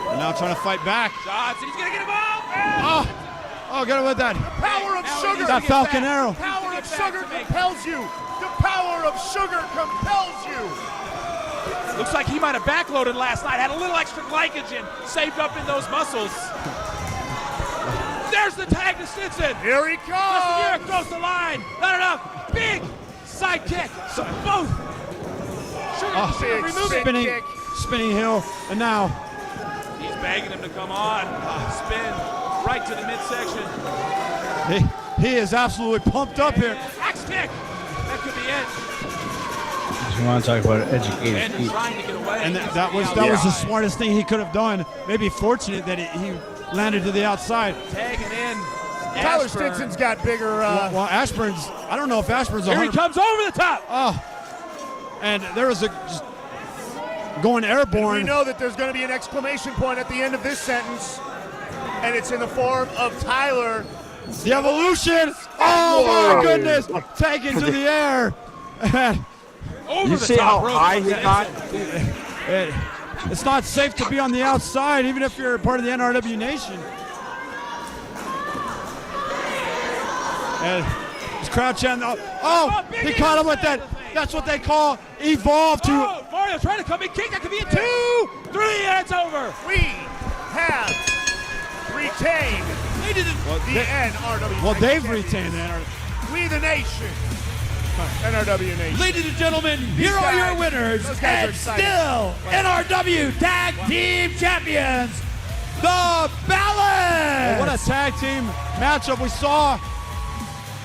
And now trying to fight back. Shots, he's going to get him off. Oh, get him with that. The power of sugar. That Falcon Arrow. The power of sugar compels you. The power of sugar compels you. Looks like he might have backloaded last night. Had a little extra glycogen saved up in those muscles. There's the tag to Stinson. Here he comes. Here goes the line. Not enough. Big side kick. So both. Sugar removing. Spinning heel. And now. He's begging him to come on. Spin right to the midsection. He is absolutely pumped up here. Axe kick. That could be it. You want to talk about educated feet. And that was the smartest thing he could have done. Maybe fortunate that he landed to the outside. Tagging in. Tyler Stinson's got bigger. Well, Ashburn's. I don't know if Ashburn's. Here he comes over the top. Oh, and there was a just going airborne. And we know that there's going to be an exclamation point at the end of this sentence, and it's in the form of Tyler. The Evolution. Oh my goodness! Taken to the air. You see how high he got? It's not safe to be on the outside, even if you're a part of the NRW Nation. And he's crouching. Oh, he caught him with that That's what they call evolve to. Oh, Mario trying to come in, kick. That could be a 2, 3, and it's over. We have retained the NRW. Well, they've retained the NRW. We the nation. NRW Nation. Ladies and gentlemen, here are your winners and still NRW Tag Team Champions, the Balance. Well, what a tag team matchup we saw.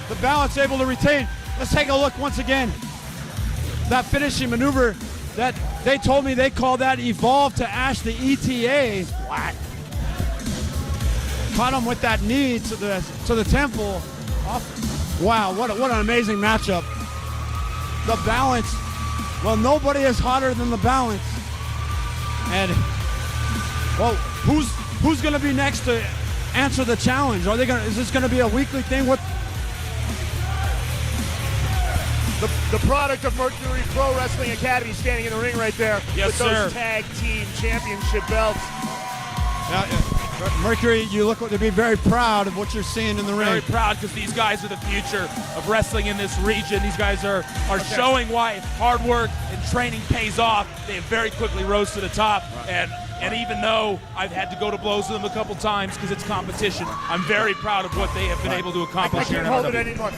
The Balance able to retain. Let's take a look once again. That finishing maneuver that they told me they call that Evolve to Ash the ETA. What? Caught him with that knee to the temple. Wow, what an amazing matchup. The Balance, well, nobody is hotter than the Balance. And, well, who's going to be next to answer the challenge? Is this going to be a weekly thing? What? The product of Mercury Pro Wrestling Academy standing in the ring right there with those tag team championship belts. Mercury, you look to be very proud of what you're seeing in the ring. Very proud because these guys are the future of wrestling in this region. These guys are showing why hard work and training pays off. They have very quickly rose to the top. Right. And even though I've had to go to blows with them a couple times because it's competition, I'm very proud of what they have been able to accomplish here in hold it anymore.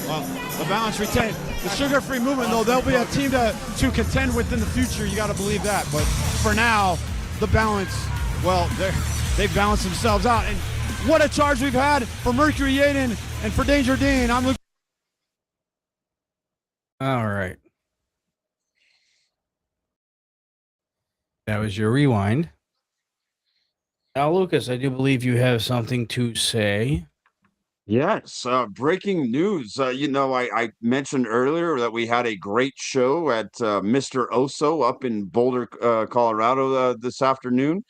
Well, the Balance retain. The sugar-free movement, though, they'll be a team to contend with in the future. You got to believe that. But for now, the Balance, well, they've balanced themselves out. And what a charge we've had for Mercury Yaden and for Danger Dean. I'm Luke. All right. That was your rewind. Now, Lucas, I do believe you have something to say. Yes, breaking news. I mentioned earlier that we had a great show at Mr. Oso up in Boulder, Colorado this afternoon.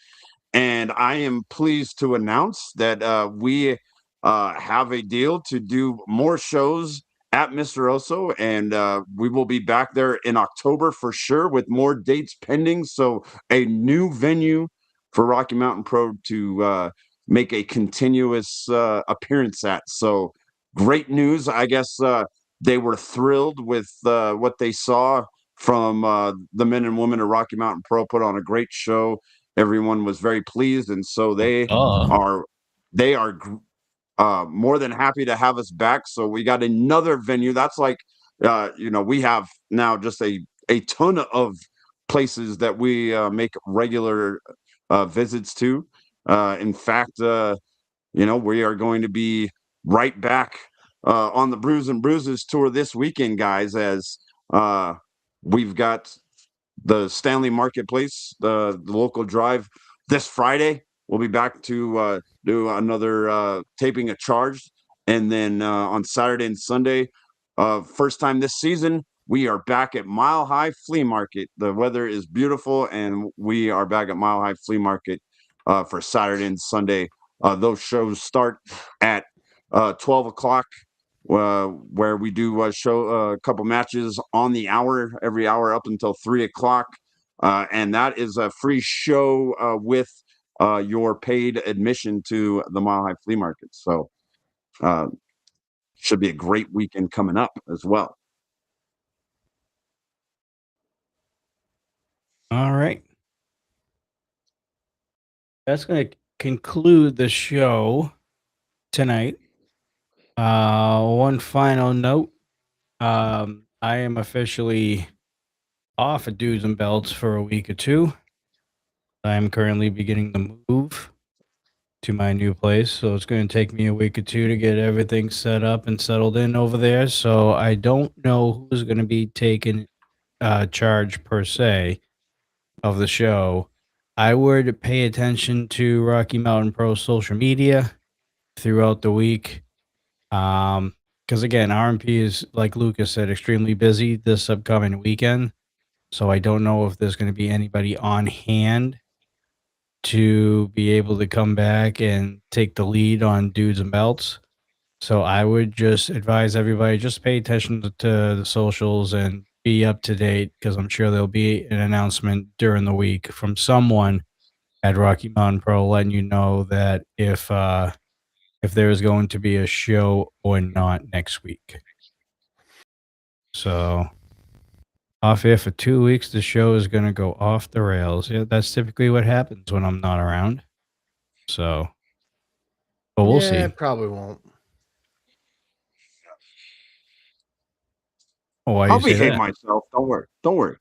And I am pleased to announce that we have a deal to do more shows at Mr. Oso. And we will be back there in October for sure with more dates pending. So a new venue for Rocky Mountain Pro to make a continuous appearance at. So great news. I guess they were thrilled with what they saw from the men and women of Rocky Mountain Pro. Put on a great show. Everyone was very pleased, and so they are more than happy to have us back. So we got another venue. That's like we have now just a ton of places that we make regular visits to. In fact, we are going to be right back on the Brews and Bruises tour this weekend, guys, as we've got the Stanley Marketplace, the local drive this Friday. We'll be back to do another taping of Charged. And then on Saturday and Sunday, first time this season, we are back at Mile High Flea Market. The weather is beautiful, and we are back at Mile High Flea Market for Saturday and Sunday. Those shows start at 12 o'clock, where we do show a couple matches on the hour, every hour up until 3 o'clock. And that is a free show with your paid admission to the Mile High Flea Market. So should be a great weekend coming up as well. All right. That's going to conclude the show tonight. One final note. I am officially off of Dudes and Belts for a week or two. I am currently beginning the move to my new place, so it's going to take me a week or two to get everything set up and settled in over there. So I don't know who's going to be taking charge per se of the show. I would pay attention to Rocky Mountain Pro social media throughout the week. Because again, RMP is, like Lucas said, extremely busy this upcoming weekend. So I don't know if there's going to be anybody on hand to be able to come back and take the lead on Dudes and Belts. So I would just advise everybody, just pay attention to the socials and be up to date, because I'm sure there'll be an announcement during the week from someone at Rocky Mountain Pro letting you know that if there is going to be a show or not next week. So off air for 2 weeks, the show is going to go off the rails. Yeah, that's typically what happens when I'm not around. So, but we'll see. It probably won't. Oh, why I'll you say behave that? myself. Don't worry. Don't worry.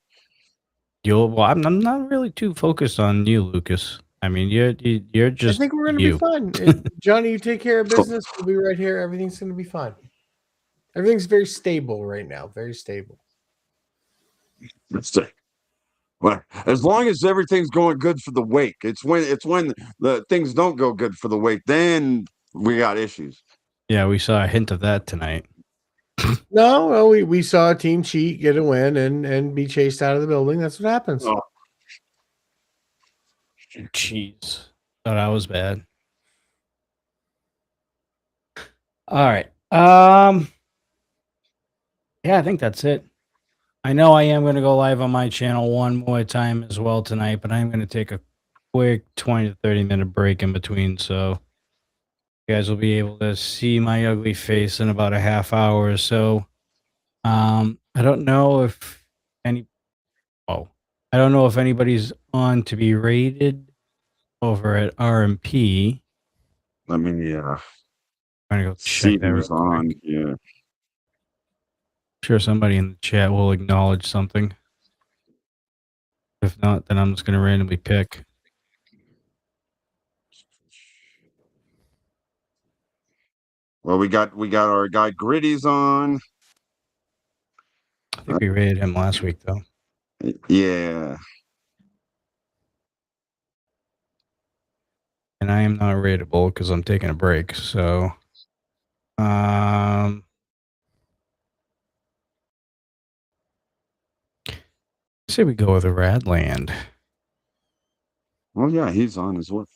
Well, I'm not really too focused on you, Lucas. I mean, you're just. I think we're going to you. be fine. Johnny, you take care of business. We'll be right here. Everything's going to be fine. Everything's very stable right now. Very stable. That's it. Well, as long as everything's going good for the wake, it's when the things don't go good for the wake, then we got issues. Yeah, we saw a hint of that tonight. No, well, we saw a team cheat, get a win, and be chased out of the building. That's what happens. Oh. Jeez. Thought I was bad. All right. Yeah, I think that's it. I know I am going to go live on my channel one more time as well tonight, but I'm going to take a quick 20 to 30-minute break in between, so you guys will be able to see my ugly face in about a half hour or so. I don't know if anybody's on to be rated over at RMP. Let me I'm gonna go see check that who's real quick. on. Yeah. Sure, somebody in the chat will acknowledge something. If not, then I'm just gonna randomly pick. Well, we got our guy Gritty's on. I think we rated him last week though. Yeah. And I am not rateable because I'm taking a break. So, say we go with a Radland. Well, yeah, he's on as well.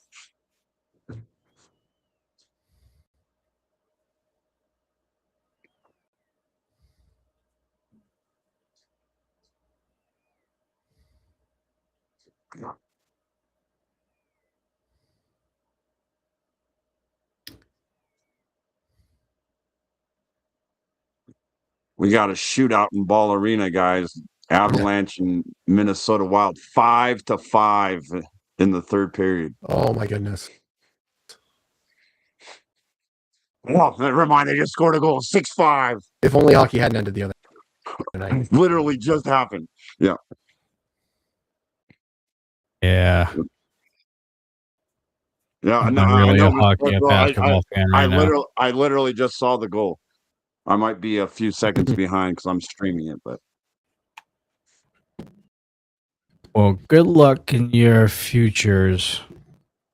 We got a shootout in Ball Arena, guys. Avalanche and Minnesota Wild 5-5 in the third period. Oh my goodness. Well, never mind. They just scored a goal. 6-5. If only hockey hadn't ended the other night. Literally just happened. Yeah. Yeah. Yeah. I'm No, not really I a know. hockey and basketball fan right now. I literally just saw the goal. I might be a few seconds behind because I'm streaming it, but. Well, good luck in your futures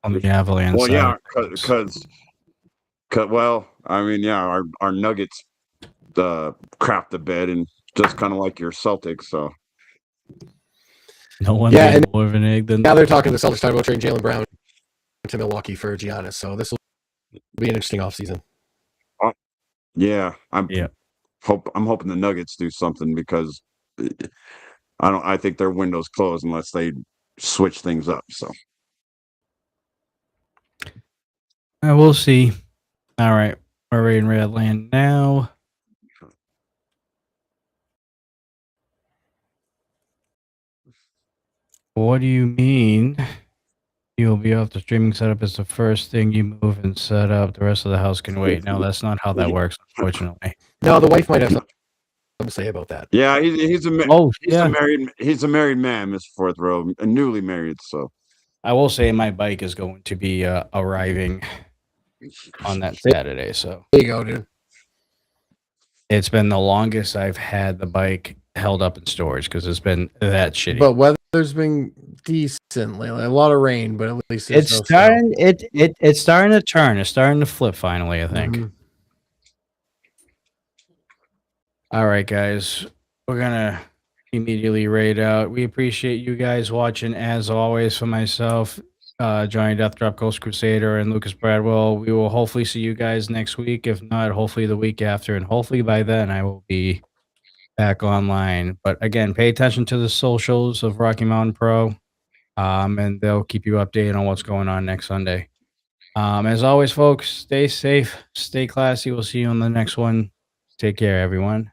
on the Avalanche. Well, yeah, because well, I mean, yeah, our Nuggets crap the bed and just kind of like your Celtics, so. No one more of an egg than now they're talking the Celtics talking about trading Jaylen Brown to Milwaukee for Giannis, so this will be an interesting offseason. Yeah, I'm hoping the Nuggets do something because I think their window's closed unless they switch things up. So we'll see. All right, we're in Redland now. What do you mean? You'll be off the streaming setup is the first thing you move and set up. The rest of the house can wait. No, that's not how that works, unfortunately. No, the wife might have something to say about that. yeah, he's a married man, Mr. Fourth Row, and newly married. So I will say my bike is going to be arriving on that Saturday. So there you go, dude. It's been the longest I've had the bike held up in storage because it's been that shitty. But weather's been decent lately. A lot of rain, but at least It's starting. It's starting to turn. It's starting to flip finally, I think. Mm-hmm. All right, guys, we're gonna immediately raid out. We appreciate you guys watching as always. For myself, Johnny Death Drop, Ghost Crusader, and Lucas Bradwell. We will hopefully see you guys next week. If not, hopefully the week after, and hopefully by then I will be back online. But again, pay attention to the socials of Rocky Mountain Pro, and they'll keep you updated on what's going on next Sunday. As always, folks, stay safe, stay classy. We'll see you on the next one. Take care, everyone.